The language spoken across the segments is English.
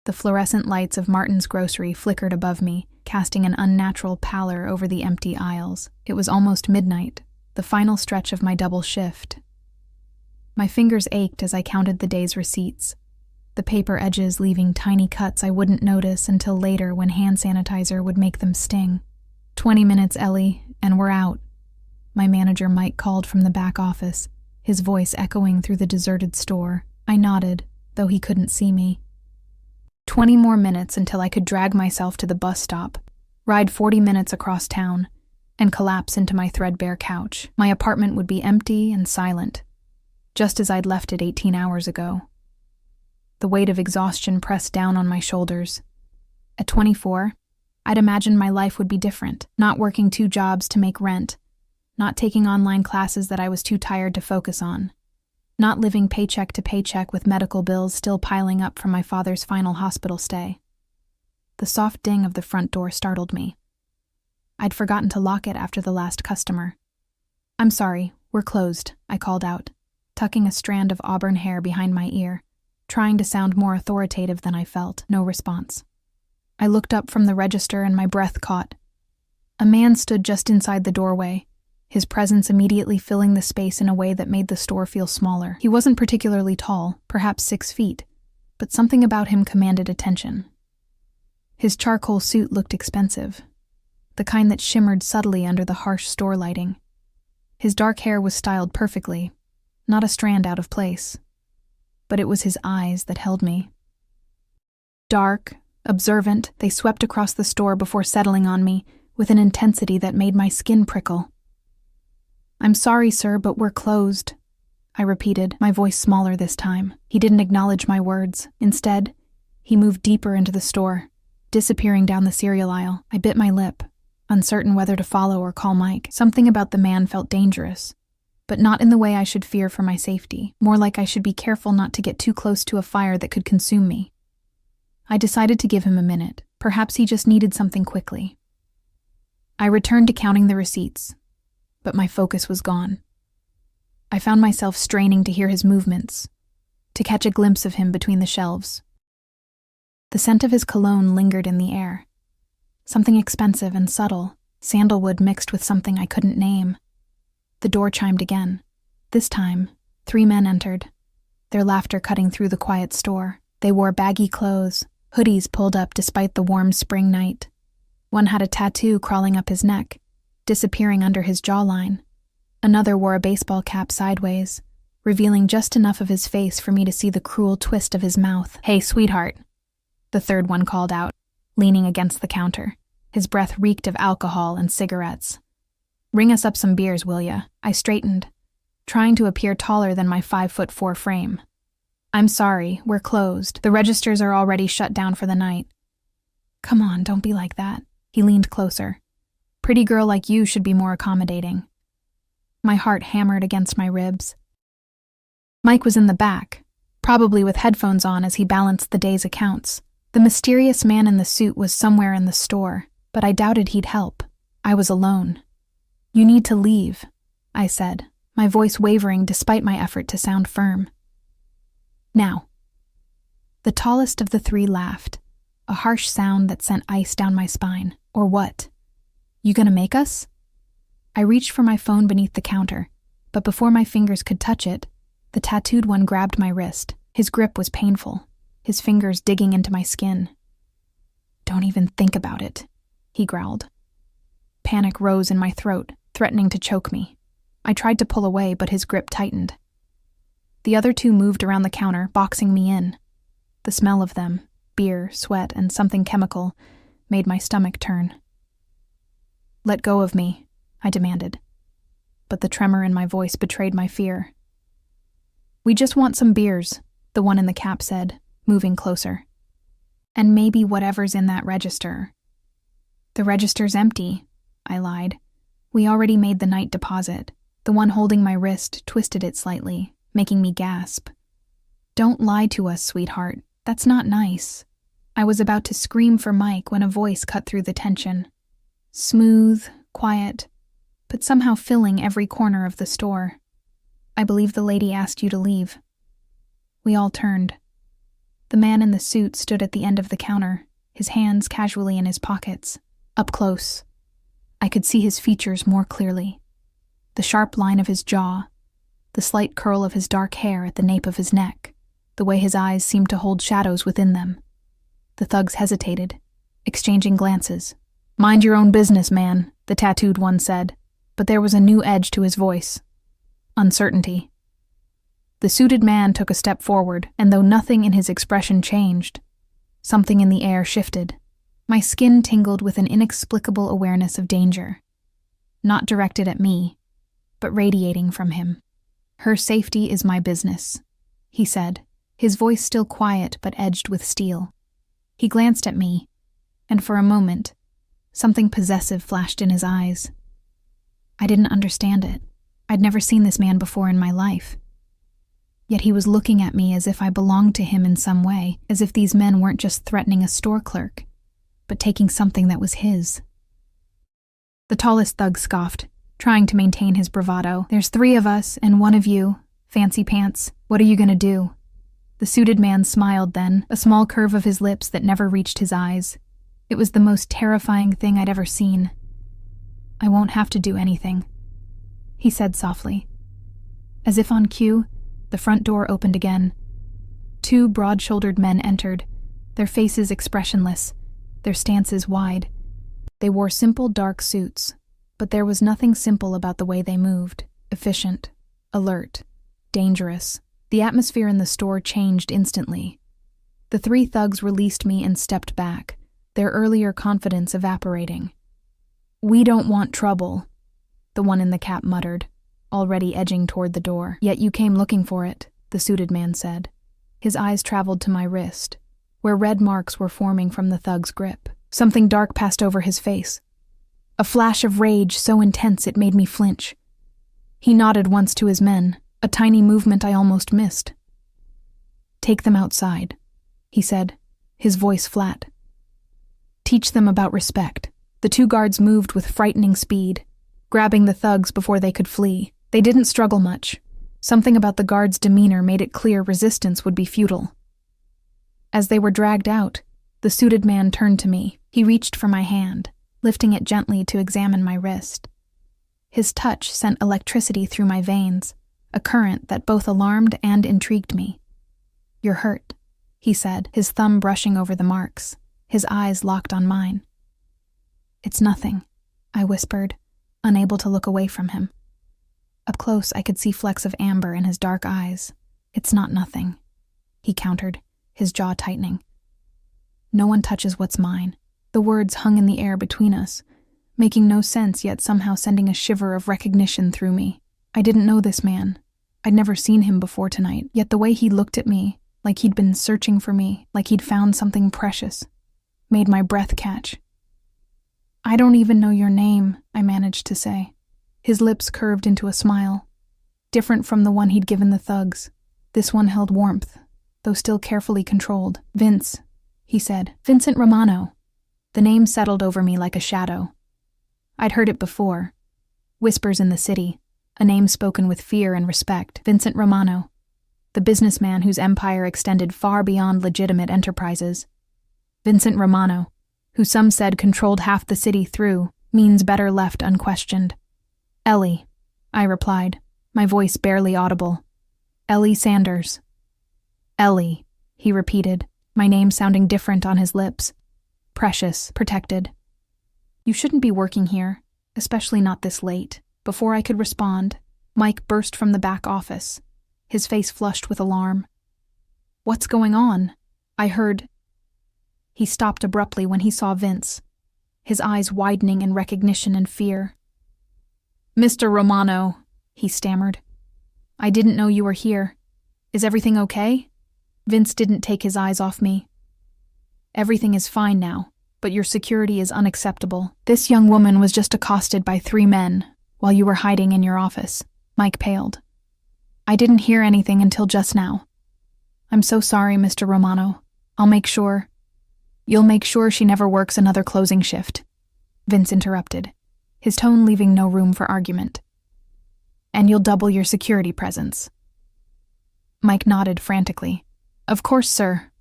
The fluorescent lights of Martin's grocery flickered above me, casting an unnatural pallor over the empty aisles. It was almost midnight, the final stretch of my double shift. My fingers ached as I counted the day's receipts, the paper edges leaving tiny cuts I wouldn't notice until later when hand sanitizer would make them sting. 20 minutes, Ellie, and we're out. My manager Mike called from the back office, his voice echoing through the deserted store. I nodded, though he couldn't see me. 20 more minutes until I could drag myself to the bus stop, ride 40 minutes across town, and collapse into my threadbare couch. My apartment would be empty and silent, just as I'd left it 18 hours ago. The weight of exhaustion pressed down on my shoulders. At 24, I'd imagined my life would be different, not working 2 jobs to make rent, not taking online classes that I was too tired to focus on, not living paycheck to paycheck with medical bills still piling up from my father's final hospital stay. The soft ding of the front door startled me. I'd forgotten to lock it after the last customer. "I'm sorry, we're closed," I called out, tucking a strand of auburn hair behind my ear, trying to sound more authoritative than I felt. No response. I looked up from the register and my breath caught. A man stood just inside the doorway, his presence immediately filling the space in a way that made the store feel smaller. He wasn't particularly tall, perhaps 6 feet, but something about him commanded attention. His charcoal suit looked expensive, the kind that shimmered subtly under the harsh store lighting. His dark hair was styled perfectly, not a strand out of place. But it was his eyes that held me. Dark, observant, they swept across the store before settling on me with an intensity that made my skin prickle. "I'm sorry, sir, but we're closed," I repeated, my voice smaller this time. He didn't acknowledge my words. Instead, he moved deeper into the store, disappearing down the cereal aisle. I bit my lip, uncertain whether to follow or call Mike. Something about the man felt dangerous, but not in the way I should fear for my safety, more like I should be careful not to get too close to a fire that could consume me. I decided to give him a minute. Perhaps he just needed something quickly. I returned to counting the receipts, but my focus was gone. I found myself straining to hear his movements, to catch a glimpse of him between the shelves. The scent of his cologne lingered in the air, something expensive and subtle, sandalwood mixed with something I couldn't name. The door chimed again. This time, 3 men entered, their laughter cutting through the quiet store. They wore baggy clothes, hoodies pulled up despite the warm spring night. One had a tattoo crawling up his neck, disappearing under his jawline. Another wore a baseball cap sideways, revealing just enough of his face for me to see the cruel twist of his mouth. "Hey, sweetheart," the third one called out, leaning against the counter. His breath reeked of alcohol and cigarettes. "Ring us up some beers, will ya?" I straightened, trying to appear taller than my 5'4" frame. "I'm sorry, we're closed. The registers are already shut down for the night." "Come on, don't be like that." He leaned closer. "Pretty girl like you should be more accommodating." My heart hammered against my ribs. Mike was in the back, probably with headphones on as he balanced the day's accounts. The mysterious man in the suit was somewhere in the store, but I doubted he'd help. I was alone. "You need to leave," I said, my voice wavering despite my effort to sound firm. "Now." The tallest of the 3 laughed, a harsh sound that sent ice down my spine. "Or what? You gonna make us?" I reached for my phone beneath the counter, but before my fingers could touch it, the tattooed one grabbed my wrist. His grip was painful, his fingers digging into my skin. "Don't even think about it," he growled. Panic rose in my throat, threatening to choke me. I tried to pull away, but his grip tightened. The other 2 moved around the counter, boxing me in. The smell of them, beer, sweat, and something chemical, made my stomach turn. "Let go of me," I demanded, but the tremor in my voice betrayed my fear. "We just want some beers," the one in the cap said, moving closer. "And maybe whatever's in that register." "The register's empty," I lied. "We already made the night deposit." The one holding my wrist twisted it slightly, making me gasp. "Don't lie to us, sweetheart. That's not nice." I was about to scream for Mike when a voice cut through the tension. Smooth, quiet, but somehow filling every corner of the store. "I believe the lady asked you to leave." We all turned. The man in the suit stood at the end of the counter, his hands casually in his pockets. Up close, I could see his features more clearly. The sharp line of his jaw, the slight curl of his dark hair at the nape of his neck, the way his eyes seemed to hold shadows within them. The thugs hesitated, exchanging glances. "Mind your own business, man," the tattooed one said, but there was a new edge to his voice. Uncertainty. The suited man took a step forward, and though nothing in his expression changed, something in the air shifted. My skin tingled with an inexplicable awareness of danger, not directed at me, but radiating from him. "Her safety is my business," he said, his voice still quiet but edged with steel. He glanced at me, and for a moment, something possessive flashed in his eyes. I didn't understand it. I'd never seen this man before in my life. Yet he was looking at me as if I belonged to him in some way, as if these men weren't just threatening a store clerk, but taking something that was his. The tallest thug scoffed, trying to maintain his bravado. "There's 3 of us and 1 of you, fancy pants. What are you gonna do?" The suited man smiled then, a small curve of his lips that never reached his eyes. It was the most terrifying thing I'd ever seen. "I won't have to do anything," he said softly. As if on cue, the front door opened again. 2 broad-shouldered men entered, their faces expressionless, their stances wide. They wore simple dark suits, but there was nothing simple about the way they moved. Efficient, alert, dangerous. The atmosphere in the store changed instantly. The 3 thugs released me and stepped back, their earlier confidence evaporating. "We don't want trouble," the one in the cap muttered, already edging toward the door. "Yet you came looking for it," the suited man said. His eyes traveled to my wrist, where red marks were forming from the thug's grip. Something dark passed over his face. A flash of rage so intense it made me flinch. He nodded once to his men, a tiny movement I almost missed. "Take them outside," he said, his voice flat. "Teach them about respect." The 2 guards moved with frightening speed, grabbing the thugs before they could flee. They didn't struggle much. Something about the guards' demeanor made it clear resistance would be futile. As they were dragged out, the suited man turned to me. He reached for my hand, lifting it gently to examine my wrist. His touch sent electricity through my veins, a current that both alarmed and intrigued me. "You're hurt," he said, his thumb brushing over the marks, his eyes locked on mine. "It's nothing," I whispered, unable to look away from him. Up close, I could see flecks of amber in his dark eyes. "It's not nothing," he countered, his jaw tightening. "No one touches what's mine." The words hung in the air between us, making no sense yet somehow sending a shiver of recognition through me. I didn't know this man. I'd never seen him before tonight, yet the way he looked at me, like he'd been searching for me, like he'd found something precious, made my breath catch. "I don't even know your name," I managed to say. His lips curved into a smile, different from the one he'd given the thugs. This one held warmth, though still carefully controlled. "Vince," he said. "Vincent Romano." The name settled over me like a shadow. I'd heard it before. Whispers in the city, a name spoken with fear and respect. Vincent Romano, the businessman whose empire extended far beyond legitimate enterprises. Vincent Romano, who some said controlled half the city through means better left unquestioned. "Ellie," I replied, my voice barely audible. "Ellie Sanders." "Ellie," he repeated, my name sounding different on his lips. Precious, protected. "You shouldn't be working here, especially not this late." Before I could respond, Mike burst from the back office, his face flushed with alarm. "What's going on?" I heard. He stopped abruptly when he saw Vince, his eyes widening in recognition and fear. "Mr. Romano," he stammered. "I didn't know you were here. Is everything okay?" Vince didn't take his eyes off me. "Everything is fine now, but your security is unacceptable. This young woman was just accosted by 3 men while you were hiding in your office." Mike paled. "I didn't hear anything until just now. I'm so sorry, Mr. Romano. I'll make sure." "You'll make sure she never works another closing shift," Vince interrupted, his tone leaving no room for argument. "And you'll double your security presence." Mike nodded frantically. "Of course, sir."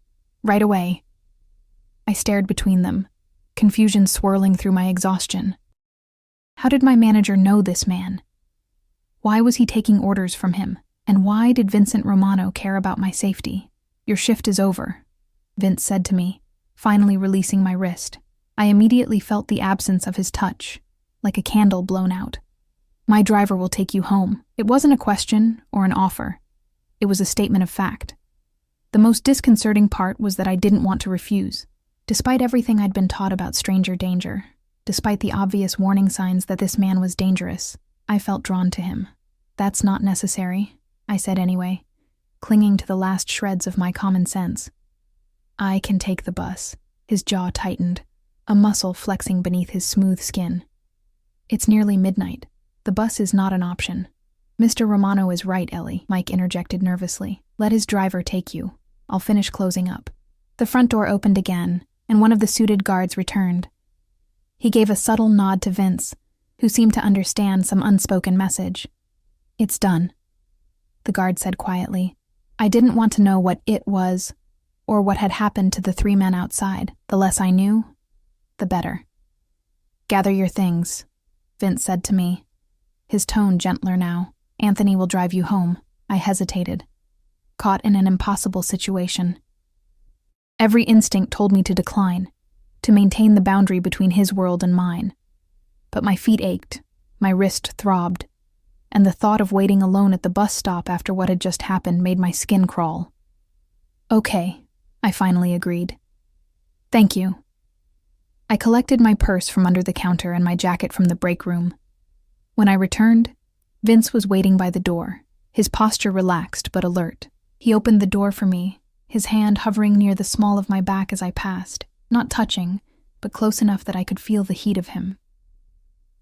Right away. I stared between them, confusion swirling through my exhaustion. How did my manager know this man? Why was he taking orders from him? And why did Vincent Romano care about my safety? Your shift is over, Vince said to me, finally releasing my wrist. I immediately felt the absence of his touch, like a candle blown out. My driver will take you home. It wasn't a question or an offer. It was a statement of fact. The most disconcerting part was that I didn't want to refuse. Despite everything I'd been taught about stranger danger, despite the obvious warning signs that this man was dangerous, I felt drawn to him. That's not necessary, I said anyway, clinging to the last shreds of my common sense. I can take the bus. His jaw tightened, a muscle flexing beneath his smooth skin. It's nearly midnight. The bus is not an option. Mr. Romano is right, Ellie, Mike interjected nervously. Let his driver take you. I'll finish closing up. The front door opened again, and one of the suited guards returned. He gave a subtle nod to Vince, who seemed to understand some unspoken message. It's done, the guard said quietly. I didn't want to know what it was, or what had happened to the 3 men outside. The less I knew, the better. Gather your things, Vince said to me, his tone gentler now. Anthony will drive you home. I hesitated, caught in an impossible situation. Every instinct told me to decline, to maintain the boundary between his world and mine. But my feet ached, my wrist throbbed, and the thought of waiting alone at the bus stop after what had just happened made my skin crawl. Okay, I finally agreed. Thank you. I collected my purse from under the counter and my jacket from the break room. When I returned, Vince was waiting by the door, his posture relaxed but alert. He opened the door for me, his hand hovering near the small of my back as I passed, not touching, but close enough that I could feel the heat of him.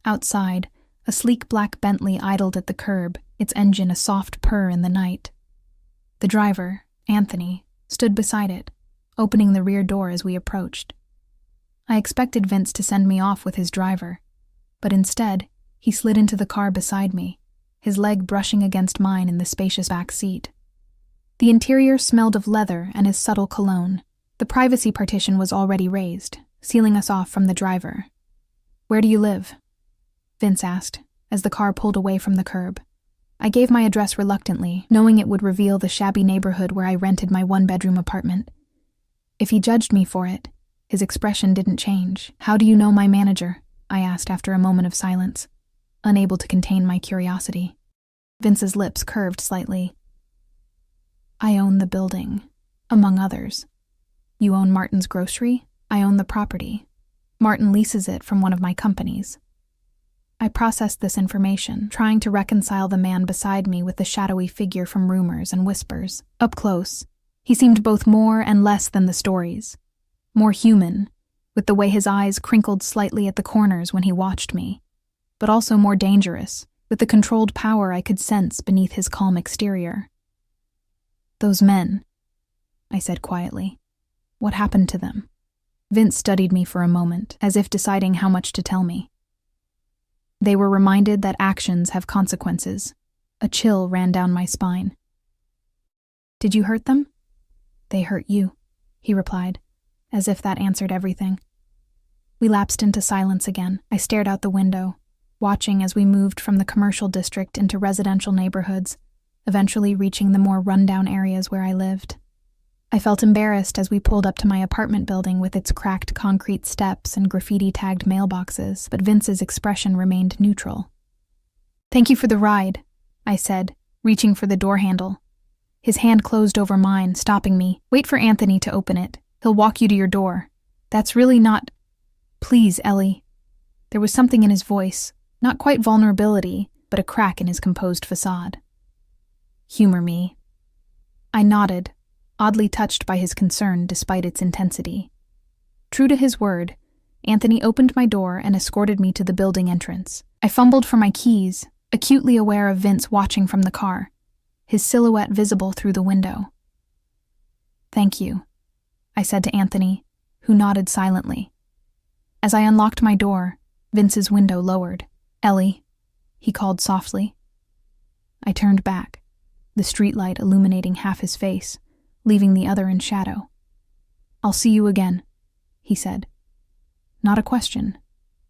Outside, a sleek black Bentley idled at the curb, its engine a soft purr in the night. The driver, Anthony, stood beside it, opening the rear door as we approached. I expected Vince to send me off with his driver, but instead, he slid into the car beside me, his leg brushing against mine in the spacious back seat. The interior smelled of leather and his subtle cologne. The privacy partition was already raised, sealing us off from the driver. Where do you live? Vince asked, as the car pulled away from the curb. I gave my address reluctantly, knowing it would reveal the shabby neighborhood where I rented my 1-bedroom apartment. If he judged me for it, his expression didn't change. How do you know my manager? I asked after a moment of silence, unable to contain my curiosity. Vince's lips curved slightly. I own the building, among others. You own Martin's grocery? I own the property. Martin leases it from one of my companies. I processed this information, trying to reconcile the man beside me with the shadowy figure from rumors and whispers. Up close, he seemed both more and less than the stories. More human, with the way his eyes crinkled slightly at the corners when he watched me, but also more dangerous, with the controlled power I could sense beneath his calm exterior. Those men, I said quietly. What happened to them? Vince studied me for a moment, as if deciding how much to tell me. They were reminded that actions have consequences. A chill ran down my spine. Did you hurt them? They hurt you, he replied, as if that answered everything. We lapsed into silence again. I stared out the window, watching as we moved from the commercial district into residential neighborhoods, eventually reaching the more rundown areas where I lived. I felt embarrassed as we pulled up to my apartment building with its cracked concrete steps and graffiti-tagged mailboxes, but Vince's expression remained neutral. Thank you for the ride, I said, reaching for the door handle. His hand closed over mine, stopping me. Wait for Anthony to open it. He'll walk you to your door. That's really not... Please, Ellie. There was something in his voice, not quite vulnerability, but a crack in his composed facade. Humor me. I nodded, oddly touched by his concern despite its intensity. True to his word, Anthony opened my door and escorted me to the building entrance. I fumbled for my keys, acutely aware of Vince watching from the car, his silhouette visible through the window. Thank you, I said to Anthony, who nodded silently. As I unlocked my door, Vince's window lowered. Ellie, he called softly. I turned back, the streetlight illuminating half his face, leaving the other in shadow. "I'll see you again," he said. Not a question,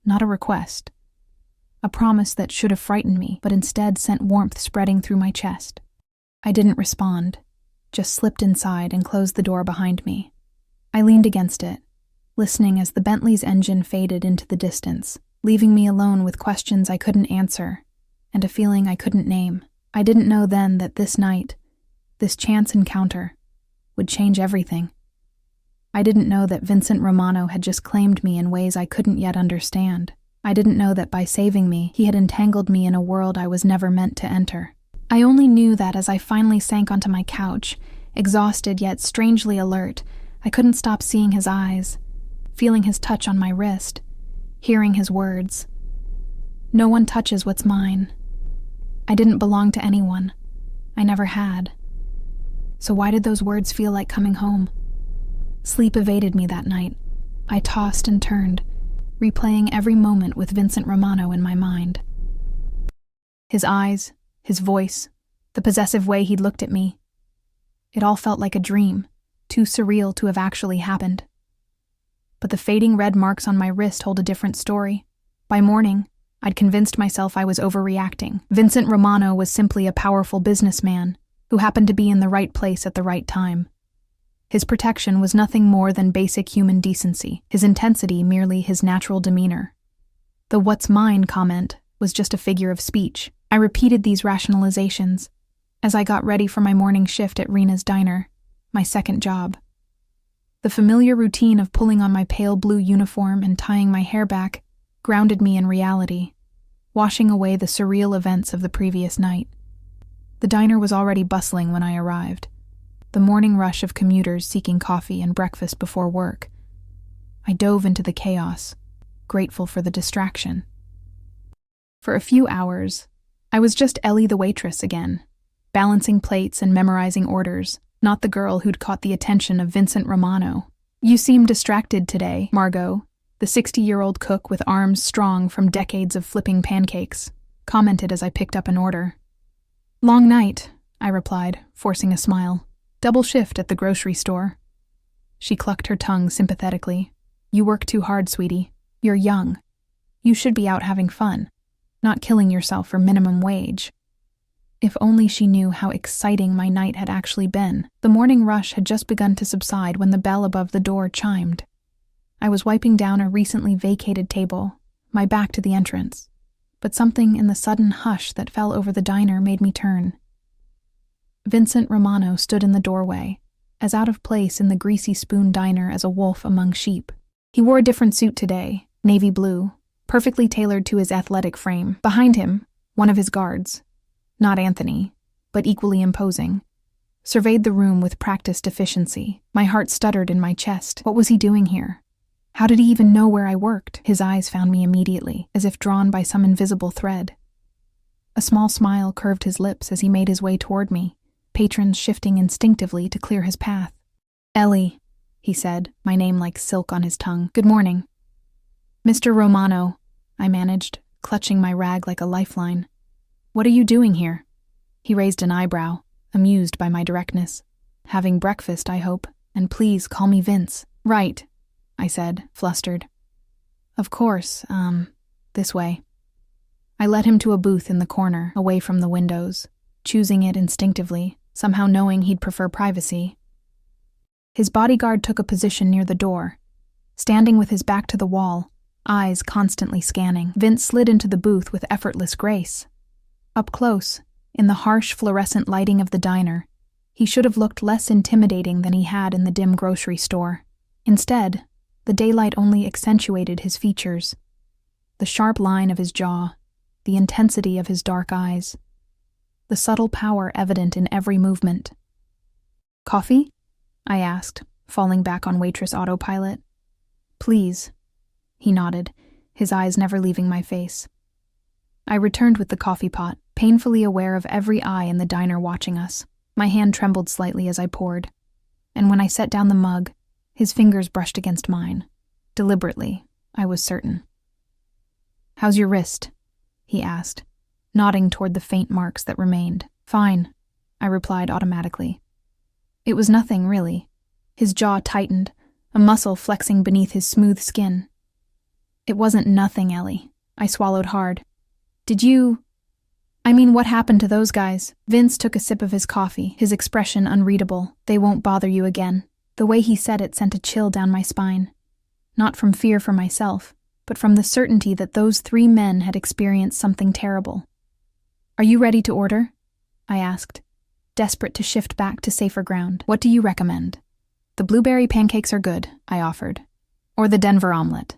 not a request. A promise that should have frightened me, but instead sent warmth spreading through my chest. I didn't respond, just slipped inside and closed the door behind me. I leaned against it, listening as the Bentley's engine faded into the distance, leaving me alone with questions I couldn't answer and a feeling I couldn't name. I didn't know then that this night, this chance encounter, would change everything. I didn't know that Vincent Romano had just claimed me in ways I couldn't yet understand. I didn't know that by saving me, he had entangled me in a world I was never meant to enter. I only knew that as I finally sank onto my couch, exhausted yet strangely alert, I couldn't stop seeing his eyes, feeling his touch on my wrist, hearing his words. "No one touches what's mine." I didn't belong to anyone. I never had. So why did those words feel like coming home? Sleep evaded me that night. I tossed and turned, replaying every moment with Vincent Romano in my mind. His eyes, his voice, the possessive way he'd looked at me. It all felt like a dream, too surreal to have actually happened. But the fading red marks on my wrist hold a different story. By morning, I'd convinced myself I was overreacting. Vincent Romano was simply a powerful businessman who happened to be in the right place at the right time. His protection was nothing more than basic human decency, his intensity merely his natural demeanor. The "what's mine" comment was just a figure of speech. I repeated these rationalizations as I got ready for my morning shift at Rena's Diner, my second job. The familiar routine of pulling on my pale blue uniform and tying my hair back grounded me in reality, washing away the surreal events of the previous night. The diner was already bustling when I arrived, the morning rush of commuters seeking coffee and breakfast before work. I dove into the chaos, grateful for the distraction. For a few hours, I was just Ellie the waitress again, balancing plates and memorizing orders, not the girl who'd caught the attention of Vincent Romano. "You seem distracted today, Margot," the 60-year-old cook with arms strong from decades of flipping pancakes, commented as I picked up an order. "Long night," I replied, forcing a smile. "Double shift at the grocery store." She clucked her tongue sympathetically. "You work too hard, sweetie. You're young. You should be out having fun, not killing yourself for minimum wage." If only she knew how exciting my night had actually been. The morning rush had just begun to subside when the bell above the door chimed. I was wiping down a recently vacated table, my back to the entrance, but something in the sudden hush that fell over the diner made me turn. Vincent Romano stood in the doorway, as out of place in the Greasy Spoon diner as a wolf among sheep. He wore a different suit today, navy blue, perfectly tailored to his athletic frame. Behind him, one of his guards, not Anthony, but equally imposing, surveyed the room with practiced efficiency. My heart stuttered in my chest. What was he doing here? How did he even know where I worked? His eyes found me immediately, as if drawn by some invisible thread. A small smile curved his lips as he made his way toward me, patrons shifting instinctively to clear his path. "Ellie," he said, my name like silk on his tongue. "Good morning." "Mr. Romano," I managed, clutching my rag like a lifeline. "What are you doing here?" He raised an eyebrow, amused by my directness. "Having breakfast, I hope, and please call me Vince." "Right," I said, flustered. "Of course, this way." I led him to a booth in the corner, away from the windows, choosing it instinctively, somehow knowing he'd prefer privacy. His bodyguard took a position near the door, standing with his back to the wall, eyes constantly scanning. Vince slid into the booth with effortless grace. Up close, in the harsh fluorescent lighting of the diner, he should have looked less intimidating than he had in the dim grocery store. Instead, the daylight only accentuated his features. The sharp line of his jaw, the intensity of his dark eyes, the subtle power evident in every movement. "Coffee?" I asked, falling back on waitress autopilot. "Please." He nodded, his eyes never leaving my face. I returned with the coffee pot, painfully aware of every eye in the diner watching us. My hand trembled slightly as I poured, and when I set down the mug, his fingers brushed against mine. Deliberately, I was certain. "How's your wrist?" he asked, nodding toward the faint marks that remained. "Fine," I replied automatically. It was nothing, really. His jaw tightened, a muscle flexing beneath his smooth skin. It wasn't nothing, Ellie. I swallowed hard. What happened to those guys? Vince took a sip of his coffee, his expression unreadable. They won't bother you again. The way he said it sent a chill down my spine. Not from fear for myself, but from the certainty that those 3 men had experienced something terrible. Are you ready to order? I asked, desperate to shift back to safer ground. What do you recommend? The blueberry pancakes are good, I offered. Or the Denver omelet.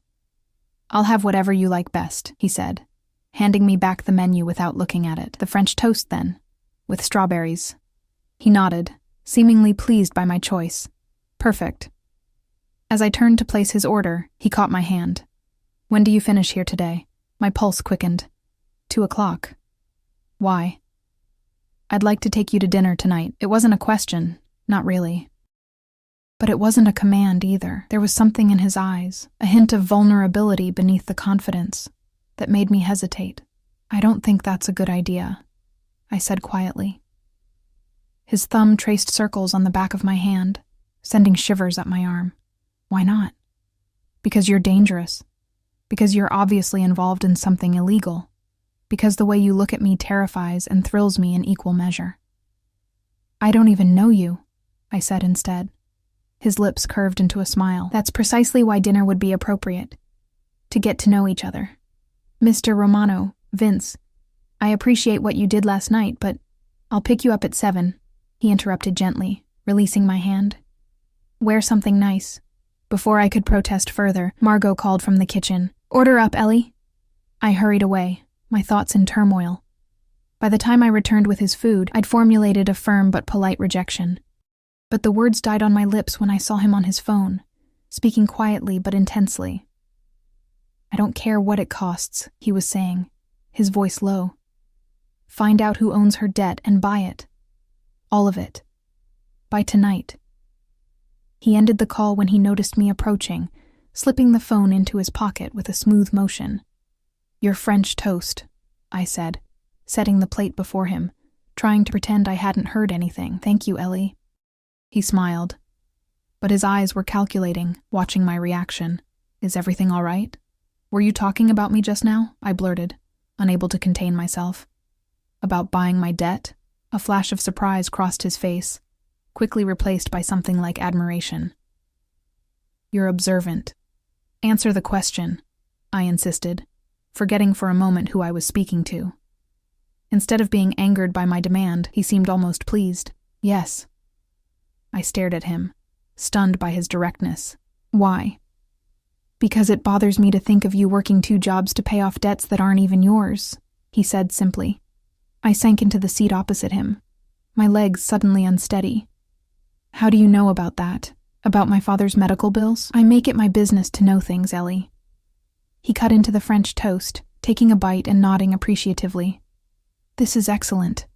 I'll have whatever you like best, he said, handing me back the menu without looking at it. The French toast, then, with strawberries. He nodded, seemingly pleased by my choice. Perfect. As I turned to place his order, he caught my hand. When do you finish here today? My pulse quickened. 2:00. Why? I'd like to take you to dinner tonight. It wasn't a question, not really. But it wasn't a command either. There was something in his eyes, a hint of vulnerability beneath the confidence, that made me hesitate. I don't think that's a good idea, I said quietly. His thumb traced circles on the back of my hand, sending shivers up my arm. Why not? Because you're dangerous. Because you're obviously involved in something illegal. Because the way you look at me terrifies and thrills me in equal measure. I don't even know you, I said instead. His lips curved into a smile. That's precisely why dinner would be appropriate. To get to know each other. Mr. Romano, Vince, I appreciate what you did last night, but I'll pick you up at 7, he interrupted gently, releasing my hand. Wear something nice. Before I could protest further, Margot called from the kitchen. Order up, Ellie. I hurried away, my thoughts in turmoil. By the time I returned with his food, I'd formulated a firm but polite rejection. But the words died on my lips when I saw him on his phone, speaking quietly but intensely. I don't care what it costs, he was saying, his voice low. Find out who owns her debt and buy it. All of it. By tonight. He ended the call when he noticed me approaching, slipping the phone into his pocket with a smooth motion. Your French toast, I said, setting the plate before him, trying to pretend I hadn't heard anything. Thank you, Ellie. He smiled, but his eyes were calculating, watching my reaction. Is everything all right? Were you talking about me just now? I blurted, unable to contain myself. About buying my debt? A flash of surprise crossed his face, quickly replaced by something like admiration. You're observant. Answer the question, I insisted, forgetting for a moment who I was speaking to. Instead of being angered by my demand, he seemed almost pleased. Yes. I stared at him, stunned by his directness. Why? Because it bothers me to think of you working 2 jobs to pay off debts that aren't even yours, he said simply. I sank into the seat opposite him, my legs suddenly unsteady. How do you know about that? About my father's medical bills? I make it my business to know things, Ellie. He cut into the French toast, taking a bite and nodding appreciatively. This is excellent.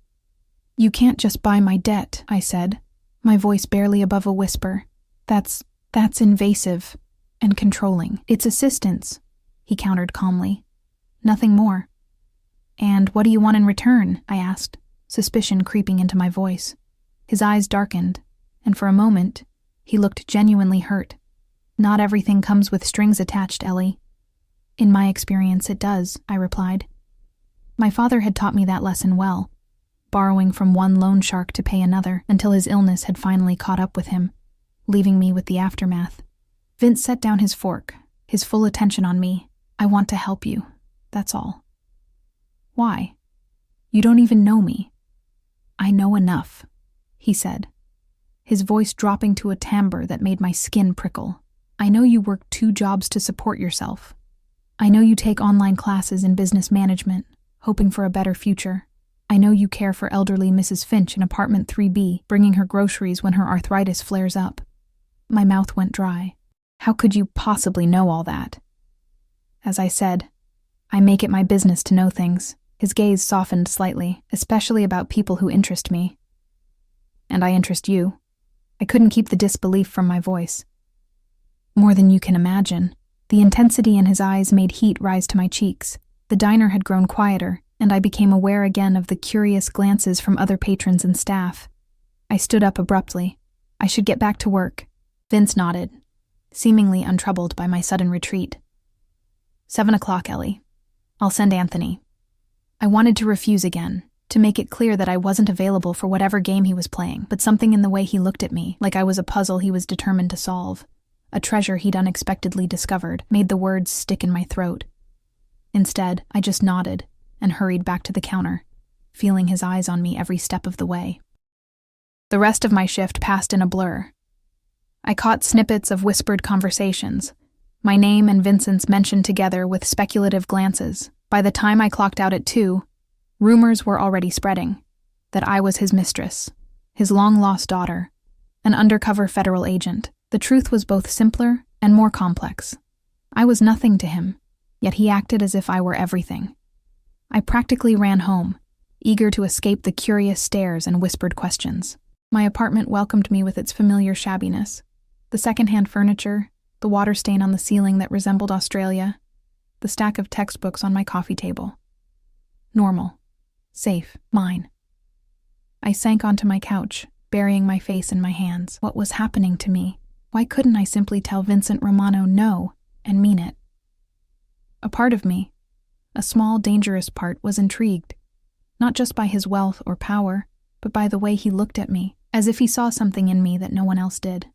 You can't just buy my debt, I said, my voice barely above a whisper. That's invasive and controlling. It's assistance, he countered calmly. Nothing more. And what do you want in return? I asked, suspicion creeping into my voice. His eyes darkened, and for a moment, he looked genuinely hurt. Not everything comes with strings attached, Ellie. In my experience, it does, I replied. My father had taught me that lesson well, borrowing from one loan shark to pay another until his illness had finally caught up with him, leaving me with the aftermath. Vince set down his fork, his full attention on me. I want to help you, that's all. Why? You don't even know me. I know enough, he said, his voice dropping to a timbre that made my skin prickle. I know you work 2 jobs to support yourself. I know you take online classes in business management, hoping for a better future. I know you care for elderly Mrs. Finch in apartment 3B, bringing her groceries when her arthritis flares up. My mouth went dry. How could you possibly know all that? As I said, I make it my business to know things. His gaze softened slightly, especially about people who interest me. And I interest you. I couldn't keep the disbelief from my voice. More than you can imagine. The intensity in his eyes made heat rise to my cheeks. The diner had grown quieter, and I became aware again of the curious glances from other patrons and staff. I stood up abruptly. I should get back to work. Vince nodded. seemingly untroubled by my sudden retreat. 7 o'clock, Ellie. I'll send Anthony. I wanted to refuse again, to make it clear that I wasn't available for whatever game he was playing, but something in the way he looked at me, like I was a puzzle he was determined to solve, a treasure he'd unexpectedly discovered, made the words stick in my throat. Instead, I just nodded and hurried back to the counter, feeling his eyes on me every step of the way. The rest of my shift passed in a blur. I caught snippets of whispered conversations, my name and Vincent's mentioned together with speculative glances. By the time I clocked out at 2, rumors were already spreading that I was his mistress, his long-lost daughter, an undercover federal agent. The truth was both simpler and more complex. I was nothing to him, yet he acted as if I were everything. I practically ran home, eager to escape the curious stares and whispered questions. My apartment welcomed me with its familiar shabbiness. The second-hand furniture, the water stain on the ceiling that resembled Australia, the stack of textbooks on my coffee table. Normal. Safe. Mine. I sank onto my couch, burying my face in my hands. What was happening to me? Why couldn't I simply tell Vincent Romano no and mean it? A part of me, a small, dangerous part, was intrigued, not just by his wealth or power, but by the way he looked at me, as if he saw something in me that no one else did.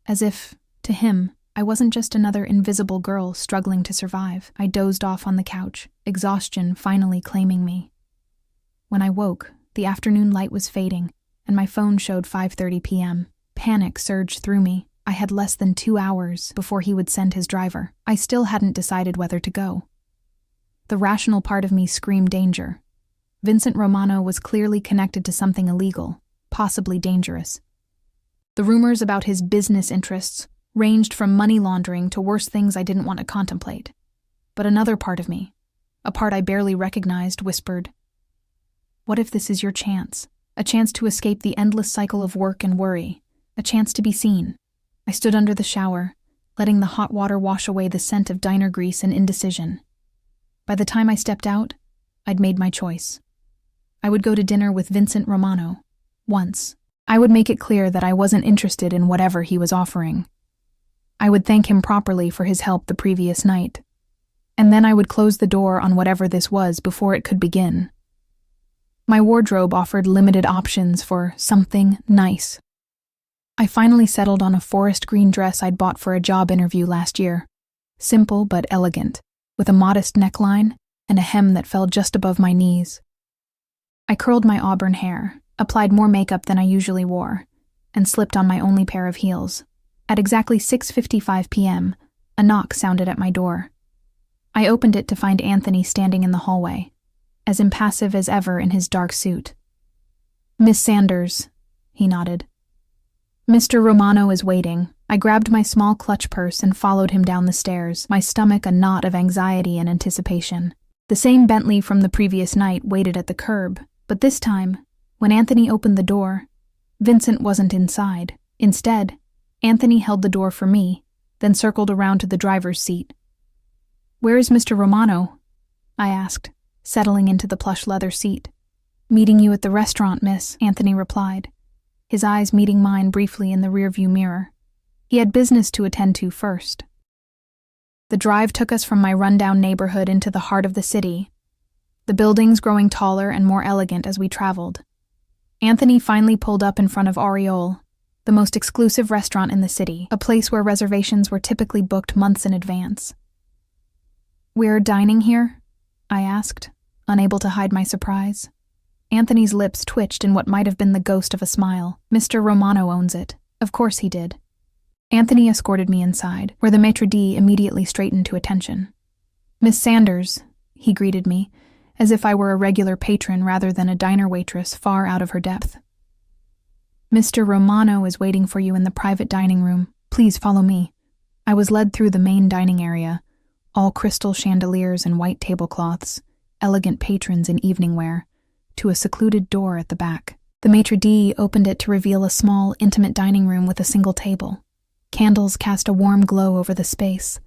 As if, to him, I wasn't just another invisible girl struggling to survive. I dozed off on the couch, exhaustion finally claiming me. When I woke, the afternoon light was fading, and my phone showed 5:30 p.m. Panic surged through me. I had less than 2 hours before he would send his driver. I still hadn't decided whether to go. The rational part of me screamed danger. Vincent Romano was clearly connected to something illegal, possibly dangerous. The rumors about his business interests ranged from money laundering to worse things I didn't want to contemplate. But another part of me, a part I barely recognized, whispered, "What if this is your chance? A chance to escape the endless cycle of work and worry, a chance to be seen." I stood under the shower, letting the hot water wash away the scent of diner grease and indecision. By the time I stepped out, I'd made my choice. I would go to dinner with Vincent Romano, once. I would make it clear that I wasn't interested in whatever he was offering. I would thank him properly for his help the previous night. And then I would close the door on whatever this was before it could begin. My wardrobe offered limited options for something nice. I finally settled on a forest green dress I'd bought for a job interview last year. Simple but elegant, with a modest neckline and a hem that fell just above my knees. I curled my auburn hair, applied more makeup than I usually wore, and slipped on my only pair of heels. At exactly 6:55 p.m., a knock sounded at my door. I opened it to find Anthony standing in the hallway, as impassive as ever in his dark suit. "Miss Sanders," he nodded. "Mr. Romano is waiting." I grabbed my small clutch purse and followed him down the stairs, my stomach a knot of anxiety and anticipation. The same Bentley from the previous night waited at the curb, but this time, when Anthony opened the door, Vincent wasn't inside. Instead, Anthony held the door for me, then circled around to the driver's seat. "Where is Mr. Romano?" I asked, settling into the plush leather seat. "Meeting you at the restaurant, miss," Anthony replied, his eyes meeting mine briefly in the rearview mirror. He had business to attend to first. The drive took us from my rundown neighborhood into the heart of the city, the buildings growing taller and more elegant as we traveled. Anthony finally pulled up in front of Aureole, the most exclusive restaurant in the city, a place where reservations were typically booked months in advance. "We're dining here?" I asked, unable to hide my surprise. Anthony's lips twitched in what might have been the ghost of a smile. "Mr. Romano owns it." Of course he did. Anthony escorted me inside, where the maitre d' immediately straightened to attention. "Miss Sanders," he greeted me, as if I were a regular patron rather than a diner waitress far out of her depth. "Mr. Romano is waiting for you in the private dining room. Please follow me." I was led through the main dining area, all crystal chandeliers and white tablecloths, elegant patrons in evening wear, to a secluded door at the back. The maitre d' opened it to reveal a small, intimate dining room with a single table. Candles cast a warm glow over the space,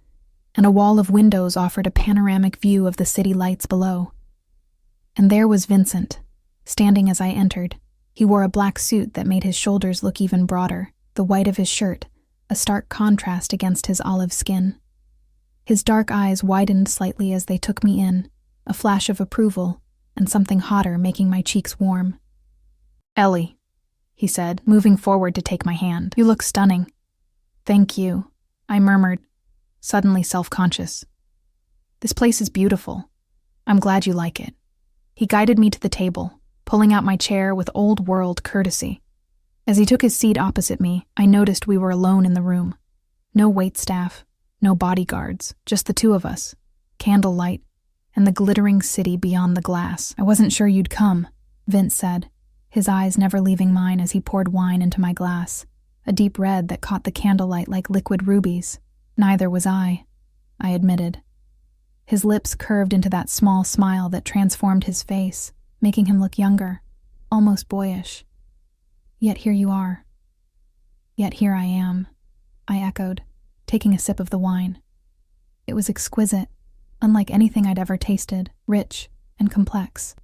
and a wall of windows offered a panoramic view of the city lights below. And there was Vincent, standing as I entered. He wore a black suit that made his shoulders look even broader, the white of his shirt, a stark contrast against his olive skin. His dark eyes widened slightly as they took me in, a flash of approval, and something hotter making my cheeks warm. "Ellie," he said, moving forward to take my hand. "You look stunning." "Thank you," I murmured, suddenly self-conscious. "This place is beautiful. I'm glad you like it." He guided me to the table, pulling out my chair with old-world courtesy. As he took his seat opposite me, I noticed we were alone in the room. No waitstaff, no bodyguards, just the two of us, candlelight, and the glittering city beyond the glass. "I wasn't sure you'd come," Vince said, his eyes never leaving mine as he poured wine into my glass, a deep red that caught the candlelight like liquid rubies. "Neither was I admitted. His lips curved into that small smile that transformed his face, making him look younger, almost boyish. "Yet here you are." "Yet here I am," I echoed, taking a sip of the wine. It was exquisite, unlike anything I'd ever tasted, rich and complex.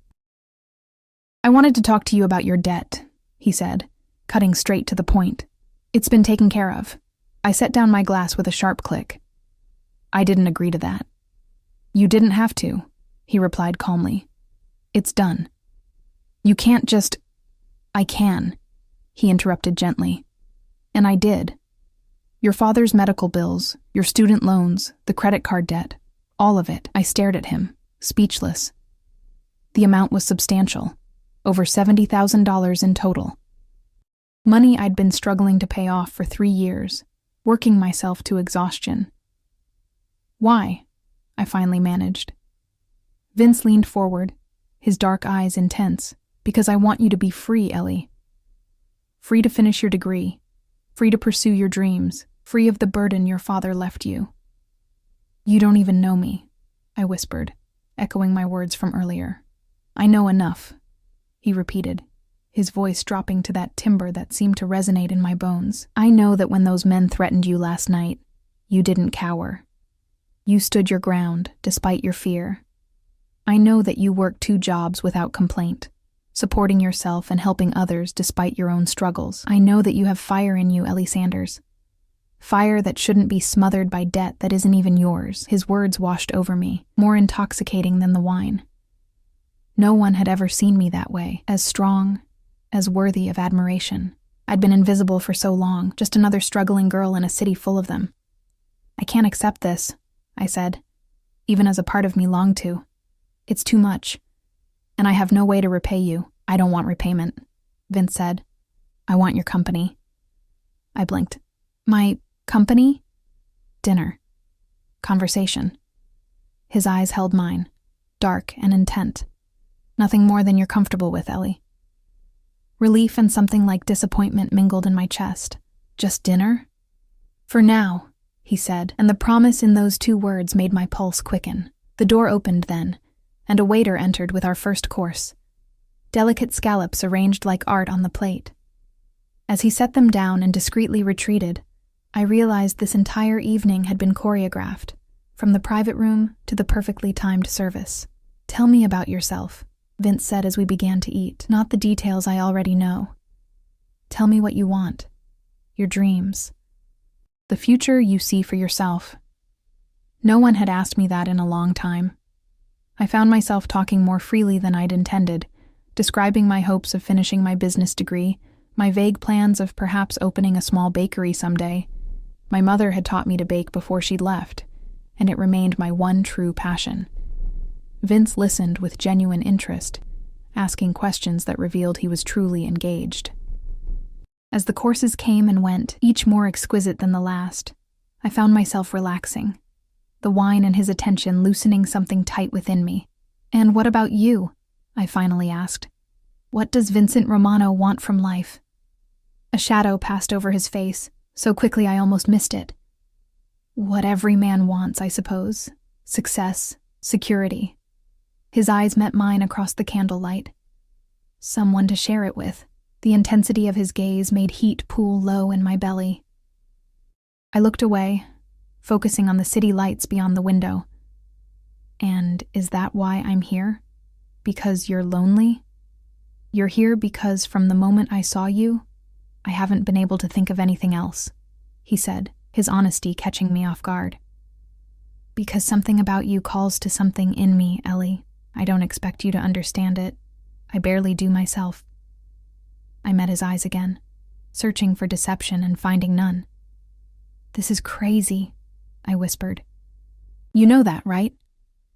"I wanted to talk to you about your debt," he said, cutting straight to the point. "It's been taken care of." I set down my glass with a sharp click. "I didn't agree to that." "You didn't have to," he replied calmly. "It's done." "You can't just—" "I can," he interrupted gently. "And I did. Your father's medical bills, your student loans, the credit card debt, all of it." I stared at him, speechless. The amount was substantial, over $70,000 in total. Money I'd been struggling to pay off for 3 years, working myself to exhaustion. "Why?" I finally managed. Vince leaned forward, his dark eyes intense. "Because I want you to be free, Ellie. Free to finish your degree, free to pursue your dreams, free of the burden your father left you." "You don't even know me," I whispered, echoing my words from earlier. "I know enough," he repeated, his voice dropping to that timbre that seemed to resonate in my bones. "I know that when those men threatened you last night, you didn't cower. You stood your ground, despite your fear. I know that you worked 2 jobs without complaint, supporting yourself and helping others despite your own struggles. I know that you have fire in you, Ellie Sanders. Fire that shouldn't be smothered by debt that isn't even yours." His words washed over me, more intoxicating than the wine. No one had ever seen me that way, as strong, as worthy of admiration. I'd been invisible for so long, just another struggling girl in a city full of them. "I can't accept this," I said, even as a part of me longed to. "It's too much, and I have no way to repay you." "I don't want repayment," Vince said. "I want your company." I blinked. "My company?" "Dinner. Conversation." His eyes held mine, dark and intent. "Nothing more than you're comfortable with, Ellie." Relief and something like disappointment mingled in my chest. "Just dinner?" "For now," he said, and the promise in those 2 words made my pulse quicken. The door opened then, and a waiter entered with our first course. Delicate scallops arranged like art on the plate. As he set them down and discreetly retreated, I realized this entire evening had been choreographed, from the private room to the perfectly timed service. "Tell me about yourself," Vince said as we began to eat. "Not the details I already know. Tell me what you want, your dreams, the future you see for yourself." No one had asked me that in a long time. I found myself talking more freely than I'd intended, describing my hopes of finishing my business degree, my vague plans of perhaps opening a small bakery someday. My mother had taught me to bake before she'd left, and it remained my one true passion. Vince listened with genuine interest, asking questions that revealed he was truly engaged. As the courses came and went, each more exquisite than the last, I found myself relaxing, the wine and his attention loosening something tight within me. "And what about you?" I finally asked. "What does Vincent Romano want from life?" A shadow passed over his face, so quickly I almost missed it. "What every man wants, I suppose. Success, security." His eyes met mine across the candlelight. Someone to share it with. The intensity of his gaze made heat pool low in my belly. I looked away, focusing on the city lights beyond the window. "And is that why I'm here? Because you're lonely? You're here because from the moment I saw you, I haven't been able to think of anything else." he said, his honesty catching me off guard. Because something about you calls to something in me, Ellie. I don't expect you to understand it. I barely do myself. I met his eyes again, searching for deception and finding none. This is crazy, I whispered. You know that, right?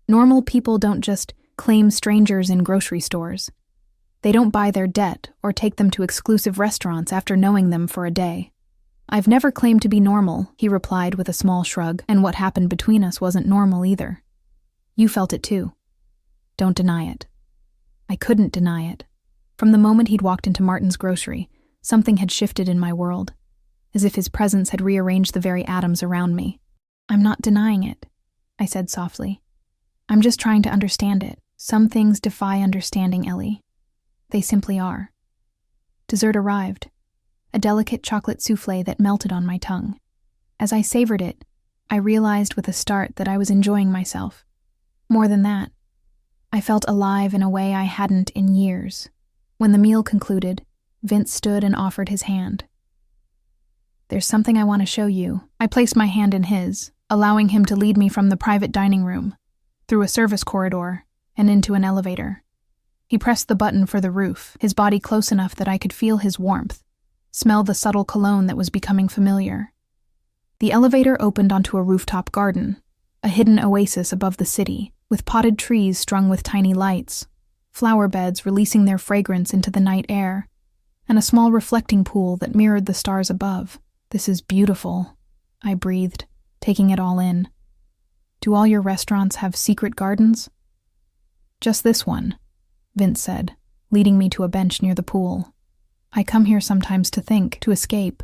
Normal people don't just claim strangers in grocery stores. They don't buy their debt or take them to exclusive restaurants after knowing them for a day. I've never claimed to be normal, he replied with a small shrug, and what happened between us wasn't normal either. You felt it too. Don't deny it. I couldn't deny it. From the moment he'd walked into Martin's grocery, something had shifted in my world, as if his presence had rearranged the very atoms around me. I'm not denying it, I said softly. I'm just trying to understand it. Some things defy understanding, Ellie. They simply are. Dessert arrived, a delicate chocolate souffle that melted on my tongue. As I savored it, I realized with a start that I was enjoying myself. More than that, I felt alive in a way I hadn't in years. When the meal concluded, Vince stood and offered his hand. There's something I want to show you. I placed my hand in his, allowing him to lead me from the private dining room, through a service corridor, and into an elevator. He pressed the button for the roof, his body close enough that I could feel his warmth, smell the subtle cologne that was becoming familiar. The elevator opened onto a rooftop garden, a hidden oasis above the city, with potted trees strung with tiny lights, flower beds releasing their fragrance into the night air, and a small reflecting pool that mirrored the stars above. This is beautiful, I breathed, taking it all in. Do all your restaurants have secret gardens? Just this one, Vince said, leading me to a bench near the pool. I come here sometimes to think, to escape.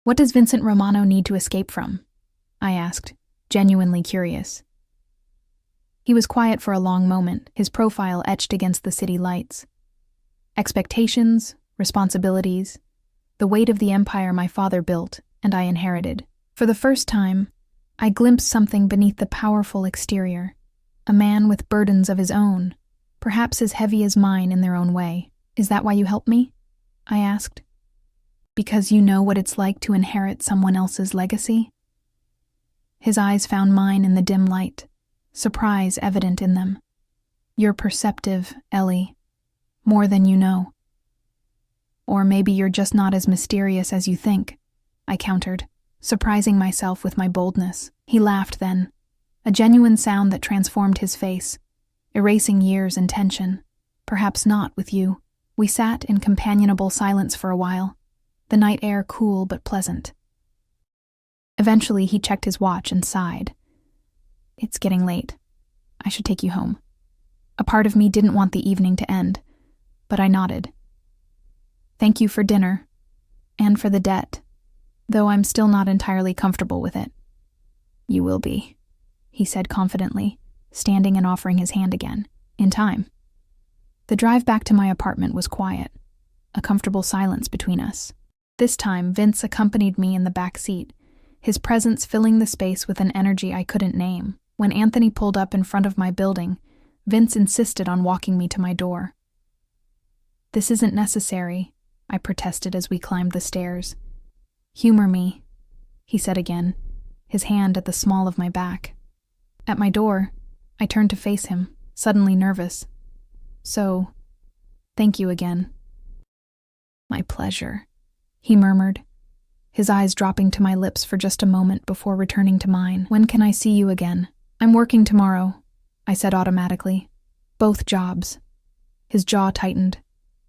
What does Vincent Romano need to escape from? I asked, genuinely curious. He was quiet for a long moment, his profile etched against the city lights. Expectations, responsibilities, the weight of the empire my father built and I inherited. For the first time, I glimpsed something beneath the powerful exterior, a man with burdens of his own, perhaps as heavy as mine in their own way. Is that why you helped me? I asked. Because you know what it's like to inherit someone else's legacy? His eyes found mine in the dim light, surprise evident in them. You're perceptive, Ellie, more than you know. Or maybe you're just not as mysterious as you think, I countered, surprising myself with my boldness. He laughed then, a genuine sound that transformed his face, erasing years and tension. Perhaps not with you. We sat in companionable silence for a while, the night air cool but pleasant. Eventually he checked his watch and sighed. It's getting late. I should take you home. A part of me didn't want the evening to end, but I nodded. Thank you for dinner, and for the debt, though I'm still not entirely comfortable with it. You will be, he said confidently, standing and offering his hand again, in time. The drive back to my apartment was quiet, a comfortable silence between us. This time, Vince accompanied me in the back seat, his presence filling the space with an energy I couldn't name. When Anthony pulled up in front of my building, Vince insisted on walking me to my door. This isn't necessary, I protested as we climbed the stairs. Humor me, he said again, his hand at the small of my back. At my door, I turned to face him, suddenly nervous. So, thank you again. My pleasure, he murmured, his eyes dropping to my lips for just a moment before returning to mine. When can I see you again? I'm working tomorrow, I said automatically. Both jobs. His jaw tightened.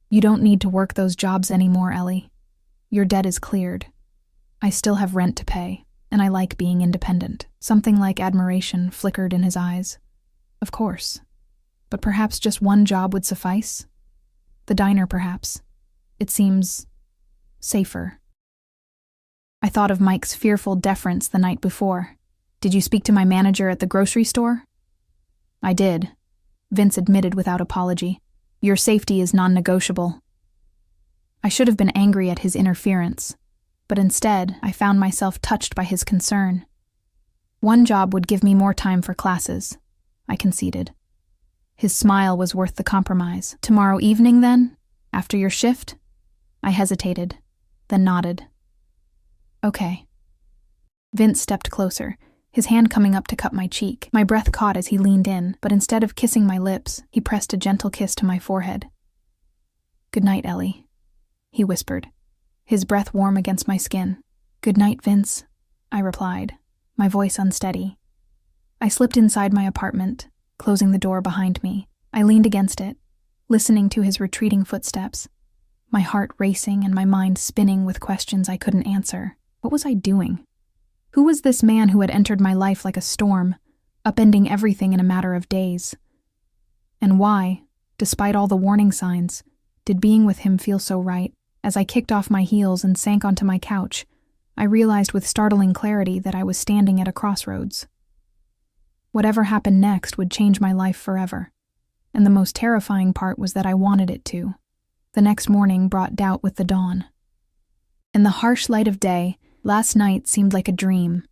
You don't need to work those jobs anymore, Ellie. Your debt is cleared. I still have rent to pay, and I like being independent. Something like admiration flickered in his eyes. Of course. But perhaps just one job would suffice? The diner, perhaps. It seems safer. I thought of Mike's fearful deference the night before. Did you speak to my manager at the grocery store? I did, Vince admitted without apology. Your safety is non-negotiable. I should have been angry at his interference, but instead I found myself touched by his concern. One job would give me more time for classes, I conceded. His smile was worth the compromise. Tomorrow evening, then? After your shift? I hesitated, then nodded. Okay, Vince stepped closer, his hand coming up to cup my cheek. My breath caught as he leaned in, but instead of kissing my lips, he pressed a gentle kiss to my forehead. "Good night, Ellie," he whispered, his breath warm against my skin. "Good night, Vince," I replied, my voice unsteady. I slipped inside my apartment, closing the door behind me. I leaned against it, listening to his retreating footsteps, my heart racing and my mind spinning with questions I couldn't answer. What was I doing? Who was this man who had entered my life like a storm, upending everything in a matter of days? And why, despite all the warning signs, did being with him feel so right? As I kicked off my heels and sank onto my couch, I realized with startling clarity that I was standing at a crossroads. Whatever happened next would change my life forever, and the most terrifying part was that I wanted it to. The next morning brought doubt with the dawn. In the harsh light of day, last night seemed like a dream.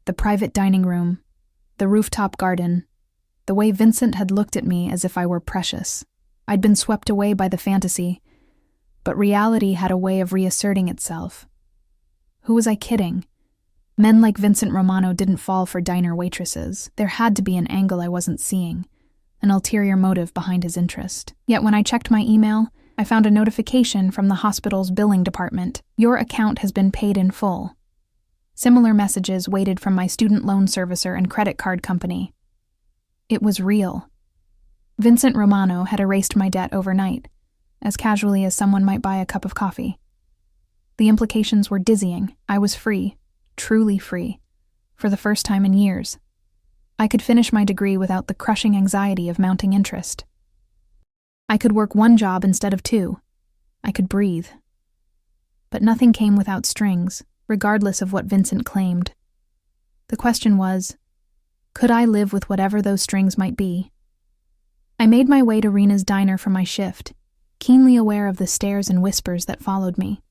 The private dining room, the rooftop garden, the way Vincent had looked at me as if I were precious. I'd been swept away by the fantasy, but reality had a way of reasserting itself. Who was I kidding? Men like Vincent Romano didn't fall for diner waitresses. There had to be an angle I wasn't seeing, an ulterior motive behind his interest. Yet when I checked my email, I found a notification from the hospital's billing department. "Your account has been paid in full." Similar messages waited from my student loan servicer and credit card company. It was real. Vincent Romano had erased my debt overnight, as casually as someone might buy a cup of coffee. The implications were dizzying. I was free, truly free, for the first time in years. I could finish my degree without the crushing anxiety of mounting interest. I could work one job instead of two. I could breathe. But nothing came without strings, regardless of what Vincent claimed. The question was, could I live with whatever those strings might be? I made my way to Rena's diner for my shift, keenly aware of the stares and whispers that followed me.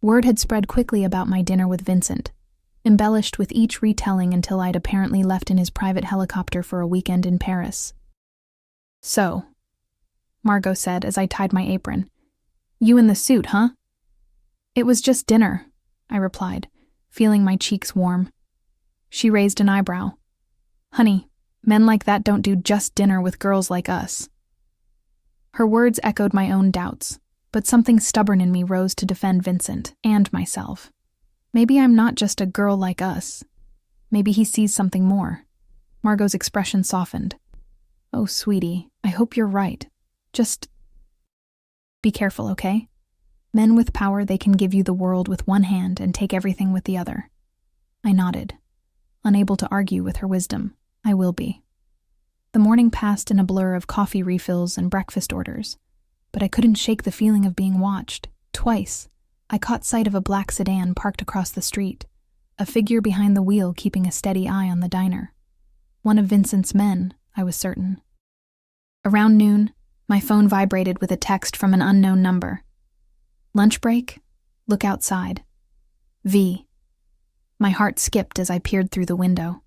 Word had spread quickly about my dinner with Vincent, embellished with each retelling until I'd apparently left in his private helicopter for a weekend in Paris. "So," Margot said as I tied my apron, "you in the suit, huh?" "It was just dinner," I replied, feeling my cheeks warm. She raised an eyebrow. "Honey, men like that don't do just dinner with girls like us." Her words echoed my own doubts, but something stubborn in me rose to defend Vincent and myself. Maybe I'm not just a girl like us. Maybe he sees something more. Margot's expression softened. "Oh, sweetie, I hope you're right. Just be careful, okay? Men with power, they can give you the world with one hand and take everything with the other." I nodded, unable to argue with her wisdom. I will be. The morning passed in a blur of coffee refills and breakfast orders, but I couldn't shake the feeling of being watched. Twice, I caught sight of a black sedan parked across the street, a figure behind the wheel keeping a steady eye on the diner. One of Vincent's men, I was certain. Around noon, my phone vibrated with a text from an unknown number. "Lunch break? Look outside. V." My heart skipped as I peered through the window.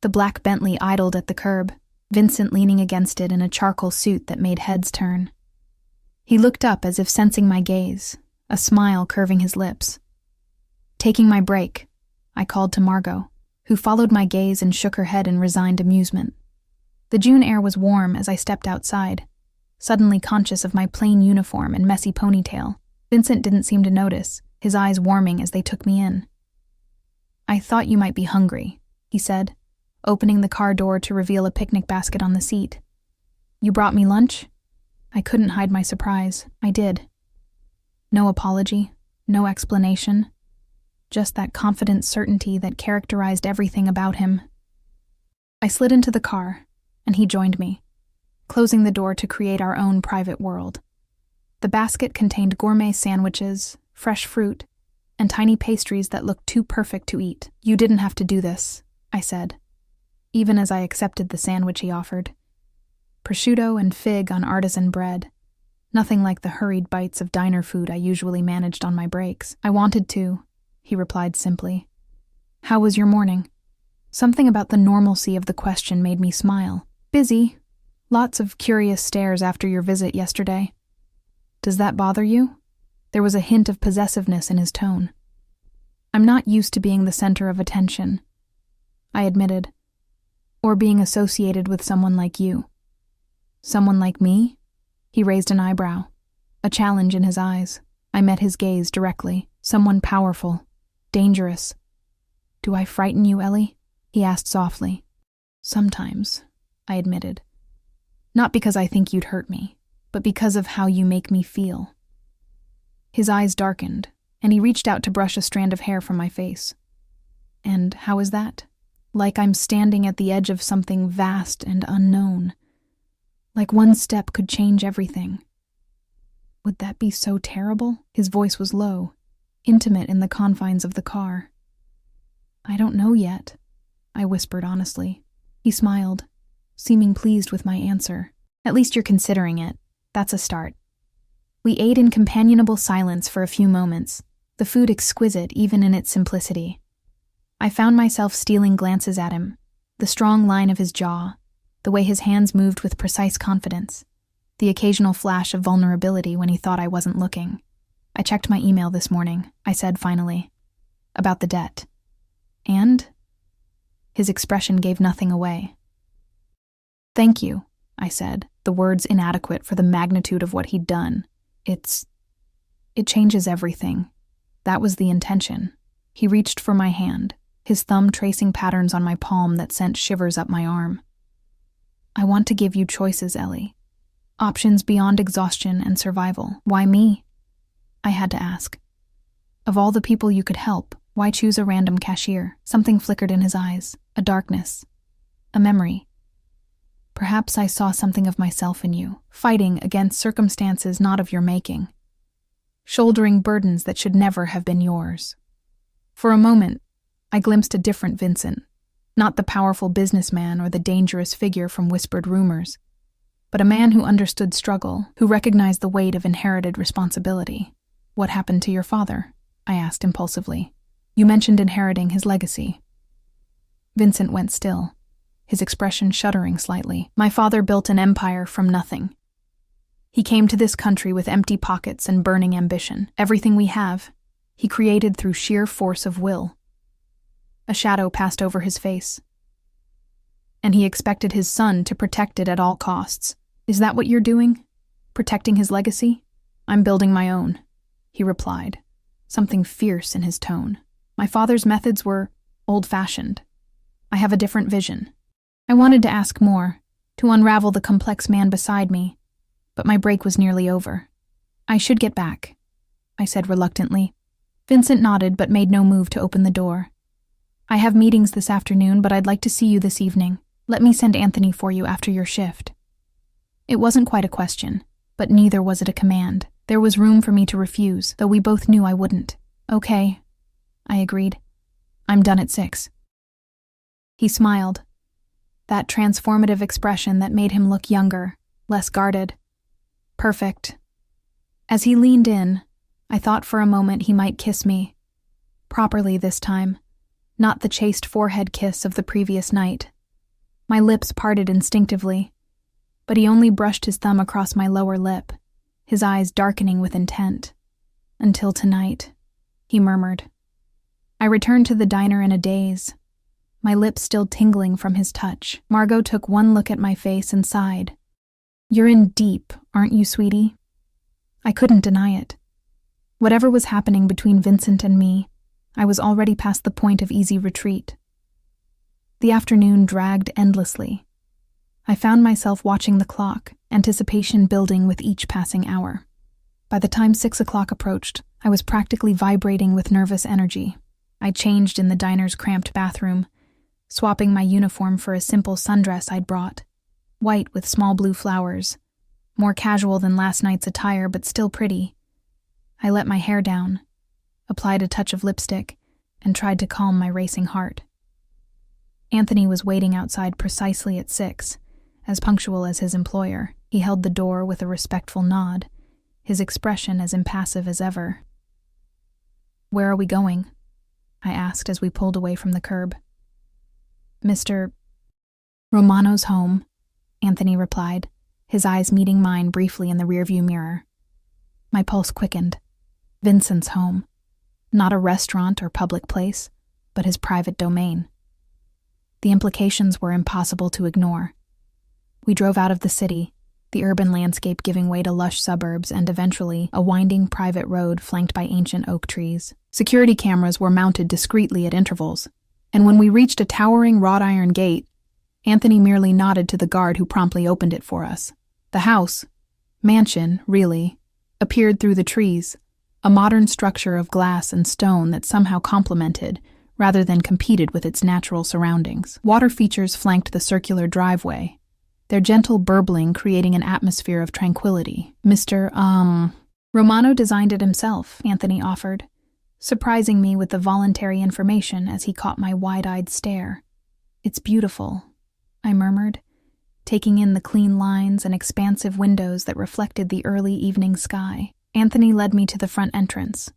The black Bentley idled at the curb, Vincent leaning against it in a charcoal suit that made heads turn. He looked up as if sensing my gaze, a smile curving his lips. "Taking my break," I called to Margot, who followed my gaze and shook her head in resigned amusement. The June air was warm as I stepped outside, suddenly conscious of my plain uniform and messy ponytail. Vincent didn't seem to notice, his eyes warming as they took me in. "I thought you might be hungry," he said, opening the car door to reveal a picnic basket on the seat. "You brought me lunch?" I couldn't hide my surprise. I did. No apology, no explanation, just that confident certainty that characterized everything about him. I slid into the car, and he joined me, closing the door to create our own private world. The basket contained gourmet sandwiches, fresh fruit, and tiny pastries that looked too perfect to eat. "You didn't have to do this," I said, even as I accepted the sandwich he offered. Prosciutto and fig on artisan bread, nothing like the hurried bites of diner food I usually managed on my breaks. "I wanted to," he replied simply. "How was your morning?" Something about the normalcy of the question made me smile. "Busy. Lots of curious stares after your visit yesterday." "Does that bother you?" There was a hint of possessiveness in his tone. I'm not used to being the center of attention, I admitted, or being associated with someone like you. Someone like me? He raised an eyebrow, a challenge in his eyes. I met his gaze directly. Someone powerful, dangerous. Do I frighten you, Ellie? He asked softly. Sometimes, I admitted. Not because I think you'd hurt me, but because of how you make me feel. His eyes darkened, and he reached out to brush a strand of hair from my face. And how is that? Like I'm standing at the edge of something vast and unknown. Like one step could change everything. Would that be so terrible? His voice was low, intimate in the confines of the car. I don't know yet, I whispered honestly. He smiled, seeming pleased with my answer. At least you're considering it. That's a start. We ate in companionable silence for a few moments, the food exquisite even in its simplicity. I found myself stealing glances at him, the strong line of his jaw, the way his hands moved with precise confidence, the occasional flash of vulnerability when he thought I wasn't looking. I checked my email this morning, I said finally, about the debt. And? His expression gave nothing away. Thank you, I said, the words inadequate for the magnitude of what he'd done. It changes everything. That was the intention. He reached for my hand, his thumb tracing patterns on my palm that sent shivers up my arm. I want to give you choices, Ellie. Options beyond exhaustion and survival. Why me? I had to ask. Of all the people you could help, why choose a random cashier? Something flickered in his eyes, a darkness, a memory. Perhaps I saw something of myself in you, fighting against circumstances not of your making, shouldering burdens that should never have been yours. For a moment, I glimpsed a different Vincent, not the powerful businessman or the dangerous figure from whispered rumors, but a man who understood struggle, who recognized the weight of inherited responsibility. What happened to your father? I asked impulsively. You mentioned inheriting his legacy. Vincent went still, his expression shuddering slightly. My father built an empire from nothing. He came to this country with empty pockets and burning ambition. Everything we have, he created through sheer force of will. A shadow passed over his face. And he expected his son to protect it at all costs. Is that what you're doing? Protecting his legacy? I'm building my own, he replied, something fierce in his tone. My father's methods were old-fashioned. I have a different vision. I wanted to ask more, to unravel the complex man beside me, but my break was nearly over. I should get back, I said reluctantly. Vincent nodded but made no move to open the door. I have meetings this afternoon, but I'd like to see you this evening. Let me send Anthony for you after your shift. It wasn't quite a question, but neither was it a command. There was room for me to refuse, though we both knew I wouldn't. Okay, I agreed. I'm done at 6. He smiled, that transformative expression that made him look younger, less guarded. Perfect. As he leaned in, I thought for a moment he might kiss me. Properly this time, not the chaste forehead kiss of the previous night. My lips parted instinctively, but he only brushed his thumb across my lower lip, his eyes darkening with intent. Until tonight, he murmured. I returned to the diner in a daze, my lips still tingling from his touch. Margot took one look at my face and sighed. You're in deep, aren't you, sweetie? I couldn't deny it. Whatever was happening between Vincent and me, I was already past the point of easy retreat. The afternoon dragged endlessly. I found myself watching the clock, anticipation building with each passing hour. By the time 6 o'clock approached, I was practically vibrating with nervous energy. I changed in the diner's cramped bathroom, swapping my uniform for a simple sundress I'd brought, white with small blue flowers, more casual than last night's attire but still pretty. I let my hair down, applied a touch of lipstick, and tried to calm my racing heart. Anthony was waiting outside precisely at 6, as punctual as his employer. He held the door with a respectful nod, his expression as impassive as ever. Where are we going? I asked as we pulled away from the curb. Mr. Romano's home, Anthony replied, his eyes meeting mine briefly in the rearview mirror. My pulse quickened. Vincent's home. Not a restaurant or public place, but his private domain. The implications were impossible to ignore. We drove out of the city, the urban landscape giving way to lush suburbs and eventually a winding private road flanked by ancient oak trees. Security cameras were mounted discreetly at intervals, and when we reached a towering wrought iron gate, Anthony merely nodded to the guard who promptly opened it for us. The house, mansion, really, appeared through the trees, a modern structure of glass and stone that somehow complemented, rather than competed with its natural surroundings. Water features flanked the circular driveway, their gentle burbling creating an atmosphere of tranquility. Romano designed it himself, Anthony offered, surprising me with the voluntary information as he caught my wide-eyed stare. It's beautiful, I murmured, taking in the clean lines and expansive windows that reflected the early evening sky. Anthony led me to the front entrance,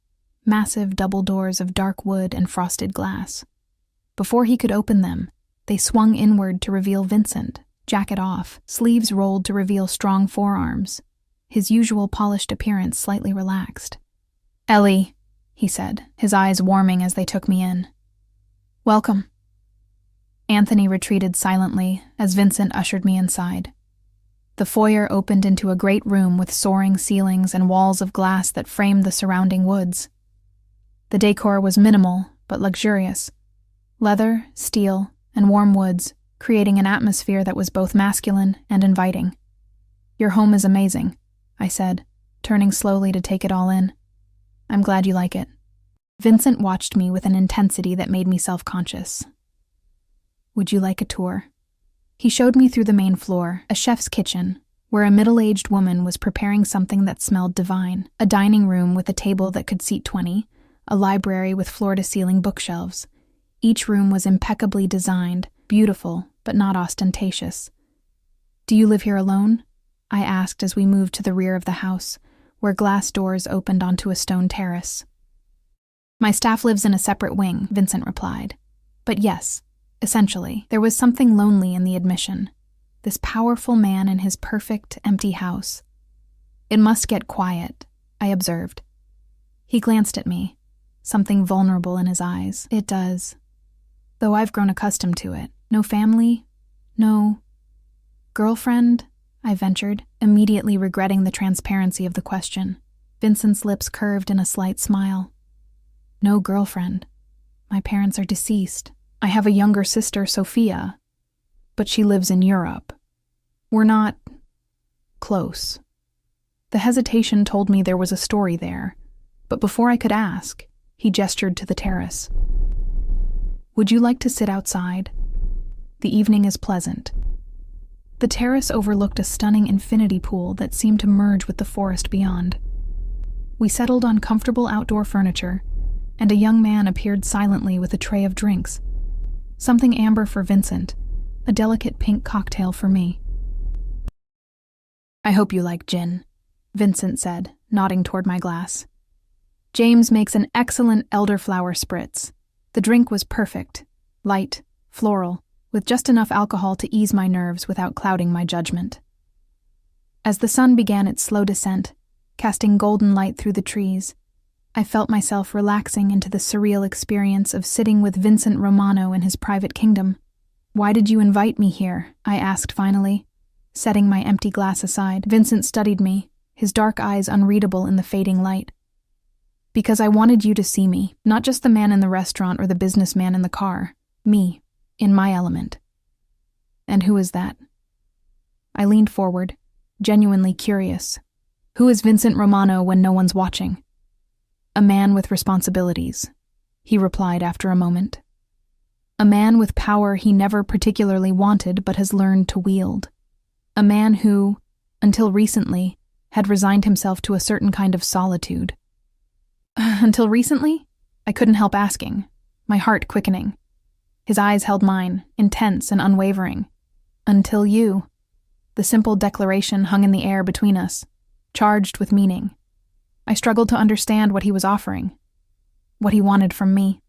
massive double doors of dark wood and frosted glass. Before he could open them, they swung inward to reveal Vincent, jacket off, sleeves rolled to reveal strong forearms, his usual polished appearance slightly relaxed. "Ellie," he said, his eyes warming as they took me in. "Welcome." Anthony retreated silently as Vincent ushered me inside. The foyer opened into a great room with soaring ceilings and walls of glass that framed the surrounding woods. The decor was minimal but luxurious. Leather, steel, and warm woods, creating an atmosphere that was both masculine and inviting. "Your home is amazing," I said, turning slowly to take it all in. "I'm glad you like it." Vincent watched me with an intensity that made me self-conscious. "Would you like a tour?" He showed me through the main floor, a chef's kitchen, where a middle-aged woman was preparing something that smelled divine, a dining room with a table that could seat 20, a library with floor-to-ceiling bookshelves. Each room was impeccably designed, beautiful, but not ostentatious. "Do you live here alone?" I asked as we moved to the rear of the house, where glass doors opened onto a stone terrace. "My staff lives in a separate wing," Vincent replied. "But yes, essentially, there was something lonely in the admission. This powerful man in his perfect, empty house. It must get quiet," I observed. He glanced at me, something vulnerable in his eyes. "It does. Though I've grown accustomed to it. No family? No girlfriend?" I ventured, immediately regretting the transparency of the question. Vincent's lips curved in a slight smile. "No girlfriend. My parents are deceased. I have a younger sister, Sophia, but she lives in Europe. We're not close." The hesitation told me there was a story there, but before I could ask, he gestured to the terrace. "Would you like to sit outside? The evening is pleasant." The terrace overlooked a stunning infinity pool that seemed to merge with the forest beyond. We settled on comfortable outdoor furniture, and a young man appeared silently with a tray of drinks. Something amber for Vincent, a delicate pink cocktail for me. "I hope you like gin," Vincent said, nodding toward my glass. "James makes an excellent elderflower spritz. The drink was perfect, light, floral, with just enough alcohol to ease my nerves without clouding my judgment." As the sun began its slow descent, casting golden light through the trees, I felt myself relaxing into the surreal experience of sitting with Vincent Romano in his private kingdom. "Why did you invite me here?" I asked finally, setting my empty glass aside. Vincent studied me, his dark eyes unreadable in the fading light. "Because I wanted you to see me, not just the man in the restaurant or the businessman in the car. Me, in my element." "And who is that?" I leaned forward, genuinely curious. "Who is Vincent Romano when no one's watching?" "A man with responsibilities," he replied after a moment. "A man with power he never particularly wanted but has learned to wield. A man who, until recently, had resigned himself to a certain kind of solitude." "Until recently?" I couldn't help asking, my heart quickening. His eyes held mine, intense and unwavering. "Until you." The simple declaration hung in the air between us, charged with meaning. I struggled to understand what he was offering, what he wanted from me.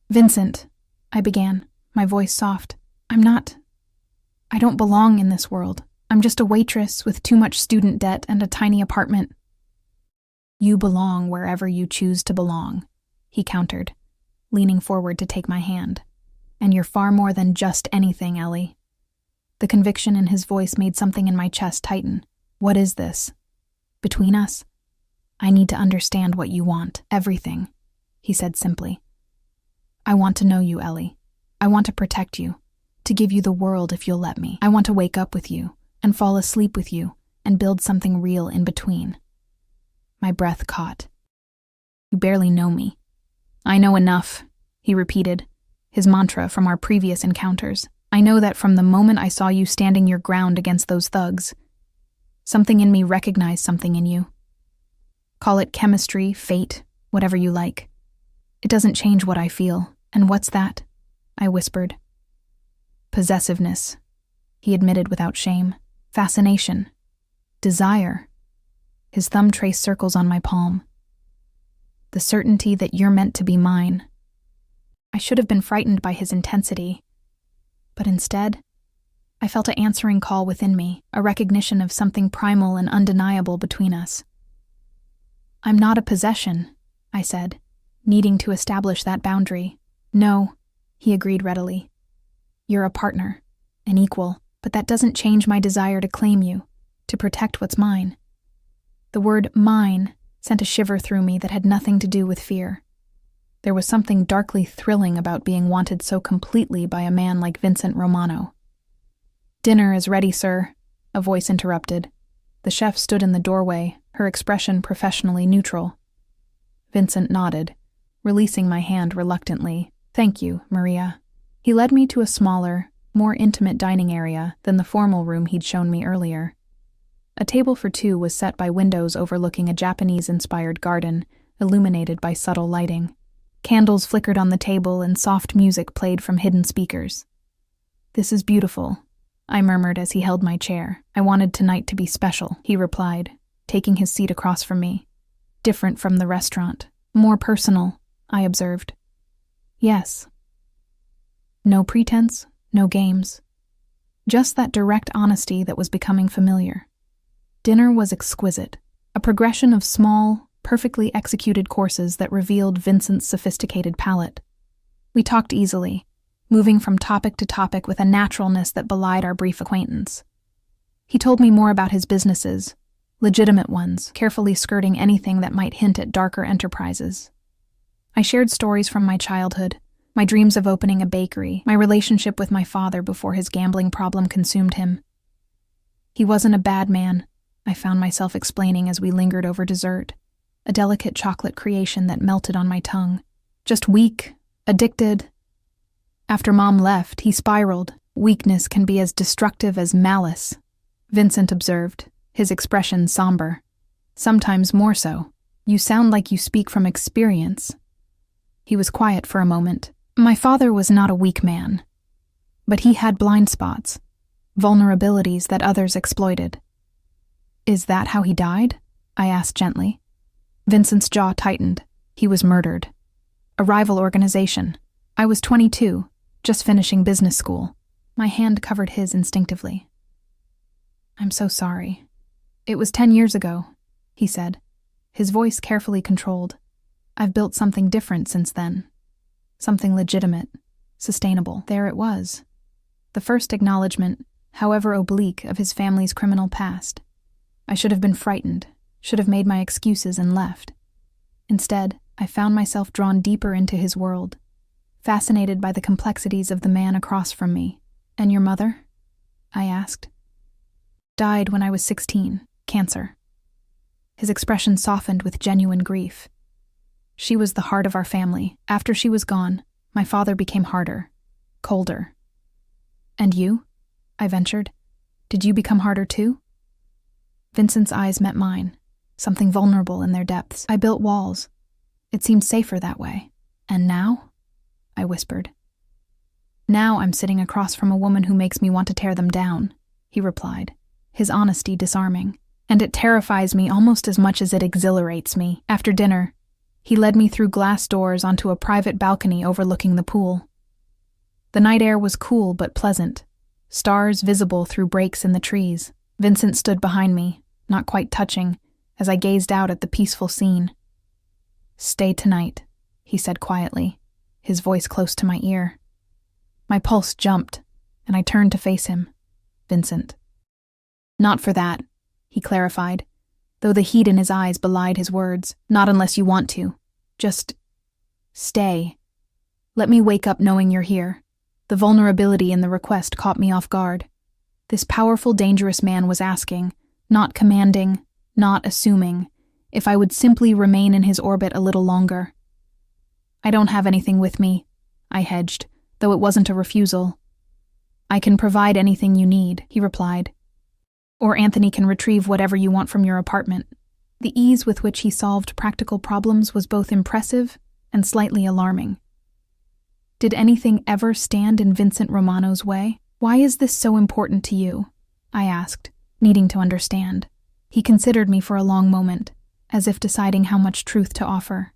"Vincent," I began, my voice soft, I don't belong in this world. I'm just a waitress with too much student debt and a tiny apartment." "You belong wherever you choose to belong," he countered, leaning forward to take my hand. And you're far more than just anything, Ellie. The conviction in his voice made something in my chest tighten. What is this? Between us? I need to understand what you want. Everything, he said simply. I want to know you, Ellie. I want to protect you, to give you the world if you'll let me. I want to wake up with you, and fall asleep with you, and build something real in between. My breath caught. You barely know me. I know enough, he repeated, his mantra from our previous encounters. I know that from the moment I saw you standing your ground against those thugs. Something in me recognized something in you. Call it chemistry, fate, whatever you like. It doesn't change what I feel. And what's that? I whispered. Possessiveness, he admitted without shame. Fascination. Desire. His thumb traced circles on my palm. The certainty that you're meant to be mine. I should have been frightened by his intensity, but instead, I felt an answering call within me, a recognition of something primal and undeniable between us. I'm not a possession, I said, needing to establish that boundary. No, he agreed readily. You're a partner, an equal, but that doesn't change my desire to claim you, to protect what's mine. The word mine sent a shiver through me that had nothing to do with fear. There was something darkly thrilling about being wanted so completely by a man like Vincent Romano. Dinner is ready, sir, a voice interrupted. The chef stood in the doorway, her expression professionally neutral. Vincent nodded, releasing my hand reluctantly. Thank you, Maria. He led me to a smaller, more intimate dining area than the formal room he'd shown me earlier. A table for two was set by windows overlooking a Japanese-inspired garden, illuminated by subtle lighting. Candles flickered on the table and soft music played from hidden speakers. This is beautiful, I murmured as he held my chair. I wanted tonight to be special, he replied, taking his seat across from me. Different from the restaurant. More personal, I observed. Yes. No pretense, no games. Just that direct honesty that was becoming familiar. Dinner was exquisite, a progression of small, perfectly executed courses that revealed Vincent's sophisticated palate. We talked easily, moving from topic to topic with a naturalness that belied our brief acquaintance. He told me more about his businesses, legitimate ones, carefully skirting anything that might hint at darker enterprises. I shared stories from my childhood, my dreams of opening a bakery, my relationship with my father before his gambling problem consumed him. He wasn't a bad man, I found myself explaining as we lingered over dessert, a delicate chocolate creation that melted on my tongue. Just weak, addicted. After Mom left, he spiraled. Weakness can be as destructive as malice, Vincent observed, his expression somber. Sometimes more so. You sound like you speak from experience. He was quiet for a moment. My father was not a weak man, but he had blind spots, vulnerabilities that others exploited. Is that how he died? I asked gently. Vincent's jaw tightened. He was murdered. A rival organization. I was 22, just finishing business school. My hand covered his instinctively. I'm so sorry. It was 10 years ago, he said, his voice carefully controlled. I've built something different since then. Something legitimate, sustainable. There it was. The first acknowledgement, however oblique, of his family's criminal past. I should have been frightened, should have made my excuses and left. Instead, I found myself drawn deeper into his world, fascinated by the complexities of the man across from me. And your mother? I asked. Died when I was 16, cancer. His expression softened with genuine grief. She was the heart of our family. After she was gone, my father became harder, colder. And you? I ventured. Did you become harder too? Vincent's eyes met mine, something vulnerable in their depths. I built walls. It seemed safer that way. And now? I whispered. Now I'm sitting across from a woman who makes me want to tear them down, he replied, his honesty disarming. And it terrifies me almost as much as it exhilarates me. After dinner, he led me through glass doors onto a private balcony overlooking the pool. The night air was cool but pleasant, stars visible through breaks in the trees. Vincent stood behind me, not quite touching, as I gazed out at the peaceful scene. Stay tonight, he said quietly, his voice close to my ear. My pulse jumped, and I turned to face him. Vincent. Not for that, he clarified, though the heat in his eyes belied his words. Not unless you want to. Just stay. Let me wake up knowing you're here. The vulnerability in the request caught me off guard. This powerful, dangerous man was asking, not commanding, not assuming, if I would simply remain in his orbit a little longer. I don't have anything with me, I hedged, though it wasn't a refusal. I can provide anything you need, he replied. Or Anthony can retrieve whatever you want from your apartment. The ease with which he solved practical problems was both impressive and slightly alarming. Did anything ever stand in Vincent Romano's way? Why is this so important to you? I asked, needing to understand. He considered me for a long moment, as if deciding how much truth to offer.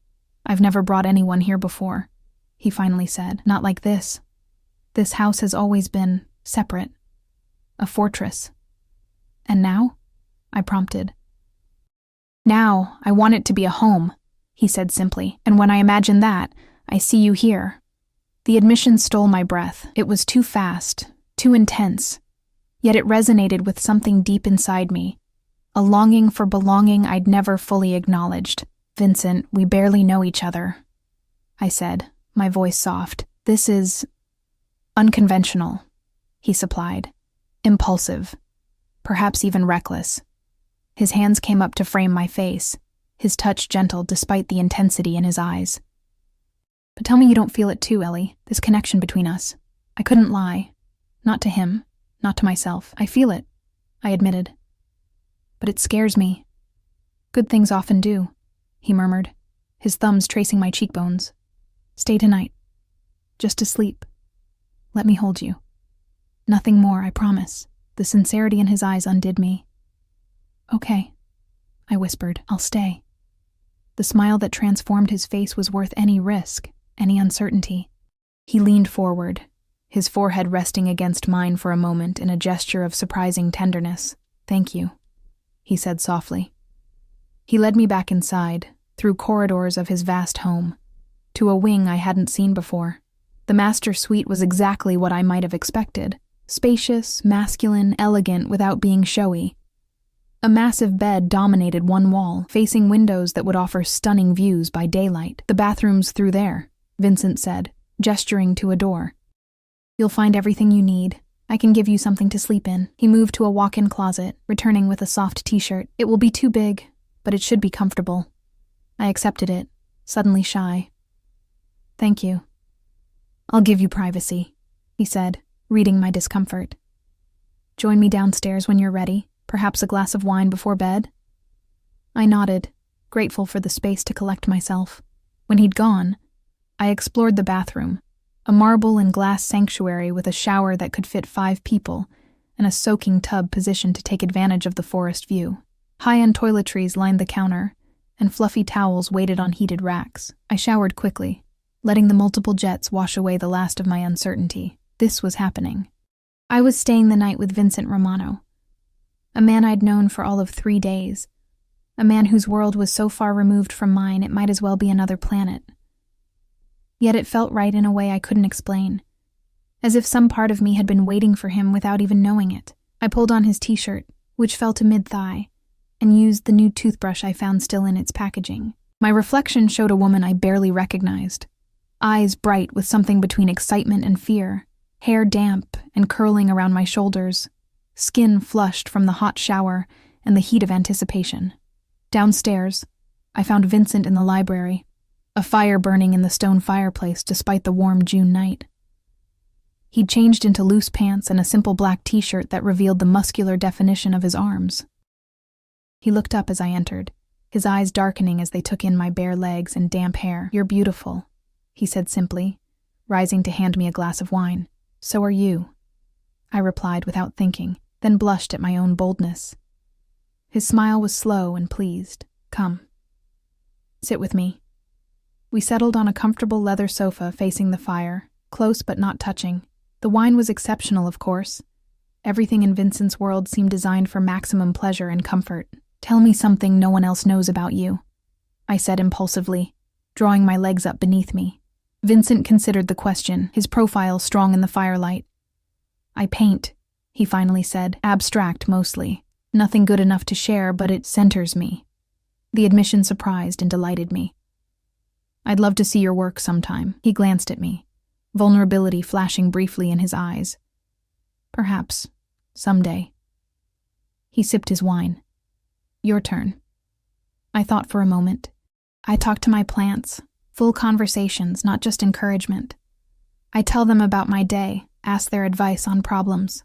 I've never brought anyone here before, he finally said. Not like this. This house has always been separate. A fortress. And now? I prompted. Now, I want it to be a home, he said simply, and when I imagine that, I see you here. The admission stole my breath. It was too fast, too intense, yet it resonated with something deep inside me, a longing for belonging I'd never fully acknowledged. Vincent, we barely know each other, I said, my voice soft. This is unconventional, he supplied, impulsive, perhaps even reckless. His hands came up to frame my face, his touch gentle despite the intensity in his eyes. But tell me you don't feel it too, Ellie, this connection between us. I couldn't lie. Not to him, not to myself. I feel it, I admitted. But it scares me. Good things often do, he murmured, his thumbs tracing my cheekbones. Stay tonight. Just to sleep. Let me hold you. Nothing more, I promise. The sincerity in his eyes undid me. Okay, I whispered, I'll stay. The smile that transformed his face was worth any risk, any uncertainty. He leaned forward, his forehead resting against mine for a moment in a gesture of surprising tenderness. Thank you, he said softly. He led me back inside, through corridors of his vast home, to a wing I hadn't seen before. The master suite was exactly what I might have expected. Spacious, masculine, elegant without being showy. A massive bed dominated one wall, facing windows that would offer stunning views by daylight. The bathroom's through there, Vincent said, gesturing to a door. You'll find everything you need. I can give you something to sleep in. He moved to a walk-in closet, returning with a soft t-shirt. It will be too big, but it should be comfortable. I accepted it, suddenly shy. Thank you. I'll give you privacy, he said, reading my discomfort. Join me downstairs when you're ready, perhaps a glass of wine before bed? I nodded, grateful for the space to collect myself. When he'd gone, I explored the bathroom, a marble and glass sanctuary with a shower that could fit 5 people and a soaking tub positioned to take advantage of the forest view. High-end toiletries lined the counter, and fluffy towels waited on heated racks. I showered quickly, letting the multiple jets wash away the last of my uncertainty. This was happening. I was staying the night with Vincent Romano, a man I'd known for all of 3 days, a man whose world was so far removed from mine it might as well be another planet. Yet it felt right in a way I couldn't explain, as if some part of me had been waiting for him without even knowing it. I pulled on his t-shirt, which fell to mid-thigh, and used the new toothbrush I found still in its packaging. My reflection showed a woman I barely recognized, eyes bright with something between excitement and fear, hair damp and curling around my shoulders, skin flushed from the hot shower and the heat of anticipation. Downstairs, I found Vincent in the library, a fire burning in the stone fireplace despite the warm June night. He'd changed into loose pants and a simple black t-shirt that revealed the muscular definition of his arms. He looked up as I entered, his eyes darkening as they took in my bare legs and damp hair. You're beautiful, he said simply, rising to hand me a glass of wine. So are you, I replied without thinking, then blushed at my own boldness. His smile was slow and pleased. Come. Sit with me. We settled on a comfortable leather sofa facing the fire, close but not touching. The wine was exceptional, of course. Everything in Vincent's world seemed designed for maximum pleasure and comfort. Tell me something no one else knows about you, I said impulsively, drawing my legs up beneath me. Vincent considered the question, his profile strong in the firelight. "I paint," he finally said, "abstract mostly. Nothing good enough to share, but it centers me." The admission surprised and delighted me. "I'd love to see your work sometime." He glanced at me, vulnerability flashing briefly in his eyes. "Perhaps. Someday." He sipped his wine. "Your turn." I thought for a moment. I talk to my plants, full conversations, not just encouragement. I tell them about my day, ask their advice on problems.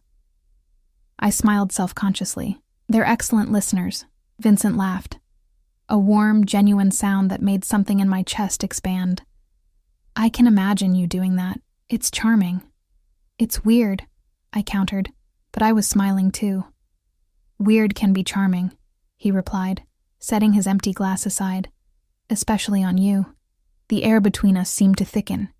I smiled self-consciously. "They're excellent listeners," Vincent laughed. A warm, genuine sound that made something in my chest expand. "I can imagine you doing that. It's charming." "It's weird," I countered, but I was smiling too. "Weird can be charming," he replied, setting his empty glass aside. "Especially on you." The air between us seemed to thicken,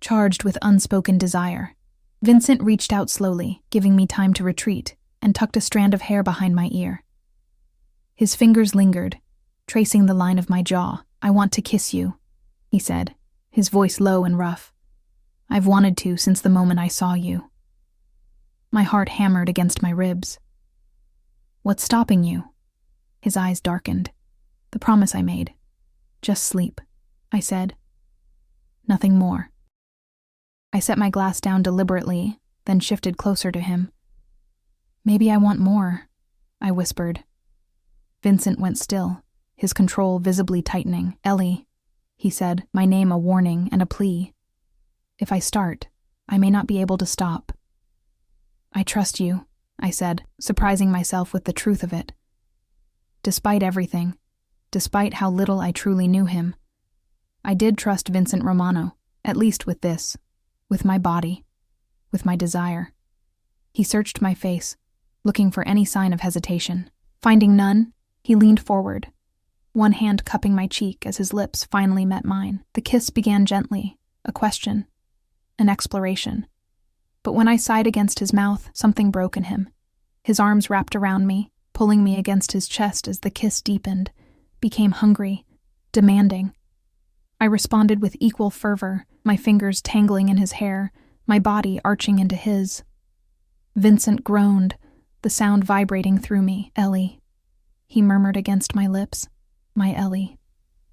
charged with unspoken desire. Vincent reached out slowly, giving me time to retreat, and tucked a strand of hair behind my ear. His fingers lingered, tracing the line of my jaw. "I want to kiss you," he said, his voice low and rough. "I've wanted to since the moment I saw you." My heart hammered against my ribs. "What's stopping you?" His eyes darkened. "The promise I made. Just sleep," I said. "Nothing more." I set my glass down deliberately, then shifted closer to him. "Maybe I want more," I whispered. Vincent went still, his control visibly tightening. "Ellie," he said, my name a warning and a plea. "If I start, I may not be able to stop." "I trust you," I said, surprising myself with the truth of it. Despite everything, despite how little I truly knew him, I did trust Vincent Romano, at least with this, with my body, with my desire. He searched my face, looking for any sign of hesitation. Finding none, he leaned forward, one hand cupping my cheek as his lips finally met mine. The kiss began gently, a question, an exploration. But when I sighed against his mouth, something broke in him. His arms wrapped around me, pulling me against his chest as the kiss deepened, became hungry, demanding. I responded with equal fervor, my fingers tangling in his hair, my body arching into his. Vincent groaned, the sound vibrating through me. "Ellie," he murmured against my lips. "My Ellie."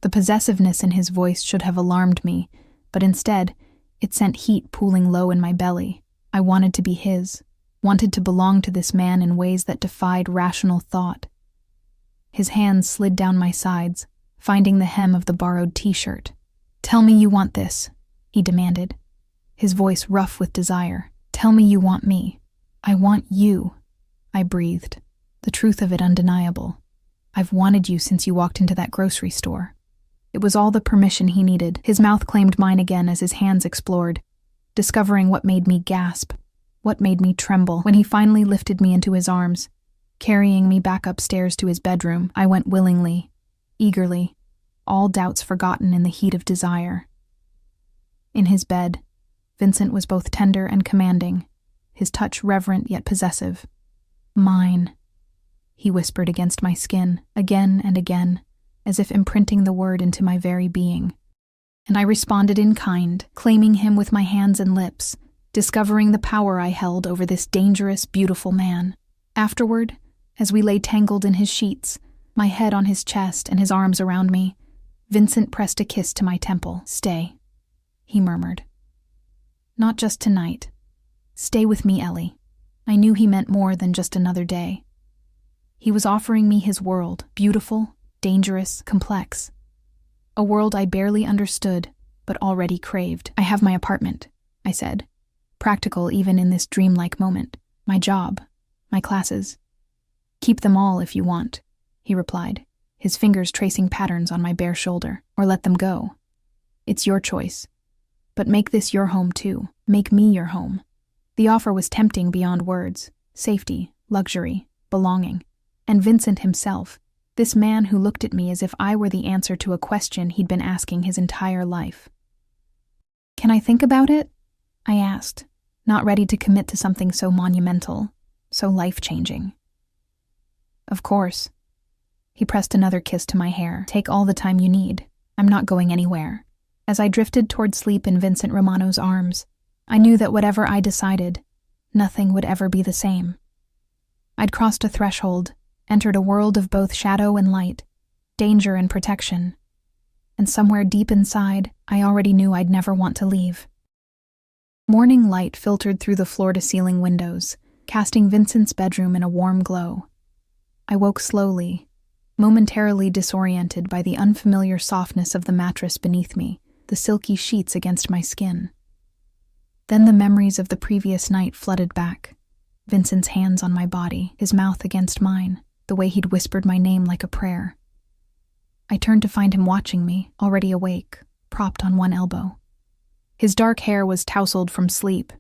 The possessiveness in his voice should have alarmed me, but instead, it sent heat pooling low in my belly. I wanted to be his, wanted to belong to this man in ways that defied rational thought. His hands slid down my sides, finding the hem of the borrowed t-shirt. "Tell me you want this," he demanded, his voice rough with desire. "Tell me you want me." "I want you," I breathed, the truth of it undeniable. "I've wanted you since you walked into that grocery store." It was all the permission he needed. His mouth claimed mine again as his hands explored, discovering what made me gasp, what made me tremble. When he finally lifted me into his arms, carrying me back upstairs to his bedroom, I went willingly, eagerly, all doubts forgotten in the heat of desire. In his bed, Vincent was both tender and commanding, his touch reverent yet possessive. "Mine," he whispered against my skin, again and again, as if imprinting the word into my very being. And I responded in kind, claiming him with my hands and lips, discovering the power I held over this dangerous, beautiful man. Afterward, as we lay tangled in his sheets, my head on his chest and his arms around me, Vincent pressed a kiss to my temple. "Stay," he murmured. "Not just tonight. Stay with me, Ellie." I knew he meant more than just another day. He was offering me his world, beautiful, dangerous, complex. A world I barely understood, but already craved. "I have my apartment," I said, practical even in this dreamlike moment. "My job, my classes. Keep them all if you want," he replied, his fingers tracing patterns on my bare shoulder. "Or let them go. It's your choice. But make this your home too. Make me your home." The offer was tempting beyond words. Safety, luxury, belonging. And Vincent himself, this man who looked at me as if I were the answer to a question he'd been asking his entire life. "Can I think about it?" I asked, not ready to commit to something so monumental, so life-changing. "Of course." He pressed another kiss to my hair. "Take all the time you need," I'm not going anywhere. As I drifted toward sleep in Vincent Romano's arms, I knew that whatever I decided, nothing would ever be the same. I'd crossed a threshold, entered a world of both shadow and light, danger and protection. And somewhere deep inside, I already knew I'd never want to leave. Morning light filtered through the floor-to-ceiling windows, casting Vincent's bedroom in a warm glow. I woke slowly, momentarily disoriented by the unfamiliar softness of the mattress beneath me, the silky sheets against my skin. Then the memories of the previous night flooded back. Vincent's hands on my body, his mouth against mine, the way he'd whispered my name like a prayer. I turned to find him watching me, already awake, propped on one elbow. His dark hair was tousled from sleep,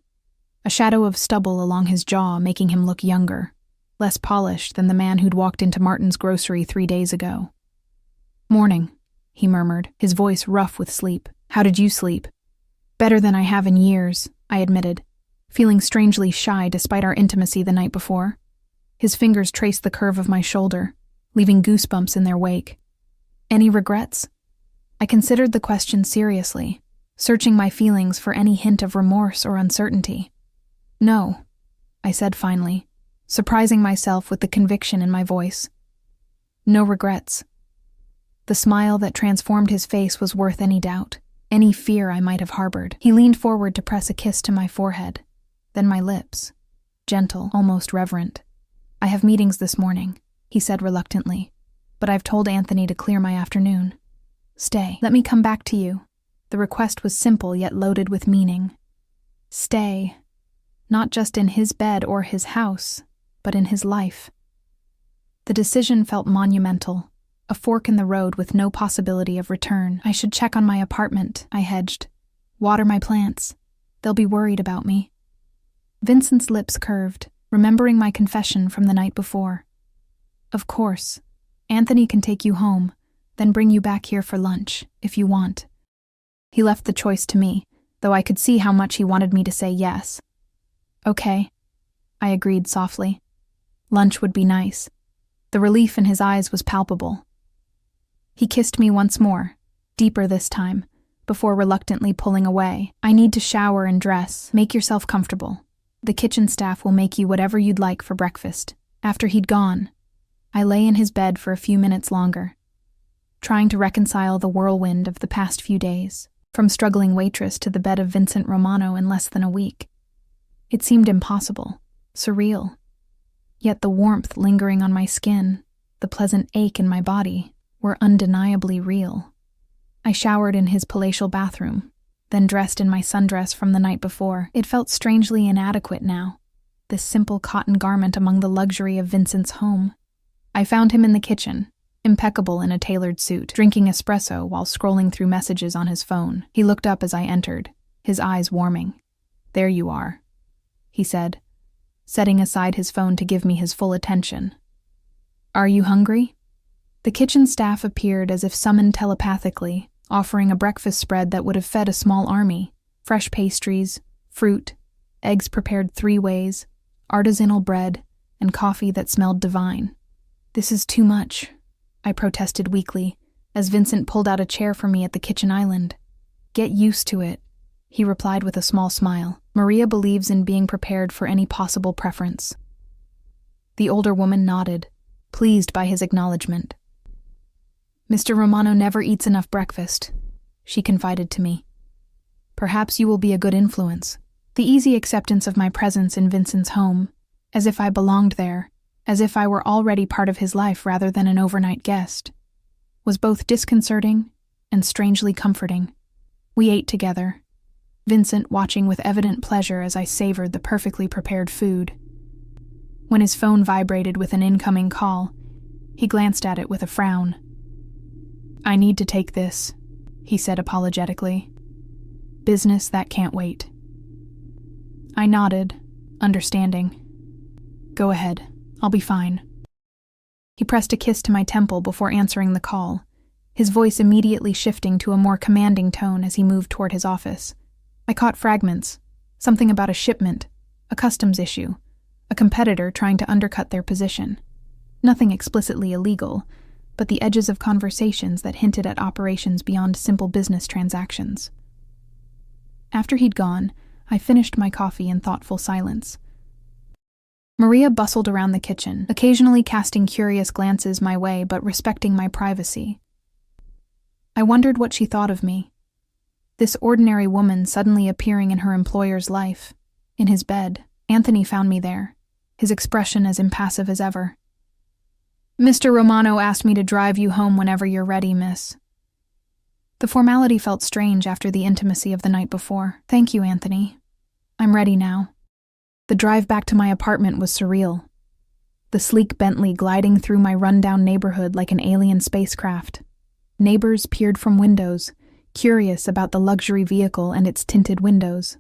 a shadow of stubble along his jaw making him look younger, less polished than the man who'd walked into Martin's grocery 3 days ago. "Morning," he murmured, his voice rough with sleep. "How did you sleep?" "Better than I have in years," I admitted, feeling strangely shy despite our intimacy the night before. His fingers traced the curve of my shoulder, leaving goosebumps in their wake. "Any regrets?" I considered the question seriously, searching my feelings for any hint of remorse or uncertainty. "No," I said finally, surprising myself with the conviction in my voice. "No regrets." The smile that transformed his face was worth any doubt, any fear I might have harbored. He leaned forward to press a kiss to my forehead, then my lips, gentle, almost reverent. "I have meetings this morning," he said reluctantly, "but I've told Anthony to clear my afternoon. Stay. Let me come back to you." The request was simple yet loaded with meaning. Stay. Not just in his bed or his house, but in his life. The decision felt monumental, a fork in the road with no possibility of return. I should check on my apartment, I hedged. Water my plants. They'll be worried about me. Vincent's lips curved, remembering my confession from the night before. "Of course. Anthony can take you home, then bring you back here for lunch, if you want." He left the choice to me, though I could see how much he wanted me to say yes. "Okay," I agreed softly. Lunch would be nice. The relief in his eyes was palpable. He kissed me once more, deeper this time, before reluctantly pulling away. "I need to shower and dress. Make yourself comfortable. The kitchen staff will make you whatever you'd like for breakfast." After he'd gone, I lay in his bed for a few minutes longer, trying to reconcile the whirlwind of the past few days, from struggling waitress to the bed of Vincent Romano in less than a week. It seemed impossible, surreal. Yet the warmth lingering on my skin, the pleasant ache in my body, were undeniably real. I showered in his palatial bathroom, then dressed in my sundress from the night before. It felt strangely inadequate now, this simple cotton garment among the luxury of Vincent's home. I found him in the kitchen, impeccable in a tailored suit, drinking espresso while scrolling through messages on his phone. He looked up as I entered, his eyes warming. "There you are," he said, setting aside his phone to give me his full attention. "Are you hungry?" The kitchen staff appeared as if summoned telepathically, offering a breakfast spread that would have fed a small army: fresh pastries, fruit, eggs prepared 3 ways, artisanal bread, and coffee that smelled divine. "This is too much," I protested weakly, as Vincent pulled out a chair for me at the kitchen island. "Get used to it," he replied with a small smile. "Maria believes in being prepared for any possible preference." The older woman nodded, pleased by his acknowledgement. "Mr. Romano never eats enough breakfast," she confided to me. "Perhaps you will be a good influence." The easy acceptance of my presence in Vincent's home, as if I belonged there, as if I were already part of his life rather than an overnight guest, was both disconcerting and strangely comforting. We ate together, Vincent watching with evident pleasure as I savored the perfectly prepared food. When his phone vibrated with an incoming call, he glanced at it with a frown. "I need to take this," he said apologetically. "Business that can't wait." I nodded, understanding. "Go ahead. I'll be fine." He pressed a kiss to my temple before answering the call, his voice immediately shifting to a more commanding tone as he moved toward his office. I caught fragments, something about a shipment, a customs issue, a competitor trying to undercut their position. Nothing explicitly illegal, but the edges of conversations that hinted at operations beyond simple business transactions. After he'd gone, I finished my coffee in thoughtful silence. Maria bustled around the kitchen, occasionally casting curious glances my way but respecting my privacy. I wondered what she thought of me. This ordinary woman suddenly appearing in her employer's life. In his bed, Anthony found me there, his expression as impassive as ever. "Mr. Romano asked me to drive you home whenever you're ready, miss." The formality felt strange after the intimacy of the night before. "Thank you, Anthony. I'm ready now." The drive back to my apartment was surreal. The sleek Bentley gliding through my rundown neighborhood like an alien spacecraft. Neighbors peered from windows, curious about the luxury vehicle and its tinted windows.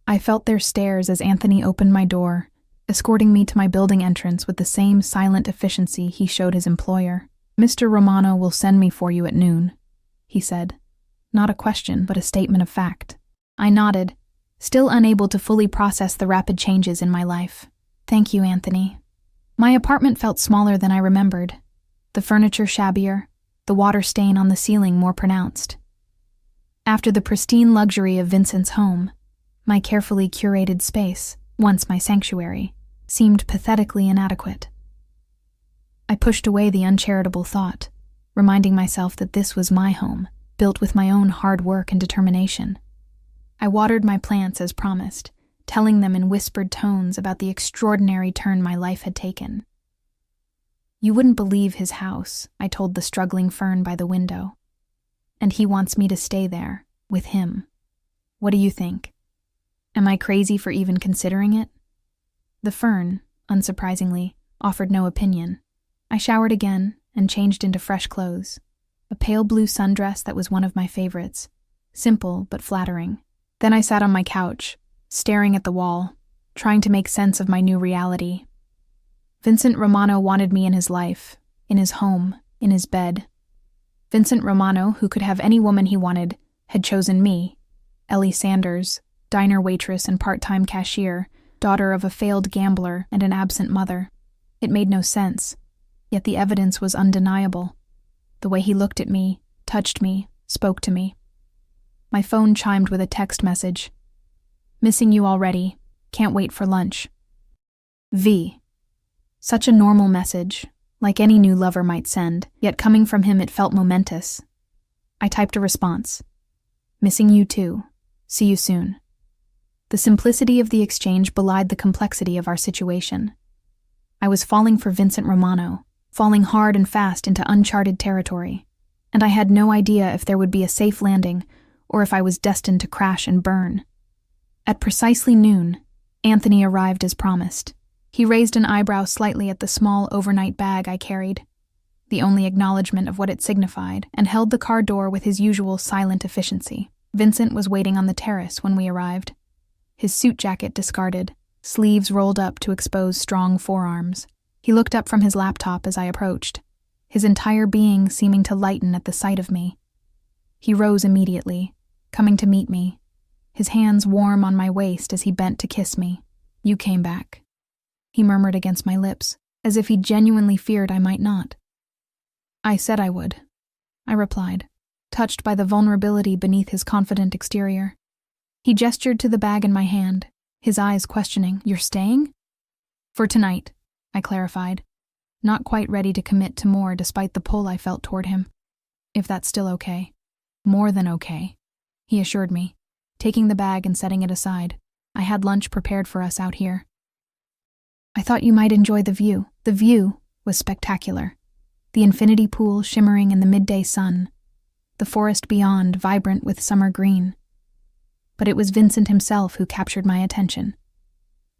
I felt their stares as Anthony opened my door, escorting me to my building entrance with the same silent efficiency he showed his employer. "Mr. Romano will send me for you at noon," he said. Not a question, but a statement of fact. I nodded, still unable to fully process the rapid changes in my life. "Thank you, Anthony." My apartment felt smaller than I remembered. The furniture shabbier, the water stain on the ceiling more pronounced. After the pristine luxury of Vincent's home, my carefully curated space, once my sanctuary, seemed pathetically inadequate. I pushed away the uncharitable thought, reminding myself that this was my home, built with my own hard work and determination. I watered my plants as promised, telling them in whispered tones about the extraordinary turn my life had taken. "You wouldn't believe his house," I told the struggling fern by the window. "And he wants me to stay there, with him. What do you think? Am I crazy for even considering it?" The fern, unsurprisingly, offered no opinion. I showered again and changed into fresh clothes. A pale blue sundress that was one of my favorites, simple but flattering. Then I sat on my couch, staring at the wall, trying to make sense of my new reality. Vincent Romano wanted me in his life, in his home, in his bed. Vincent Romano, who could have any woman he wanted, had chosen me, Ellie Sanders, diner waitress and part-time cashier, daughter of a failed gambler and an absent mother. It made no sense, yet the evidence was undeniable. The way he looked at me, touched me, spoke to me. My phone chimed with a text message. "Missing you already. Can't wait for lunch. V." Such a normal message, like any new lover might send, yet coming from him it felt momentous. I typed a response. "Missing you too. See you soon." The simplicity of the exchange belied the complexity of our situation. I was falling for Vincent Romano, falling hard and fast into uncharted territory, and I had no idea if there would be a safe landing or if I was destined to crash and burn. At precisely noon, Anthony arrived as promised. He raised an eyebrow slightly at the small overnight bag I carried, the only acknowledgement of what it signified, and held the car door with his usual silent efficiency. Vincent was waiting on the terrace when we arrived. His suit jacket discarded, sleeves rolled up to expose strong forearms. He looked up from his laptop as I approached, his entire being seeming to lighten at the sight of me. He rose immediately, coming to meet me, his hands warm on my waist as he bent to kiss me. "You came back," he murmured against my lips, as if he genuinely feared I might not. "I said I would," I replied, touched by the vulnerability beneath his confident exterior. He gestured to the bag in my hand, his eyes questioning. "You're staying?" "For tonight," I clarified, not quite ready to commit to more despite the pull I felt toward him. "If that's still okay." "More than okay," he assured me, taking the bag and setting it aside. "I had lunch prepared for us out here." "I thought you might enjoy the view." The view was spectacular. The infinity pool shimmering in the midday sun, the forest beyond vibrant with summer green. But it was Vincent himself who captured my attention.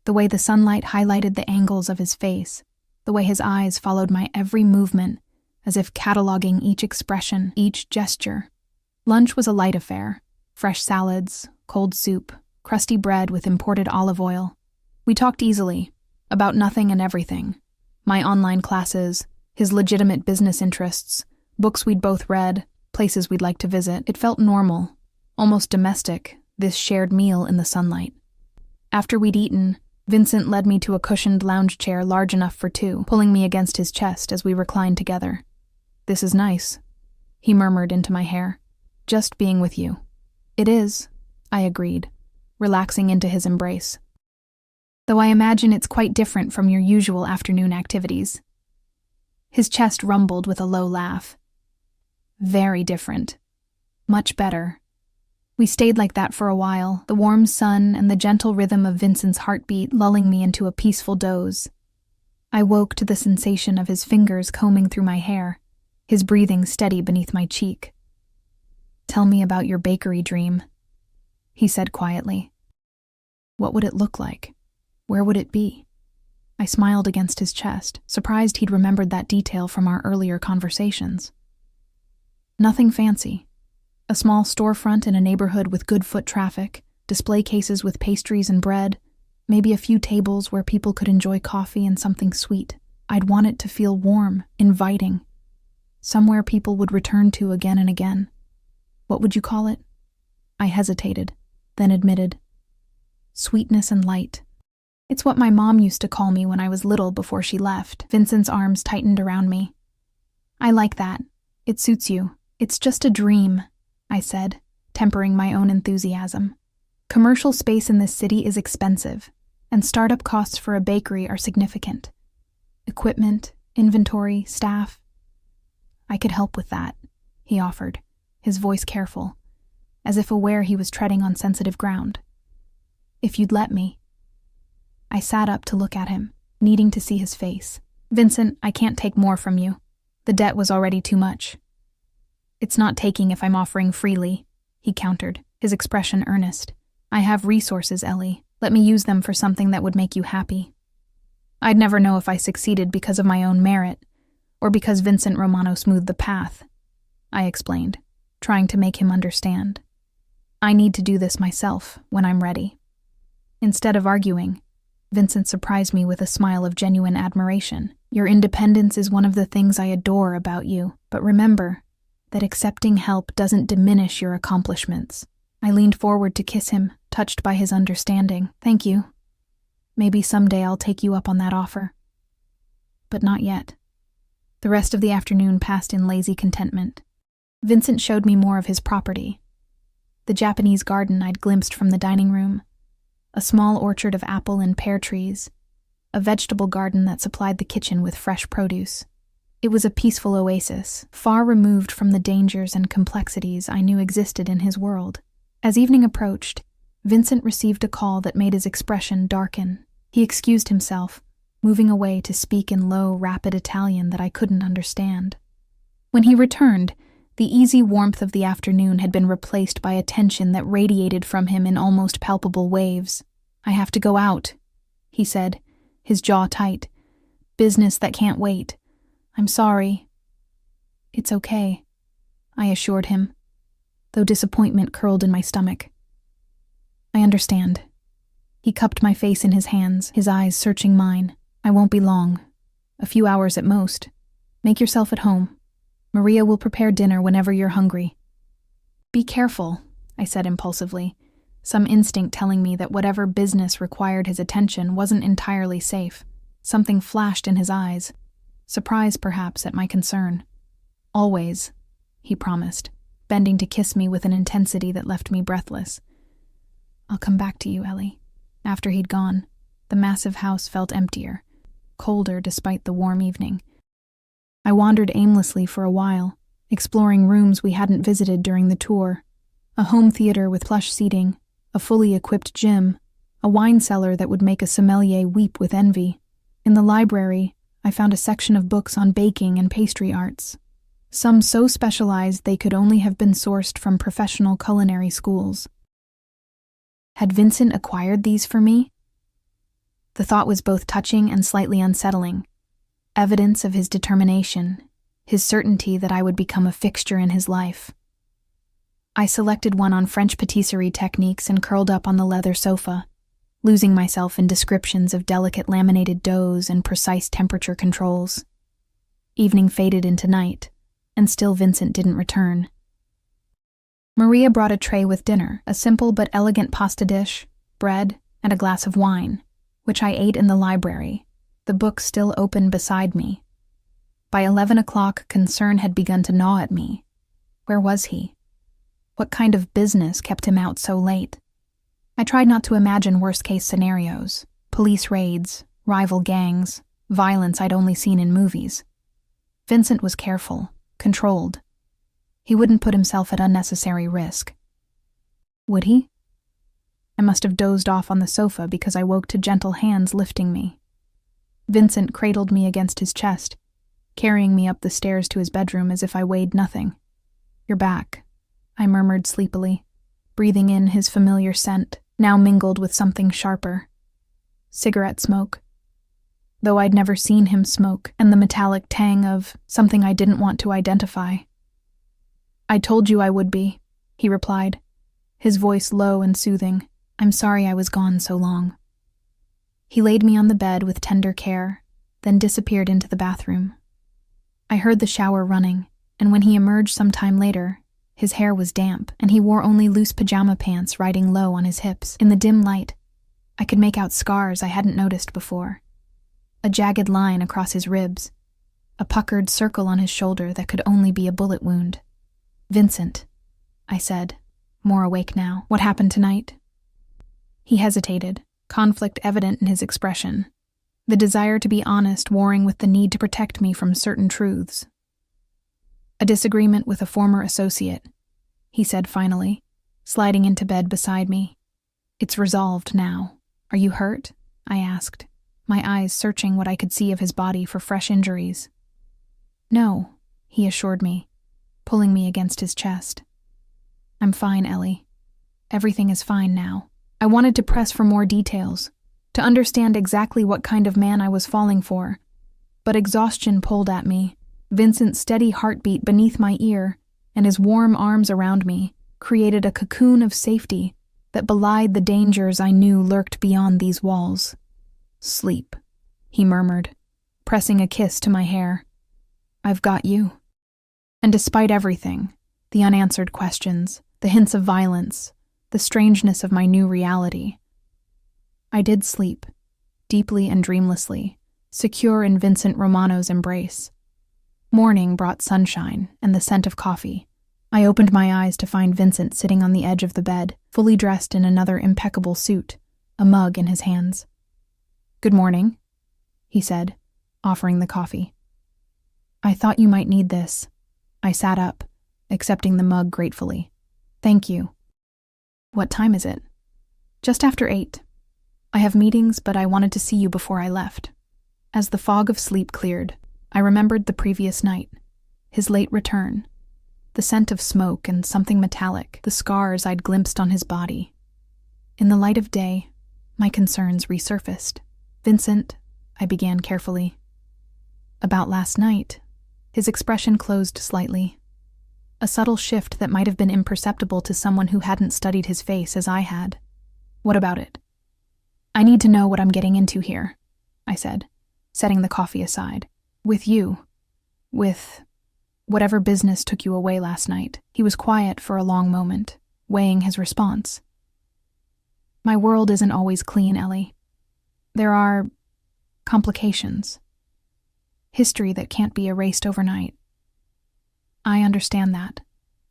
The way the sunlight highlighted the angles of his face, the way his eyes followed my every movement, as if cataloging each expression, each gesture. Lunch was a light affair. Fresh salads, cold soup, crusty bread with imported olive oil. We talked easily, about nothing and everything. My online classes, his legitimate business interests, books we'd both read, places we'd like to visit. It felt normal, almost domestic, this shared meal in the sunlight. After we'd eaten, Vincent led me to a cushioned lounge chair large enough for two, pulling me against his chest as we reclined together. "This is nice," he murmured into my hair. "Just being with you." "It is," I agreed, relaxing into his embrace. "Though I imagine it's quite different from your usual afternoon activities." His chest rumbled with a low laugh. "Very different. Much better." We stayed like that for a while, the warm sun and the gentle rhythm of Vincent's heartbeat lulling me into a peaceful doze. I woke to the sensation of his fingers combing through my hair, his breathing steady beneath my cheek. "Tell me about your bakery dream," he said quietly. "What would it look like? Where would it be?" I smiled against his chest, surprised he'd remembered that detail from our earlier conversations. "Nothing fancy. A small storefront in a neighborhood with good foot traffic, display cases with pastries and bread, maybe a few tables where people could enjoy coffee and something sweet. I'd want it to feel warm, inviting. Somewhere people would return to again and again. What would you call it?" I hesitated, then admitted, "Sweetness and light. It's what my mom used to call me when I was little before she left." Vincent's arms tightened around me. "I like that. It suits you. It's just a dream," I said, tempering my own enthusiasm. "Commercial space in this city is expensive, and startup costs for a bakery are significant. Equipment, inventory, staff. I could help with that," he offered, his voice careful, as if aware he was treading on sensitive ground. "If you'd let me." I sat up to look at him, needing to see his face. "Vincent, I can't take more from you. The debt was already too much." "It's not taking if I'm offering freely," he countered, his expression earnest. "I have resources, Ellie. Let me use them for something that would make you happy." I'd never know if I succeeded because of my own merit, or because Vincent Romano smoothed the path, I explained, trying to make him understand. "I need to do this myself when I'm ready." Instead of arguing, Vincent surprised me with a smile of genuine admiration. "Your independence is one of the things I adore about you, but remember that accepting help doesn't diminish your accomplishments." I leaned forward to kiss him, touched by his understanding. "Thank you. Maybe someday I'll take you up on that offer." But not yet. The rest of the afternoon passed in lazy contentment. Vincent showed me more of his property. The Japanese garden I'd glimpsed from the dining room, a small orchard of apple and pear trees, a vegetable garden that supplied the kitchen with fresh produce. It was a peaceful oasis, far removed from the dangers and complexities I knew existed in his world. As evening approached, Vincent received a call that made his expression darken. He excused himself, moving away to speak in low, rapid Italian that I couldn't understand. When he returned, the easy warmth of the afternoon had been replaced by a tension that radiated from him in almost palpable waves. "I have to go out," he said, his jaw tight. "Business that can't wait. I'm sorry." "It's okay," I assured him, though disappointment curled in my stomach. "I understand." He cupped my face in his hands, his eyes searching mine. "I won't be long. A few hours at most. Make yourself at home. Maria will prepare dinner whenever you're hungry." "Be careful," I said impulsively, some instinct telling me that whatever business required his attention wasn't entirely safe. Something flashed in his eyes. Surprise, perhaps, at my concern. "Always," he promised, bending to kiss me with an intensity that left me breathless. "I'll come back to you, Ellie." After he'd gone, the massive house felt emptier, colder despite the warm evening. I wandered aimlessly for a while, exploring rooms we hadn't visited during the tour. A home theater with plush seating, a fully equipped gym, a wine cellar that would make a sommelier weep with envy. In the library, I found a section of books on baking and pastry arts, some so specialized they could only have been sourced from professional culinary schools. Had Vincent acquired these for me? The thought was both touching and slightly unsettling. Evidence of his determination, his certainty that I would become a fixture in his life. I selected one on French patisserie techniques and curled up on the leather sofa, losing myself in descriptions of delicate laminated doughs and precise temperature controls. Evening faded into night, and still Vincent didn't return. Maria brought a tray with dinner, a simple but elegant pasta dish, bread, and a glass of wine, which I ate in the library, the book still open beside me. By 11 o'clock, concern had begun to gnaw at me. Where was he? What kind of business kept him out so late? I tried not to imagine worst-case scenarios: police raids, rival gangs, violence I'd only seen in movies. Vincent was careful, controlled. He wouldn't put himself at unnecessary risk. Would he? I must have dozed off on the sofa because I woke to gentle hands lifting me. Vincent cradled me against his chest, carrying me up the stairs to his bedroom as if I weighed nothing. "You're back," I murmured sleepily, breathing in his familiar scent, now mingled with something sharper. Cigarette smoke. Though I'd never seen him smoke, and the metallic tang of something I didn't want to identify. "I told you I would be," he replied, his voice low and soothing. "I'm sorry I was gone so long." He laid me on the bed with tender care, then disappeared into the bathroom. I heard the shower running, and when he emerged some time later, his hair was damp, and he wore only loose pajama pants riding low on his hips. In the dim light, I could make out scars I hadn't noticed before. A jagged line across his ribs, a puckered circle on his shoulder that could only be a bullet wound. "Vincent," I said, more awake now. "What happened tonight?" He hesitated, conflict evident in his expression, the desire to be honest warring with the need to protect me from certain truths. "A disagreement with a former associate," he said finally, sliding into bed beside me. "It's resolved now. Are you hurt?" I asked, my eyes searching what I could see of his body for fresh injuries. "No," he assured me, pulling me against his chest. "I'm fine, Ellie. Everything is fine now." I wanted to press for more details, to understand exactly what kind of man I was falling for, but exhaustion pulled at me. Vincent's steady heartbeat beneath my ear and his warm arms around me created a cocoon of safety that belied the dangers I knew lurked beyond these walls. "Sleep," he murmured, pressing a kiss to my hair. "I've got you." And despite everything, the unanswered questions, the hints of violence, the strangeness of my new reality, I did sleep, deeply and dreamlessly, secure in Vincent Romano's embrace. Morning brought sunshine and the scent of coffee. I opened my eyes to find Vincent sitting on the edge of the bed, fully dressed in another impeccable suit, a mug in his hands. "Good morning," he said, offering the coffee. "I thought you might need this." I sat up, accepting the mug gratefully. "Thank you." "What time is it?" "Just after 8. I have meetings, but I wanted to see you before I left." As the fog of sleep cleared, I remembered the previous night, his late return, the scent of smoke and something metallic, the scars I'd glimpsed on his body. In the light of day, my concerns resurfaced. "Vincent," I began carefully. "About last night." His expression closed slightly, a subtle shift that might have been imperceptible to someone who hadn't studied his face as I had. "What about it?" "I need to know what I'm getting into here," I said, setting the coffee aside. "With you. With whatever business took you away last night." He was quiet for a long moment, weighing his response. "My world isn't always clean, Ellie. There are complications. History that can't be erased overnight." "I understand that,"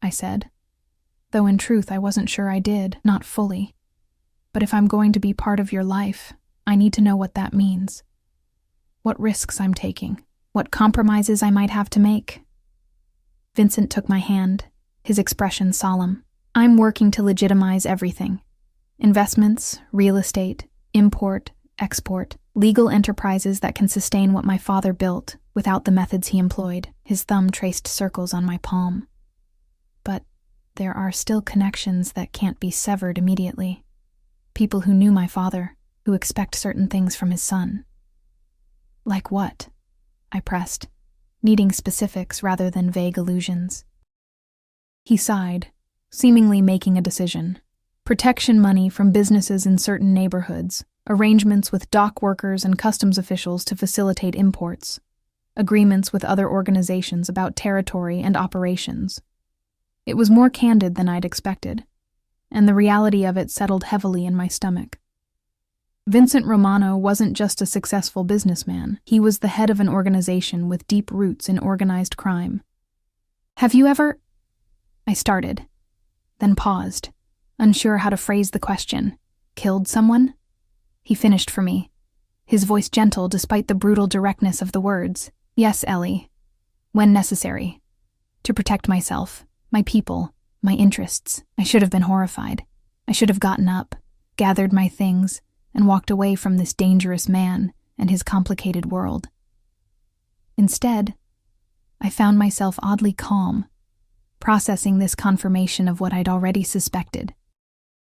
I said, though in truth I wasn't sure I did, not fully. "But if I'm going to be part of your life, I need to know what that means. What risks I'm taking, what compromises I might have to make." Vincent took my hand, his expression solemn. "I'm working to legitimize everything. Investments, real estate, import, export, legal enterprises that can sustain what my father built without the methods he employed." His thumb traced circles on my palm. "But there are still connections that can't be severed immediately. People who knew my father, who expect certain things from his son." "Like what?" I pressed, needing specifics rather than vague allusions. He sighed, seemingly making a decision. "Protection money from businesses in certain neighborhoods, arrangements with dock workers and customs officials to facilitate imports, agreements with other organizations about territory and operations." It was more candid than I'd expected, and the reality of it settled heavily in my stomach. Vincent Romano wasn't just a successful businessman. He was the head of an organization with deep roots in organized crime. Have you ever... I started, then paused, unsure how to phrase the question. Killed someone? He finished for me, his voice gentle despite the brutal directness of the words. Yes, Ellie. When necessary. To protect myself, my people, my interests. I should have been horrified. I should have gotten up, gathered my things, and walked away from this dangerous man and his complicated world. Instead, I found myself oddly calm, processing this confirmation of what I'd already suspected.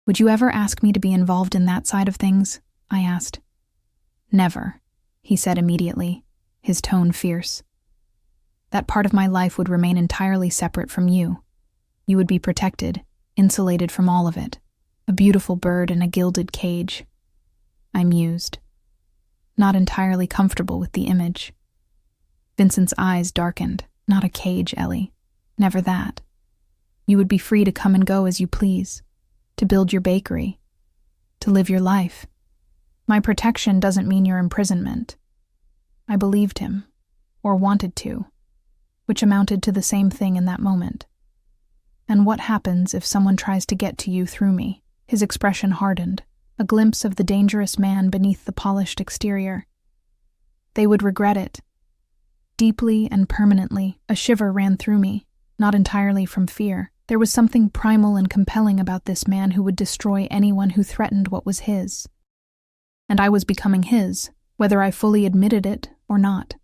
Would you ever ask me to be involved in that side of things? I asked. Never, he said immediately, his tone fierce. That part of my life would remain entirely separate from you. You would be protected, insulated from all of it. A beautiful bird in a gilded cage. I mused, not entirely comfortable with the image. Vincent's eyes darkened. Not a cage, Ellie. Never that. You would be free to come and go as you please, to build your bakery, to live your life. My protection doesn't mean your imprisonment. I believed him, or wanted to, which amounted to the same thing in that moment. And what happens if someone tries to get to you through me? His expression hardened, a glimpse of the dangerous man beneath the polished exterior. They would regret it. Deeply and permanently, a shiver ran through me, not entirely from fear. There was something primal and compelling about this man who would destroy anyone who threatened what was his. And I was becoming his, whether I fully admitted it or not.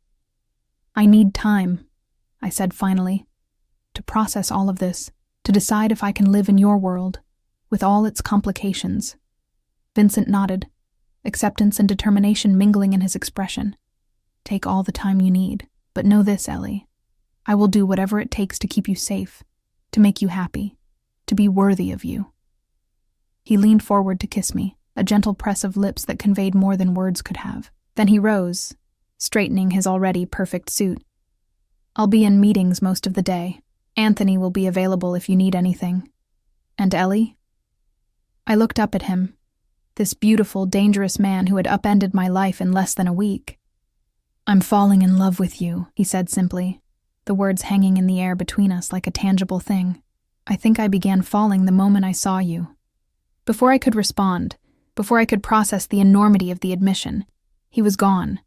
I need time, I said finally, to process all of this, to decide if I can live in your world, with all its complications. Vincent nodded, acceptance and determination mingling in his expression. Take all the time you need, but know this, Ellie. I will do whatever it takes to keep you safe, to make you happy, to be worthy of you. He leaned forward to kiss me, a gentle press of lips that conveyed more than words could have. Then he rose, straightening his already perfect suit. I'll be in meetings most of the day. Anthony will be available if you need anything. And Ellie? I looked up at him, this beautiful, dangerous man who had upended my life in less than a week. I'm falling in love with you, he said simply, the words hanging in the air between us like a tangible thing. I think I began falling the moment I saw you. Before I could respond, before I could process the enormity of the admission, he was gone,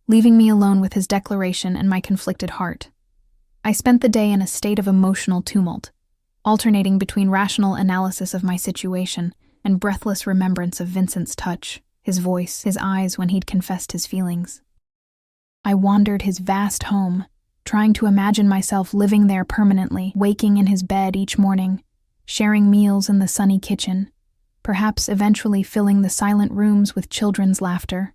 leaving me alone with his declaration and my conflicted heart. I spent the day in a state of emotional tumult, alternating between rational analysis of my situation and breathless remembrance of Vincent's touch, his voice, his eyes when he'd confessed his feelings. I wandered his vast home, trying to imagine myself living there permanently, waking in his bed each morning, sharing meals in the sunny kitchen, perhaps eventually filling the silent rooms with children's laughter.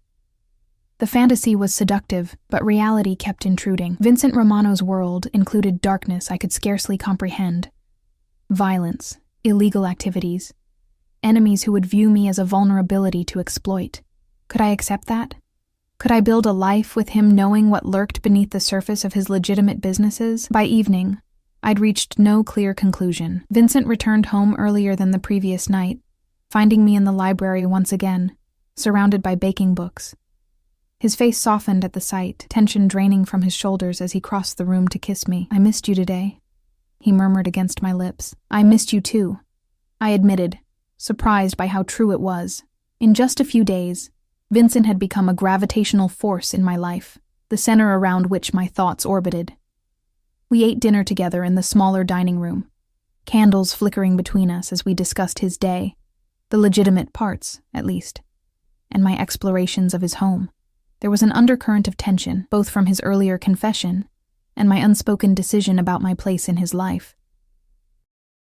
The fantasy was seductive, but reality kept intruding. Vincent Romano's world included darkness I could scarcely comprehend. Violence, illegal activities, enemies who would view me as a vulnerability to exploit. Could I accept that? Could I build a life with him knowing what lurked beneath the surface of his legitimate businesses? By evening, I'd reached no clear conclusion. Vincent returned home earlier than the previous night, finding me in the library once again, surrounded by baking books. His face softened at the sight, tension draining from his shoulders as he crossed the room to kiss me. I missed you today, he murmured against my lips. I missed you too, I admitted, surprised by how true it was. In just a few days, Vincent had become a gravitational force in my life, the center around which my thoughts orbited. We ate dinner together in the smaller dining room, candles flickering between us as we discussed his day, the legitimate parts, at least, and my explorations of his home. There was an undercurrent of tension, both from his earlier confession and my unspoken decision about my place in his life.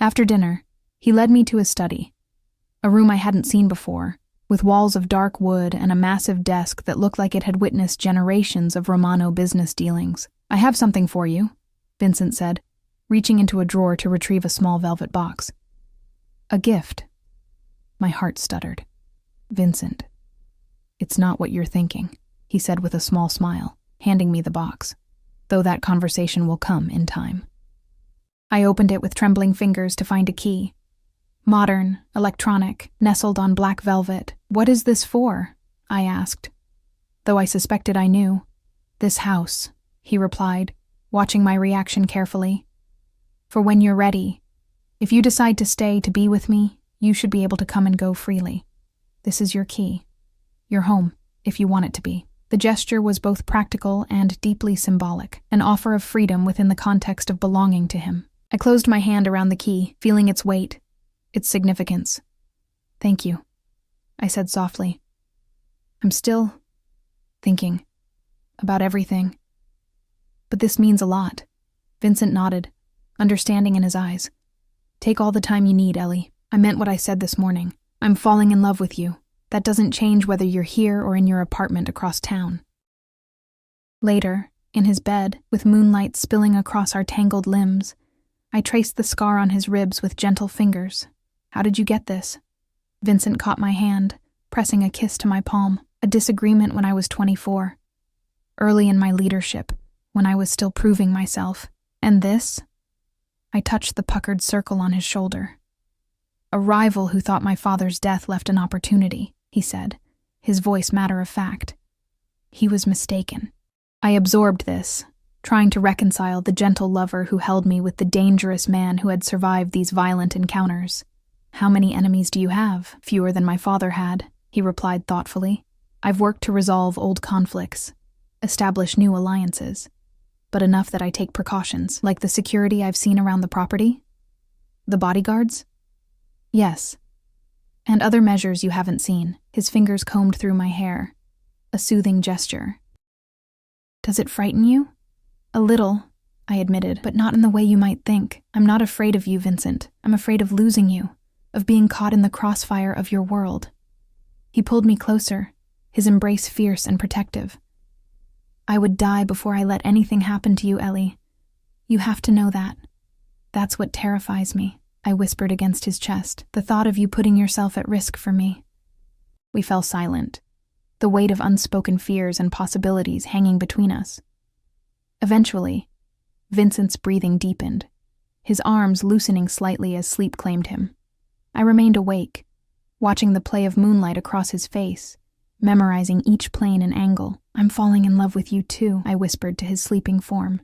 After dinner, he led me to his study, a room I hadn't seen before, with walls of dark wood and a massive desk that looked like it had witnessed generations of Romano business dealings. I have something for you, Vincent said, reaching into a drawer to retrieve a small velvet box. A gift. My heart stuttered. Vincent, it's not what you're thinking, he said with a small smile, handing me the box, though that conversation will come in time. I opened it with trembling fingers to find a key. Modern, electronic, nestled on black velvet. What is this for? I asked, though I suspected I knew. This house, he replied, watching my reaction carefully. For when you're ready, if you decide to stay to be with me, you should be able to come and go freely. This is your key. Your home, if you want it to be. The gesture was both practical and deeply symbolic, an offer of freedom within the context of belonging to him. I closed my hand around the key, feeling its weight, its significance. Thank you, I said softly. I'm still thinking about everything. But this means a lot. Vincent nodded, understanding in his eyes. Take all the time you need, Ellie. I meant what I said this morning. I'm falling in love with you. That doesn't change whether you're here or in your apartment across town. Later, in his bed, with moonlight spilling across our tangled limbs, I traced the scar on his ribs with gentle fingers. How did you get this? Vincent caught my hand, pressing a kiss to my palm. A disagreement when I was 24. Early in my leadership, when I was still proving myself. And this? I touched the puckered circle on his shoulder. A rival who thought my father's death left an opportunity, he said, his voice matter of fact. He was mistaken. I absorbed this, trying to reconcile the gentle lover who held me with the dangerous man who had survived these violent encounters. How many enemies do you have? Fewer than my father had, he replied thoughtfully. I've worked to resolve old conflicts, establish new alliances, but enough that I take precautions, like the security I've seen around the property? The bodyguards? Yes. And other measures you haven't seen. His fingers combed through my hair, a soothing gesture. Does it frighten you? A little, I admitted, but not in the way you might think. I'm not afraid of you, Vincent. I'm afraid of losing you, of being caught in the crossfire of your world. He pulled me closer, his embrace fierce and protective. I would die before I let anything happen to you, Ellie. You have to know that. That's what terrifies me, I whispered against his chest, the thought of you putting yourself at risk for me. We fell silent, the weight of unspoken fears and possibilities hanging between us. Eventually, Vincent's breathing deepened, his arms loosening slightly as sleep claimed him. I remained awake, watching the play of moonlight across his face, memorizing each plane and angle. I'm falling in love with you too, I whispered to his sleeping form,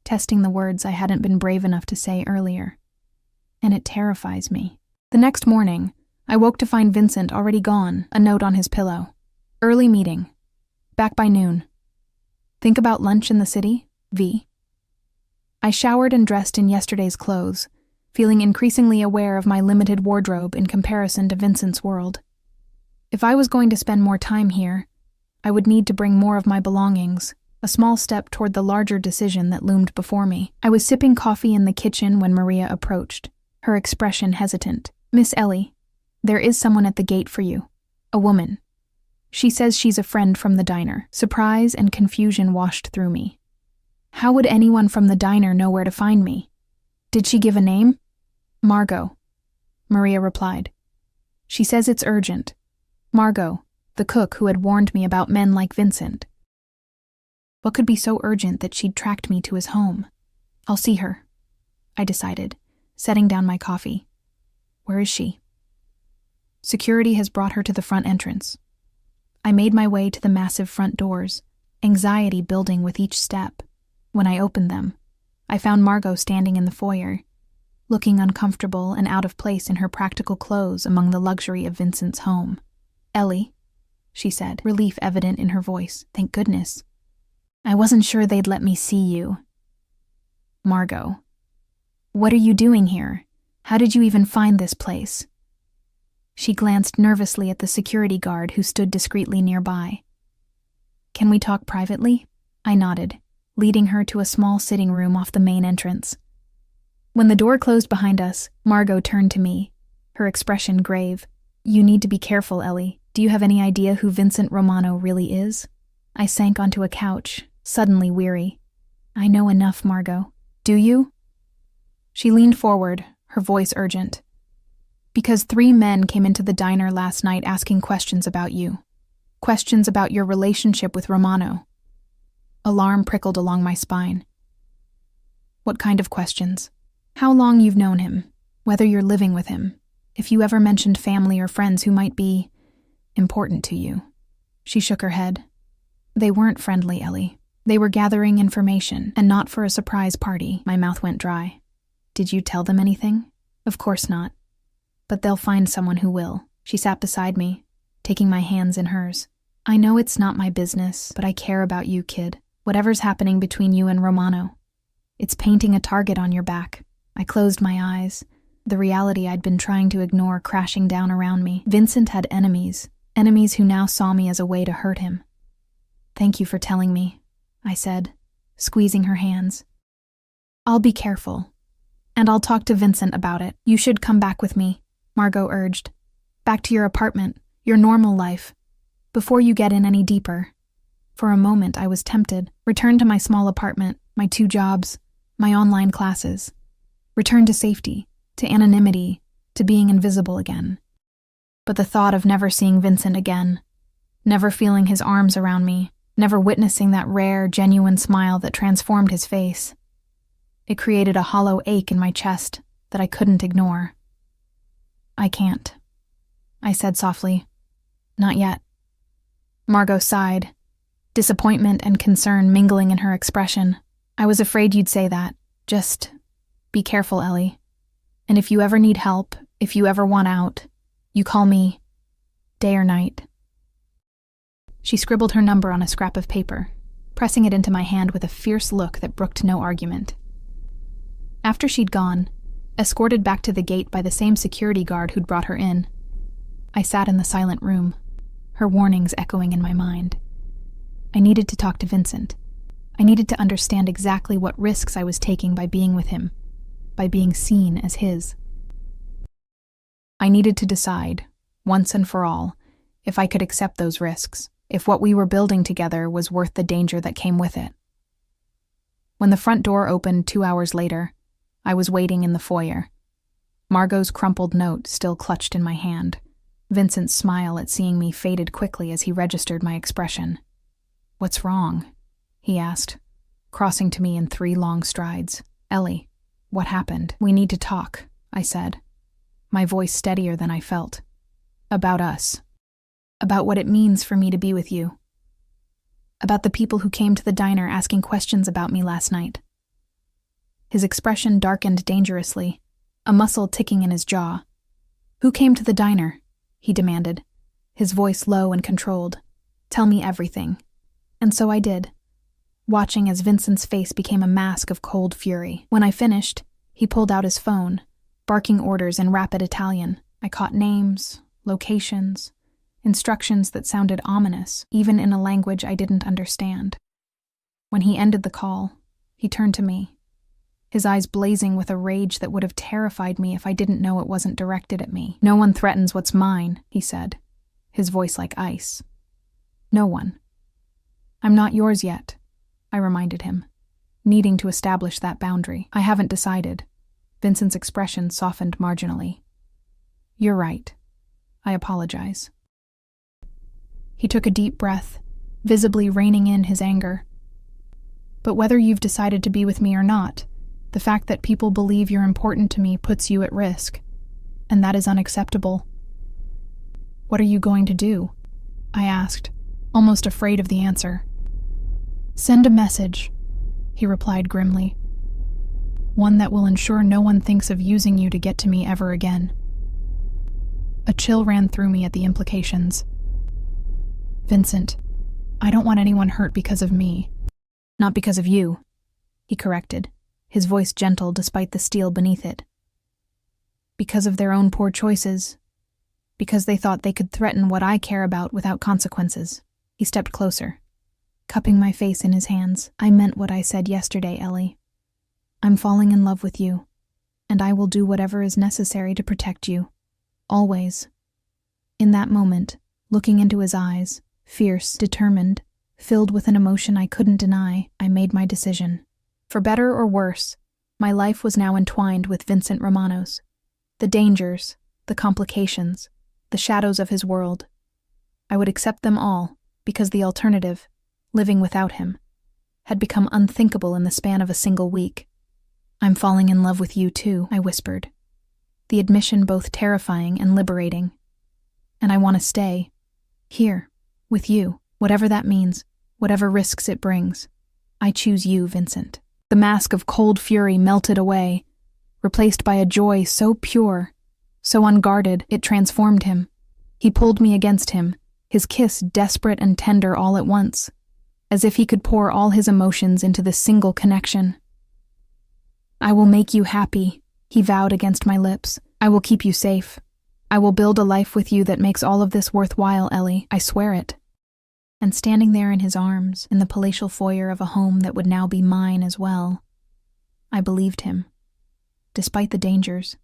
testing the words I hadn't been brave enough to say earlier. And it terrifies me. The next morning, I woke to find Vincent already gone, a note on his pillow. Early meeting. Back by noon. Think about lunch in the city, V? I showered and dressed in yesterday's clothes, feeling increasingly aware of my limited wardrobe in comparison to Vincent's world. If I was going to spend more time here, I would need to bring more of my belongings, a small step toward the larger decision that loomed before me. I was sipping coffee in the kitchen when Maria approached, her expression hesitant. Miss Ellie, there is someone at the gate for you. A woman. She says she's a friend from the diner. Surprise and confusion washed through me. How would anyone from the diner know where to find me? Did she give a name? Margot, Maria replied. She says it's urgent. Margot, the cook who had warned me about men like Vincent. What could be so urgent that she'd tracked me to his home? I'll see her, I decided, setting down my coffee. Where is she? Security has brought her to the front entrance. I made my way to the massive front doors, anxiety building with each step. When I opened them, I found Margot standing in the foyer, looking uncomfortable and out of place in her practical clothes among the luxury of Vincent's home. Ellie, she said, relief evident in her voice. Thank goodness. I wasn't sure they'd let me see you. Margot, what are you doing here? How did you even find this place? She glanced nervously at the security guard who stood discreetly nearby. Can we talk privately? I nodded, leading her to a small sitting room off the main entrance. When the door closed behind us, Margot turned to me, her expression grave. You need to be careful, Ellie. Do you have any idea who Vincent Romano really is? I sank onto a couch, suddenly weary. I know enough, Margot. Do you? She leaned forward, her voice urgent. Because 3 men came into the diner last night asking questions about you. Questions about your relationship with Romano. Alarm prickled along my spine. What kind of questions? How long you've known him, whether you're living with him, if you ever mentioned family or friends who might be important to you. She shook her head. They weren't friendly, Ellie. They were gathering information, and not for a surprise party. My mouth went dry. Did you tell them anything? Of course not. But they'll find someone who will. She sat beside me, taking my hands in hers. I know it's not my business, but I care about you, kid. Whatever's happening between you and Romano. It's painting a target on your back. I closed my eyes, the reality I'd been trying to ignore crashing down around me. Vincent had enemies who now saw me as a way to hurt him. Thank you for telling me, I said, squeezing her hands. I'll be careful, and I'll talk to Vincent about it. You should come back with me, Margot urged. Back to your apartment, your normal life, before you get in any deeper. For a moment, I was tempted. Return to my small apartment, my 2 jobs, my online classes. Return to safety, to anonymity, to being invisible again. But the thought of never seeing Vincent again, never feeling his arms around me, never witnessing that rare, genuine smile that transformed his face, it created a hollow ache in my chest that I couldn't ignore. I can't, I said softly. Not yet. Margot sighed, disappointment and concern mingling in her expression. I was afraid you'd say that. Just be careful, Ellie. And if you ever need help, if you ever want out, you call me, day or night. She scribbled her number on a scrap of paper, pressing it into my hand with a fierce look that brooked no argument. After she'd gone, escorted back to the gate by the same security guard who'd brought her in, I sat in the silent room, her warnings echoing in my mind. I needed to talk to Vincent. I needed to understand exactly what risks I was taking by being with him, by being seen as his. I needed to decide, once and for all, if I could accept those risks, if what we were building together was worth the danger that came with it. When the front door opened 2 hours later, I was waiting in the foyer. Margot's crumpled note still clutched in my hand. Vincent's smile at seeing me faded quickly as he registered my expression. What's wrong? He asked, crossing to me in 3 long strides. Ellie, what happened? We need to talk, I said, my voice steadier than I felt. About us. About what it means for me to be with you. About the people who came to the diner asking questions about me last night. His expression darkened dangerously, a muscle ticking in his jaw. Who came to the diner? He demanded, his voice low and controlled. Tell me everything. And so I did, watching as Vincent's face became a mask of cold fury. When I finished, he pulled out his phone, barking orders in rapid Italian. I caught names, locations, instructions that sounded ominous, even in a language I didn't understand. When he ended the call, he turned to me, his eyes blazing with a rage that would have terrified me if I didn't know it wasn't directed at me. No one threatens what's mine, he said, his voice like ice. No one. I'm not yours yet, I reminded him, needing to establish that boundary. I haven't decided. Vincent's expression softened marginally. You're right. I apologize. He took a deep breath, visibly reining in his anger. But whether you've decided to be with me or not, the fact that people believe you're important to me puts you at risk, and that is unacceptable. What are you going to do? I asked, almost afraid of the answer. Send a message, he replied grimly. One that will ensure no one thinks of using you to get to me ever again. A chill ran through me at the implications. Vincent, I don't want anyone hurt because of me. Not because of you, he corrected, his voice gentle despite the steel beneath it. Because of their own poor choices. Because they thought they could threaten what I care about without consequences. He stepped closer, cupping my face in his hands. I meant what I said yesterday, Ellie. I'm falling in love with you, and I will do whatever is necessary to protect you. Always. In that moment, looking into his eyes, fierce, determined, filled with an emotion I couldn't deny, I made my decision. For better or worse, my life was now entwined with Vincent Romano's. The dangers, the complications, the shadows of his world. I would accept them all, because the alternative, living without him, had become unthinkable in the span of a single week. I'm falling in love with you too, I whispered, the admission both terrifying and liberating. And I want to stay, here, With you, whatever that means, whatever risks it brings. I choose you, Vincent. The mask of cold fury melted away, replaced by a joy so pure, so unguarded, it transformed him. He pulled me against him, his kiss desperate and tender all at once, as if he could pour all his emotions into this single connection. I will make you happy, he vowed against my lips. I will keep you safe. I will build a life with you that makes all of this worthwhile, Ellie. I swear it. And standing there in his arms, in the palatial foyer of a home that would now be mine as well, I believed him. Despite the dangers,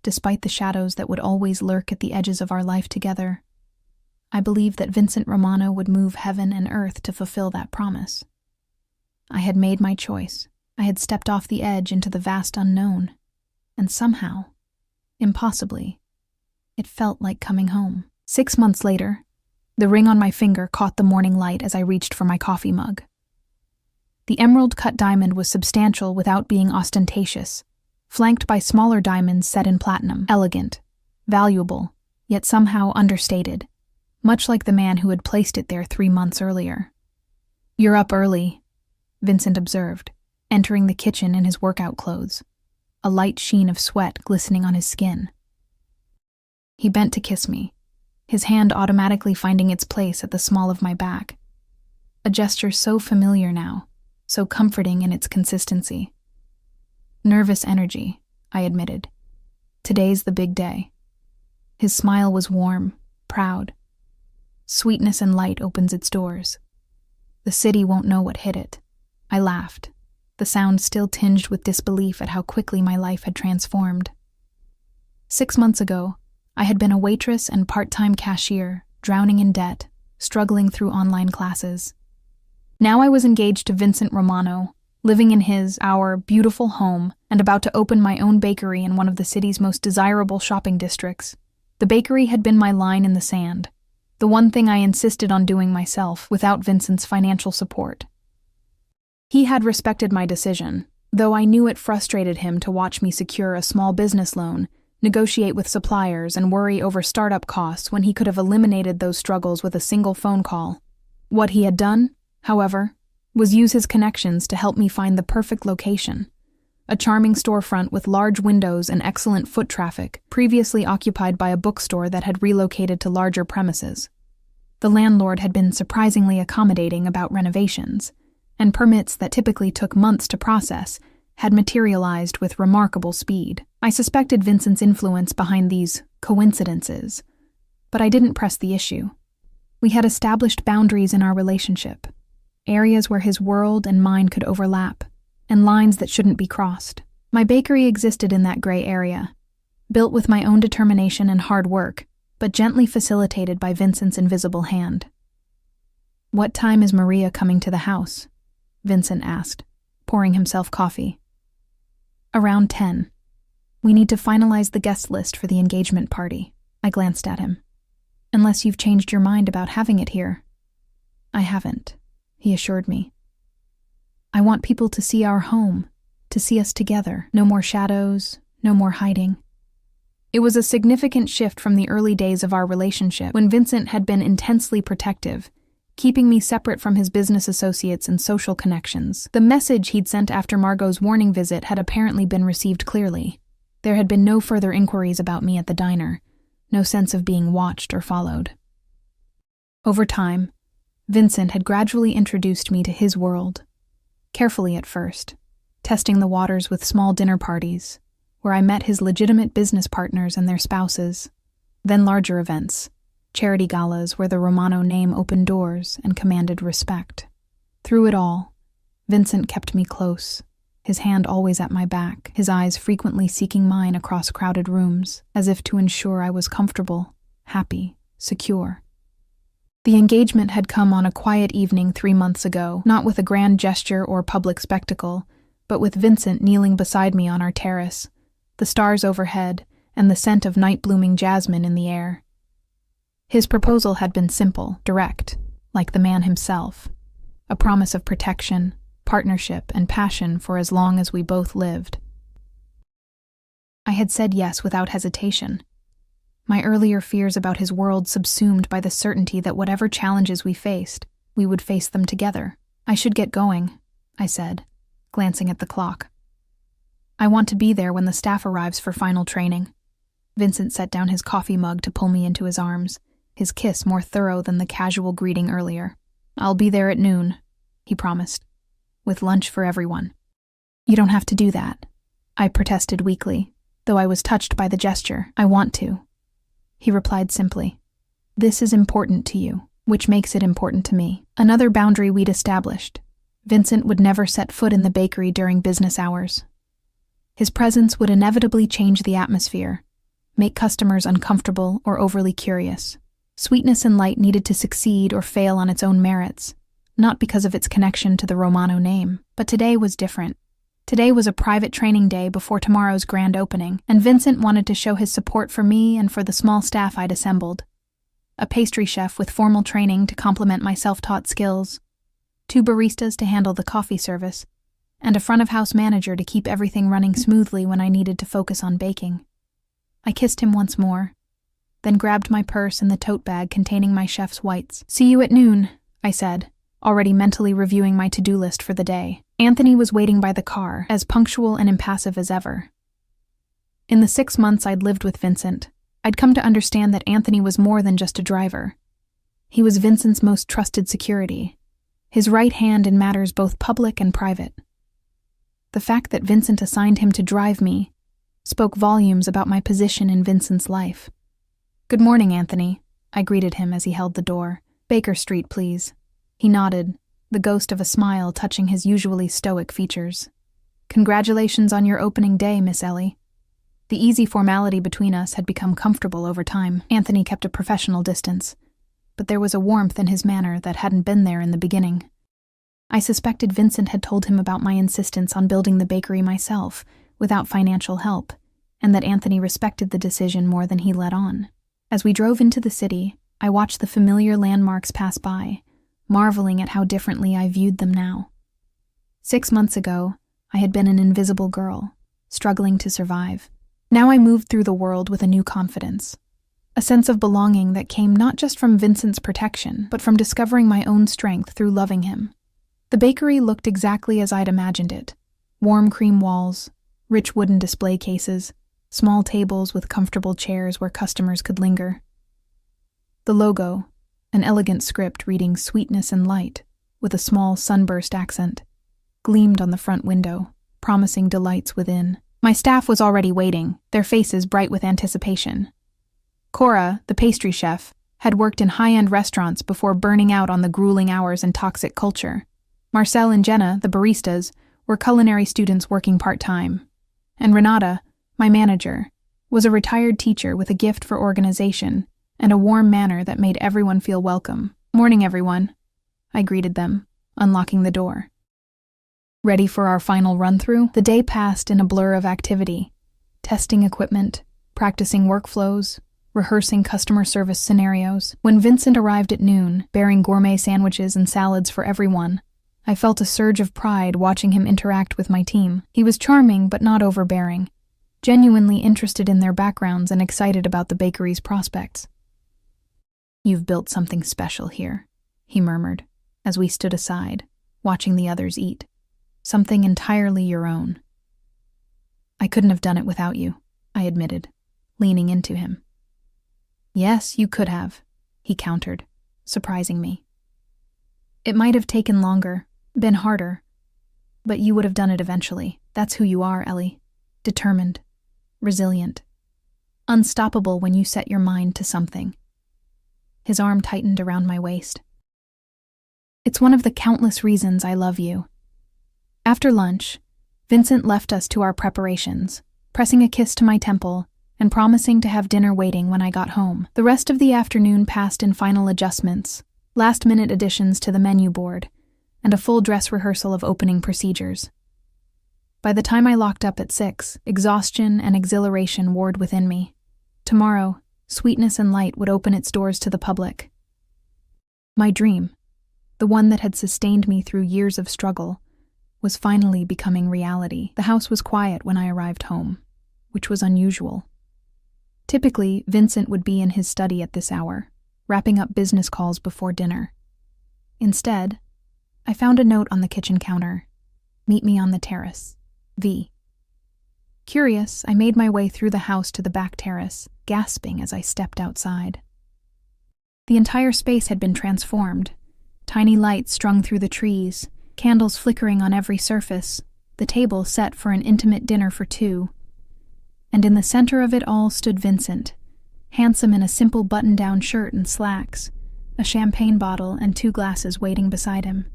despite the shadows that would always lurk at the edges of our life together, I believed that Vincent Romano would move heaven and earth to fulfill that promise. I had made my choice. I had stepped off the edge into the vast unknown, and somehow, impossibly, it felt like coming home. 6 months later, the ring on my finger caught the morning light as I reached for my coffee mug. The emerald-cut diamond was substantial without being ostentatious, flanked by smaller diamonds set in platinum, elegant, valuable, yet somehow understated, much like the man who had placed it there 3 months earlier. "You're up early," Vincent observed, entering the kitchen in his workout clothes, a light sheen of sweat glistening on his skin. He bent to kiss me, his hand automatically finding its place at the small of my back, a gesture so familiar now, so comforting in its consistency. "Nervous energy," I admitted. "Today's the big day." His smile was warm, proud. Sweetness and light opens its doors. The city won't know what hit it. I laughed, the sound still tinged with disbelief at how quickly my life had transformed. 6 months ago, I had been a waitress and part-time cashier, drowning in debt, struggling through online classes. Now I was engaged to Vincent Romano, living in our beautiful home, and about to open my own bakery in one of the city's most desirable shopping districts. The bakery had been my line in the sand, the one thing I insisted on doing myself without Vincent's financial support. He had respected my decision, though I knew it frustrated him to watch me secure a small business loan, negotiate with suppliers, and worry over startup costs when he could have eliminated those struggles with a single phone call. What he had done, however, was use his connections to help me find the perfect location. A charming storefront with large windows and excellent foot traffic, previously occupied by a bookstore that had relocated to larger premises. The landlord had been surprisingly accommodating about renovations, and permits that typically took months to process had materialized with remarkable speed. I suspected Vincent's influence behind these coincidences, but I didn't press the issue. We had established boundaries in our relationship, areas where his world and mine could overlap, and lines that shouldn't be crossed. My bakery existed in that gray area, built with my own determination and hard work, but gently facilitated by Vincent's invisible hand. "What time is Maria coming to the house?" Vincent asked, pouring himself coffee. "Around 10. We need to finalize the guest list for the engagement party." I glanced at him. "Unless you've changed your mind about having it here." "I haven't," he assured me. "I want people to see our home, to see us together. No more shadows, no more hiding." It was a significant shift from the early days of our relationship, when Vincent had been intensely protective, keeping me separate from his business associates and social connections. The message he'd sent after Margot's warning visit had apparently been received clearly. There had been no further inquiries about me at the diner, no sense of being watched or followed. Over time, Vincent had gradually introduced me to his world, carefully at first, testing the waters with small dinner parties, where I met his legitimate business partners and their spouses, then larger events, charity galas where the Romano name opened doors and commanded respect. Through it all, Vincent kept me close, his hand always at my back, his eyes frequently seeking mine across crowded rooms, as if to ensure I was comfortable, happy, secure. The engagement had come on a quiet evening 3 months ago, not with a grand gesture or public spectacle, but with Vincent kneeling beside me on our terrace, the stars overhead, and the scent of night-blooming jasmine in the air. His proposal had been simple, direct, like the man himself, a promise of protection, partnership, and passion for as long as we both lived. I had said yes without hesitation. my earlier fears about his world subsumed by the certainty that whatever challenges we faced, we would face them together. "I should get going," I said, glancing at the clock. "I want to be there when the staff arrives for final training." Vincent set down his coffee mug to pull me into his arms, his kiss more thorough than the casual greeting earlier. "I'll be there at noon," he promised, "with lunch for everyone." "You don't have to do that," I protested weakly, though I was touched by the gesture. "I want to." He replied simply, "This is important to you, which makes it important to me." Another boundary we'd established. Vincent would never set foot in the bakery during business hours. His presence would inevitably change the atmosphere, make customers uncomfortable or overly curious. Sweetness and Light needed to succeed or fail on its own merits, not because of its connection to the Romano name. But today was different. Today was a private training day before tomorrow's grand opening, and Vincent wanted to show his support for me and for the small staff I'd assembled. A pastry chef with formal training to complement my self-taught skills, 2 baristas to handle the coffee service, and a front-of-house manager to keep everything running smoothly when I needed to focus on baking. I kissed him once more, then grabbed my purse and the tote bag containing my chef's whites. "See you at noon," I said, already mentally reviewing my to-do list for the day. Anthony was waiting by the car, as punctual and impassive as ever. In the 6 months I'd lived with Vincent, I'd come to understand that Anthony was more than just a driver. He was Vincent's most trusted security, his right hand in matters both public and private. The fact that Vincent assigned him to drive me spoke volumes about my position in Vincent's life. "Good morning, Anthony," I greeted him as he held the door. "Baker Street, please." He nodded, the ghost of a smile touching his usually stoic features. "Congratulations on your opening day, Miss Ellie." The easy formality between us had become comfortable over time. Anthony kept a professional distance, but there was a warmth in his manner that hadn't been there in the beginning. I suspected Vincent had told him about my insistence on building the bakery myself, without financial help, and that Anthony respected the decision more than he let on. As we drove into the city, I watched the familiar landmarks pass by, marveling at how differently I viewed them now. 6 months ago, I had been an invisible girl, struggling to survive. Now I moved through the world with a new confidence, a sense of belonging that came not just from Vincent's protection, but from discovering my own strength through loving him. The bakery looked exactly as I'd imagined it: warm cream walls, rich wooden display cases, small tables with comfortable chairs where customers could linger. The logo, an elegant script reading "Sweetness and Light" with a small sunburst accent, gleamed on the front window, promising delights within. My staff was already waiting, their faces bright with anticipation. Cora, the pastry chef, had worked in high-end restaurants before burning out on the grueling hours and toxic culture. Marcel and Jenna, the baristas, were culinary students working part-time. And Renata, my manager, was a retired teacher with a gift for organization and a warm manner that made everyone feel welcome. "Morning, everyone," I greeted them, unlocking the door. Ready for our final run-through? The day passed in a blur of activity, testing equipment, practicing workflows, rehearsing customer service scenarios. When Vincent arrived at noon, bearing gourmet sandwiches and salads for everyone, I felt a surge of pride watching him interact with my team. He was charming but not overbearing, genuinely interested in their backgrounds and excited about the bakery's prospects. "You've built something special here," he murmured, as we stood aside, watching the others eat. "Something entirely your own." "I couldn't have done it without you," I admitted, leaning into him. "Yes, you could have," he countered, surprising me. "It might have taken longer, been harder, but you would have done it eventually. That's who you are, Ellie. Determined, resilient, unstoppable when you set your mind to something." His arm tightened around my waist. "It's one of the countless reasons I love you." After lunch, Vincent left us to our preparations, pressing a kiss to my temple and promising to have dinner waiting when I got home. The rest of the afternoon passed in final adjustments, last-minute additions to the menu board, and a full dress rehearsal of opening procedures. By the time I locked up at 6, exhaustion and exhilaration warred within me. Tomorrow, Sweetness and Light would open its doors to the public. My dream, the one that had sustained me through years of struggle, was finally becoming reality. The house was quiet when I arrived home, which was unusual. Typically, Vincent would be in his study at this hour, wrapping up business calls before dinner. Instead, I found a note on the kitchen counter. Meet me on the terrace. V. Curious, I made my way through the house to the back terrace, gasping as I stepped outside. The entire space had been transformed. Tiny lights strung through the trees, candles flickering on every surface, the table set for an intimate dinner for two. And in the center of it all stood Vincent, handsome in a simple button-down shirt and slacks, a champagne bottle and 2 glasses waiting beside him.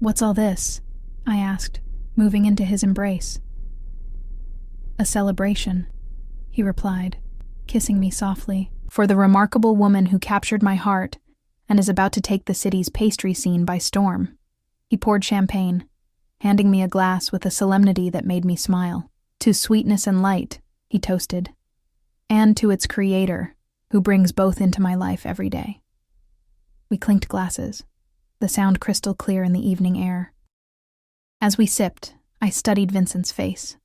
"What's all this?" I asked, moving into his embrace. "A celebration," he replied, kissing me softly, "for the remarkable woman who captured my heart and is about to take the city's pastry scene by storm." He poured champagne, handing me a glass with a solemnity that made me smile. "To sweetness and light," he toasted, "and to its creator, who brings both into my life every day." We clinked glasses, the sound crystal clear in the evening air. As we sipped, I studied Vincent's face.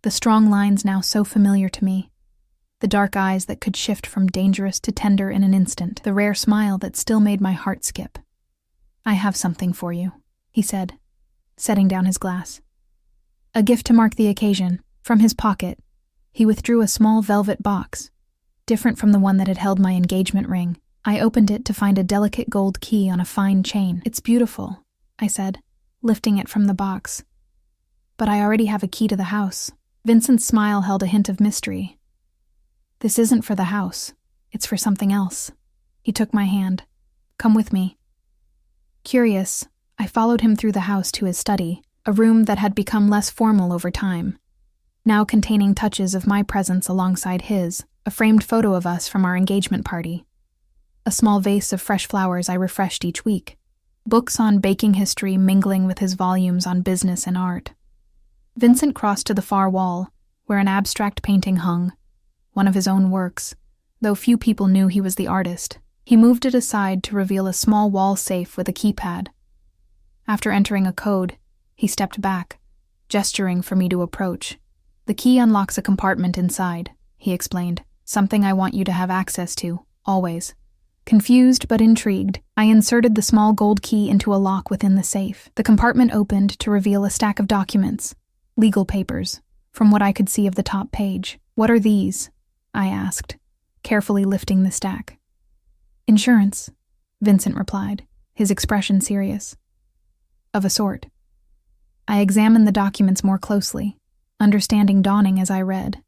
The strong lines now so familiar to me, the dark eyes that could shift from dangerous to tender in an instant, the rare smile that still made my heart skip. "I have something for you," he said, setting down his glass. A gift to mark the occasion. From his pocket, he withdrew a small velvet box, different from the one that had held my engagement ring. I opened it to find a delicate gold key on a fine chain. "It's beautiful," I said, lifting it from the box. "But I already have a key to the house." Vincent's smile held a hint of mystery. "This isn't for the house. It's for something else." He took my hand. "Come with me." Curious, I followed him through the house to his study, a room that had become less formal over time, now containing touches of my presence alongside his, a framed photo of us from our engagement party, a small vase of fresh flowers I refreshed each week, books on baking history mingling with his volumes on business and art. Vincent crossed to the far wall, where an abstract painting hung, one of his own works, though few people knew he was the artist. He moved it aside to reveal a small wall safe with a keypad. After entering a code, he stepped back, gesturing for me to approach. "The key unlocks a compartment inside," he explained, "something I want you to have access to, always." Confused but intrigued, I inserted the small gold key into a lock within the safe. The compartment opened to reveal a stack of documents, legal papers, from what I could see of the top page. "What are these?" I asked, carefully lifting the stack. "Insurance," Vincent replied, his expression serious. "Of a sort." I examined the documents more closely, understanding dawning as I read.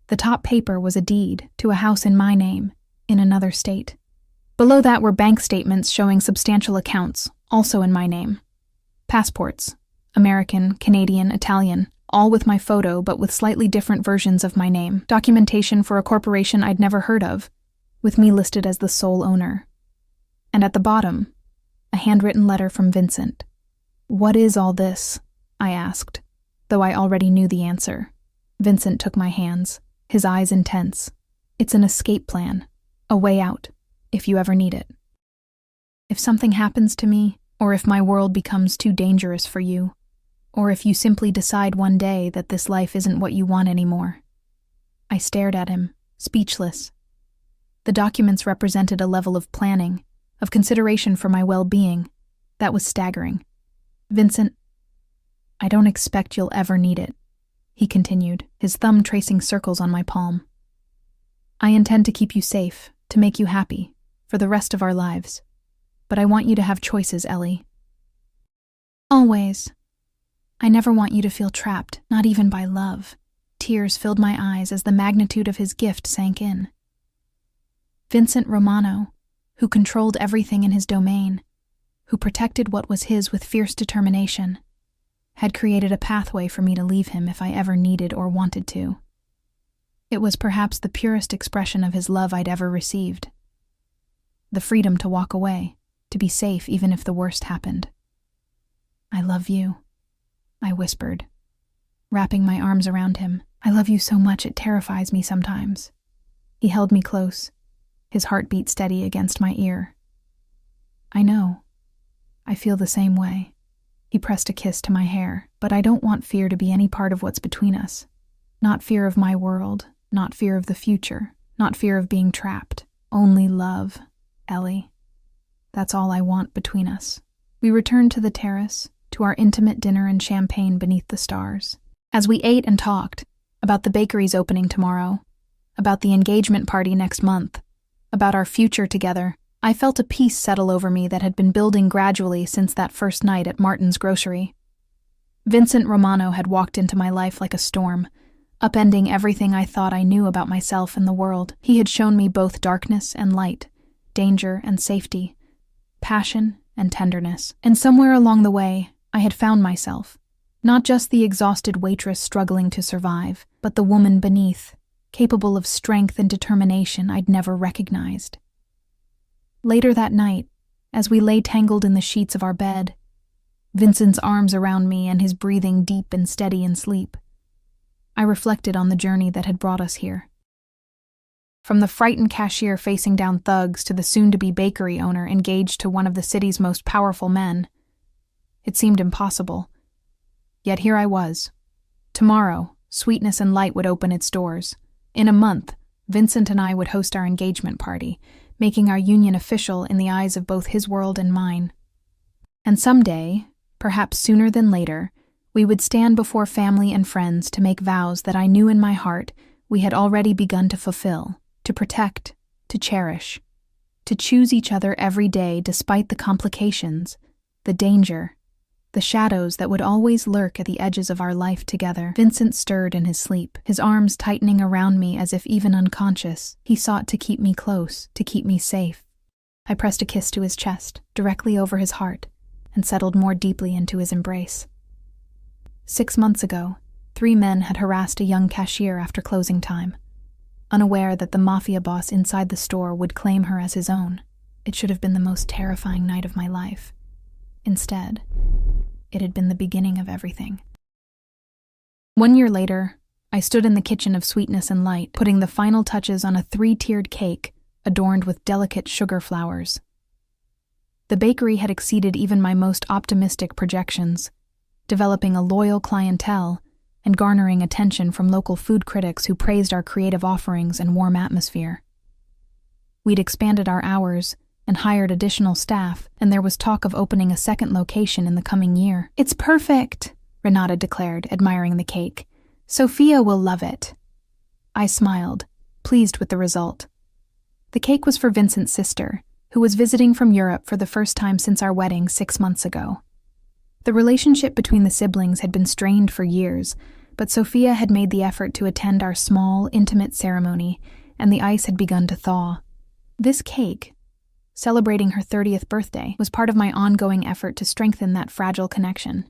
The top paper was a deed to a house in my name, in another state. Below that were bank statements showing substantial accounts, also in my name. Passports, American, Canadian, Italian, all with my photo but with slightly different versions of my name. Documentation for a corporation I'd never heard of, with me listed as the sole owner. And at the bottom, a handwritten letter from Vincent. "What is all this?" I asked, though I already knew the answer. Vincent took my hands, his eyes intense. "It's an escape plan, a way out, if you ever need it. If something happens to me, or if my world becomes too dangerous for you, or if you simply decide one day that this life isn't what you want anymore." I stared at him, speechless. The documents represented a level of planning, of consideration for my well-being, that was staggering. "Vincent, I don't expect you'll ever need it," he continued, his thumb tracing circles on my palm. "I intend to keep you safe, to make you happy, for the rest of our lives. But I want you to have choices, Ellie. Always. I never want you to feel trapped, not even by love." Tears filled my eyes as the magnitude of his gift sank in. Vincent Romano, who controlled everything in his domain, who protected what was his with fierce determination, had created a pathway for me to leave him if I ever needed or wanted to. It was perhaps the purest expression of his love I'd ever received. The freedom to walk away, to be safe even if the worst happened. "I love you," I whispered, wrapping my arms around him. "I love you so much it terrifies me sometimes." He held me close, his heartbeat steady against my ear. "I know. I feel the same way." He pressed a kiss to my hair. "But I don't want fear to be any part of what's between us. Not fear of my world, Not fear of the future, not fear of being trapped. Only love, Ellie. That's all I want between us. We returned to the terrace, to our intimate dinner and champagne beneath the stars. As we ate and talked, about the bakery's opening tomorrow, about the engagement party next month, about our future together, I felt a peace settle over me that had been building gradually since that first night at Martin's grocery. Vincent Romano had walked into my life like a storm, upending everything I thought I knew about myself and the world. He had shown me both darkness and light, danger and safety, passion and tenderness. And somewhere along the way, I had found myself, not just the exhausted waitress struggling to survive, but the woman beneath, capable of strength and determination I'd never recognized. Later that night, as we lay tangled in the sheets of our bed, Vincent's arms around me and his breathing deep and steady in sleep, I reflected on the journey that had brought us here. From the frightened cashier facing down thugs to the soon-to-be bakery owner engaged to one of the city's most powerful men, it seemed impossible. Yet here I was. Tomorrow, Sweetness and Light would open its doors. In a month, Vincent and I would host our engagement party, making our union official in the eyes of both his world and mine. And someday, perhaps sooner than later, we would stand before family and friends to make vows that I knew in my heart we had already begun to fulfill, to protect, to cherish, to choose each other every day despite the complications, the danger, the shadows that would always lurk at the edges of our life together. Vincent stirred in his sleep, his arms tightening around me as if even unconscious. He sought to keep me close, to keep me safe. I pressed a kiss to his chest, directly over his heart, and settled more deeply into his embrace. 6 months ago, 3 men had harassed a young cashier after closing time, unaware that the Mafia boss inside the store would claim her as his own. It should have been the most terrifying night of my life. Instead, it had been the beginning of everything. 1 year later, I stood in the kitchen of Sweetness and Light, putting the final touches on a 3-tiered cake adorned with delicate sugar flowers. The bakery had exceeded even my most optimistic projections, developing a loyal clientele and garnering attention from local food critics who praised our creative offerings and warm atmosphere. We'd expanded our hours and hired additional staff, and there was talk of opening a second location in the coming year. "It's perfect," Renata declared, admiring the cake. "Sophia will love it." I smiled, pleased with the result. The cake was for Vincent's sister, who was visiting from Europe for the first time since our wedding 6 months ago. The relationship between the siblings had been strained for years, but Sophia had made the effort to attend our small, intimate ceremony, and the ice had begun to thaw. This cake, celebrating her 30th birthday, was part of my ongoing effort to strengthen that fragile connection.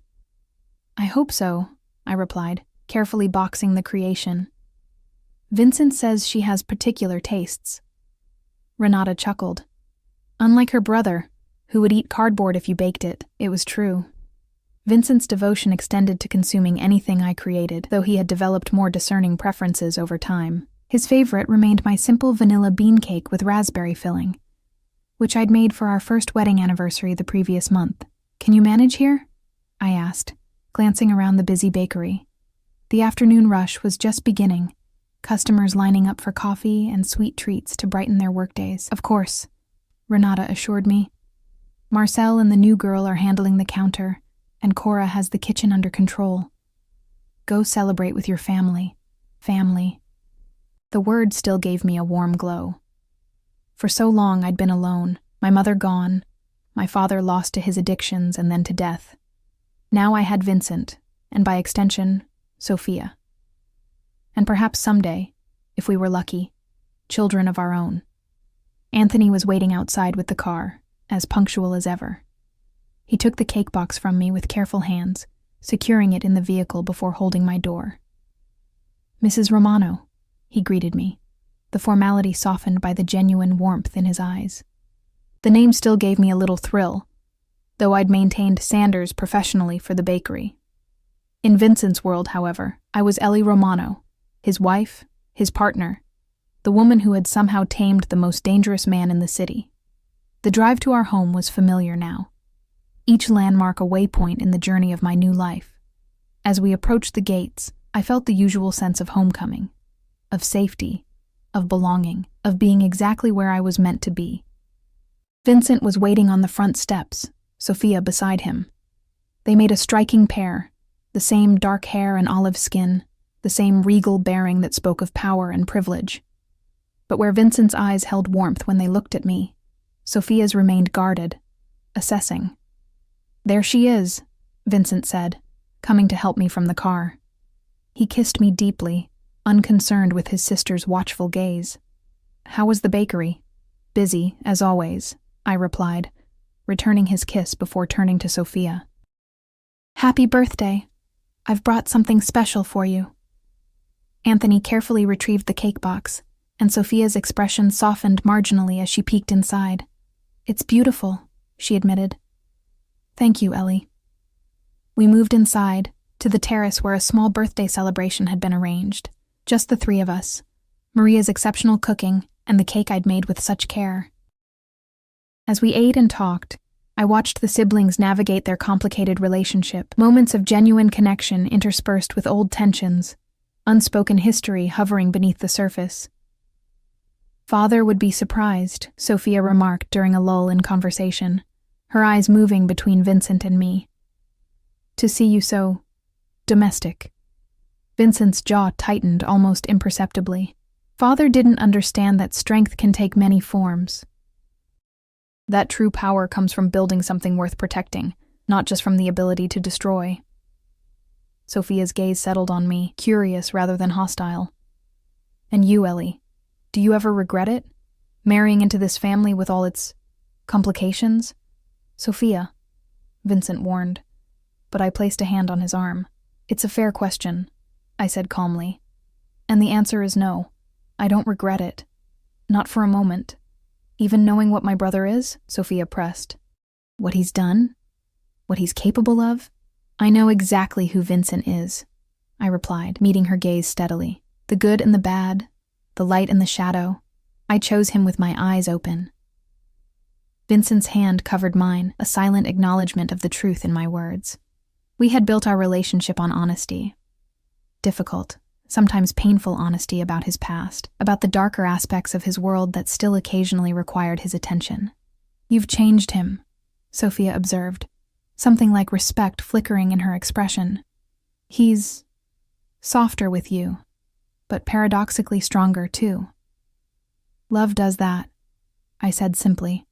"I hope so," I replied, carefully boxing the creation. "Vincent says she has particular tastes." Renata chuckled. Unlike her brother, who would eat cardboard if you baked it, it was true. Vincent's devotion extended to consuming anything I created, though he had developed more discerning preferences over time. His favorite remained my simple vanilla bean cake with raspberry filling, which I'd made for our first wedding anniversary the previous month. "Can you manage here?" I asked, glancing around the busy bakery. The afternoon rush was just beginning, customers lining up for coffee and sweet treats to brighten their workdays. "Of course," Renata assured me. "Marcel and the new girl are handling the counter, and Cora has the kitchen under control. Go celebrate with your family. Family." The word still gave me a warm glow. For so long I'd been alone, my mother gone, my father lost to his addictions and then to death. Now I had Vincent, and by extension, Sophia. And perhaps someday, if we were lucky, children of our own. Anthony was waiting outside with the car, as punctual as ever. He took the cake box from me with careful hands, securing it in the vehicle before holding my door. "Mrs. Romano," he greeted me, the formality softened by the genuine warmth in his eyes. The name still gave me a little thrill, though I'd maintained Sanders professionally for the bakery. In Vincent's world, however, I was Ellie Romano, his wife, his partner, the woman who had somehow tamed the most dangerous man in the city. The drive to our home was familiar now, each landmark a waypoint in the journey of my new life. As we approached the gates, I felt the usual sense of homecoming. of safety, of belonging, of being exactly where I was meant to be. Vincent was waiting on the front steps, Sophia beside him. They made a striking pair, the same dark hair and olive skin, the same regal bearing that spoke of power and privilege. But where Vincent's eyes held warmth when they looked at me, Sophia's remained guarded, assessing. "There she is," Vincent said, coming to help me from the car. He kissed me deeply, unconcerned with his sister's watchful gaze. "How was the bakery?" "Busy, as always," I replied, returning his kiss before turning to Sophia. "Happy birthday. I've brought something special for you." Anthony carefully retrieved the cake box, and Sophia's expression softened marginally as she peeked inside. "It's beautiful," she admitted. "Thank you, Ellie." We moved inside, to the terrace where a small birthday celebration had been arranged. Just the three of us, Maria's exceptional cooking and the cake I'd made with such care. As we ate and talked, I watched the siblings navigate their complicated relationship, moments of genuine connection interspersed with old tensions, unspoken history hovering beneath the surface. "Father would be surprised," Sophia remarked during a lull in conversation, her eyes moving between Vincent and me. "To see you so domestic." Vincent's jaw tightened almost imperceptibly. Father didn't understand that strength can take many forms. That true power comes from building something worth protecting, not just from the ability to destroy. Sophia's gaze settled on me, curious rather than hostile. "And you, Ellie, do you ever regret it? Marrying into this family with all its complications?" "Sophia," Vincent warned, but I placed a hand on his arm. "It's a fair question," I said calmly. "And the answer is no. I don't regret it. Not for a moment. Even knowing what my brother is," Sophia pressed. "What he's done? What he's capable of? I know exactly who Vincent is," I replied, meeting her gaze steadily. "The good and the bad, the light and the shadow. I chose him with my eyes open." Vincent's hand covered mine, a silent acknowledgement of the truth in my words. We had built our relationship on honesty. Difficult, sometimes painful honesty about his past, about the darker aspects of his world that still occasionally required his attention. "You've changed him," Sophia observed, something like respect flickering in her expression. "He's softer with you, but paradoxically stronger too." "Love does that," I said simply.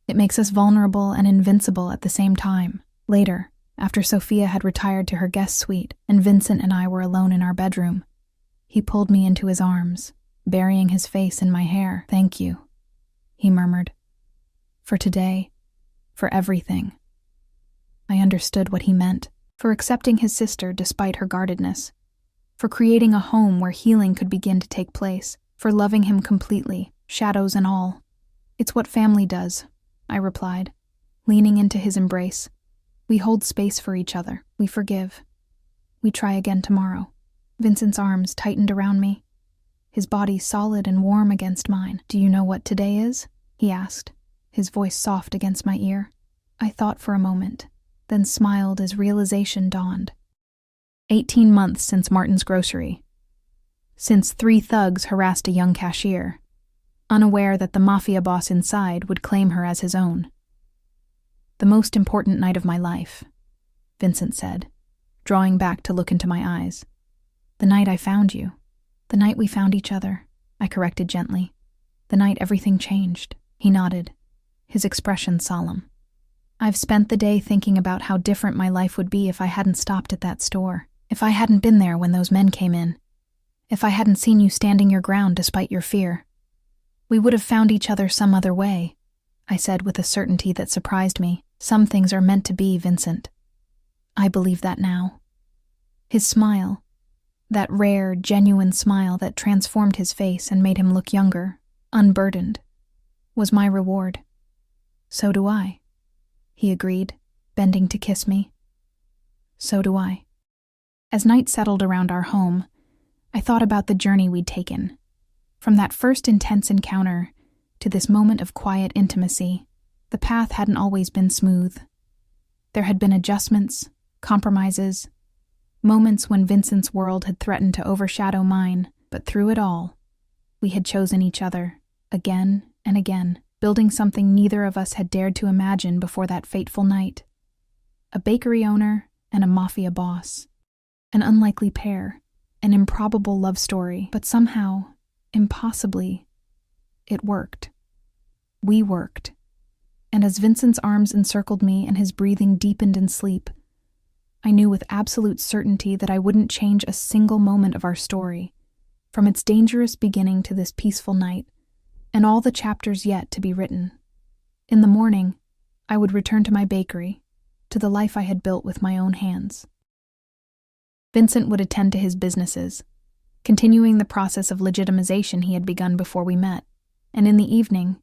"It makes us vulnerable and invincible at the same time." Later, after Sophia had retired to her guest suite and Vincent and I were alone in our bedroom, he pulled me into his arms, burying his face in my hair. "Thank you," he murmured. "For today, for everything." I understood what he meant, for accepting his sister despite her guardedness, for creating a home where healing could begin to take place, for loving him completely, shadows and all. "It's what family does," I replied, leaning into his embrace. "We hold space for each other. We forgive. We try again tomorrow." Vincent's arms tightened around me, his body solid and warm against mine. "Do you know what today is?" he asked, his voice soft against my ear. I thought for a moment, then smiled as realization dawned. 18 months since Martin's grocery. Since 3 thugs harassed a young cashier, unaware that the Mafia boss inside would claim her as his own. "The most important night of my life," Vincent said, drawing back to look into my eyes. "The night I found you. The night we found each other," I corrected gently. "The night everything changed." He nodded, his expression solemn. "I've spent the day thinking about how different my life would be if I hadn't stopped at that store, if I hadn't been there when those men came in, if I hadn't seen you standing your ground despite your fear. We would have found each other some other way," I said with a certainty that surprised me. "Some things are meant to be, Vincent. I believe that now." His smile, that rare, genuine smile that transformed his face and made him look younger, unburdened, was my reward. "So do I," he agreed, bending to kiss me. "So do I." As night settled around our home, I thought about the journey we'd taken. From that first intense encounter to this moment of quiet intimacy, the path hadn't always been smooth. There had been adjustments, compromises, moments when Vincent's world had threatened to overshadow mine, But through it all, we had chosen each other, again and again, building something neither of us had dared to imagine before that fateful night. A bakery owner and a mafia boss. An unlikely pair, an improbable love story, but somehow, impossibly, it worked. We worked. And as Vincent's arms encircled me and his breathing deepened in sleep, I knew with absolute certainty that I wouldn't change a single moment of our story, from its dangerous beginning to this peaceful night, and all the chapters yet to be written. In the morning, I would return to my bakery, to the life I had built with my own hands. Vincent would attend to his businesses, continuing the process of legitimization he had begun before we met, and in the evening,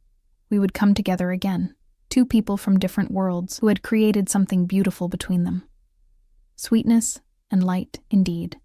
we would come together again, two people from different worlds who had created something beautiful between them. Sweetness and light, indeed.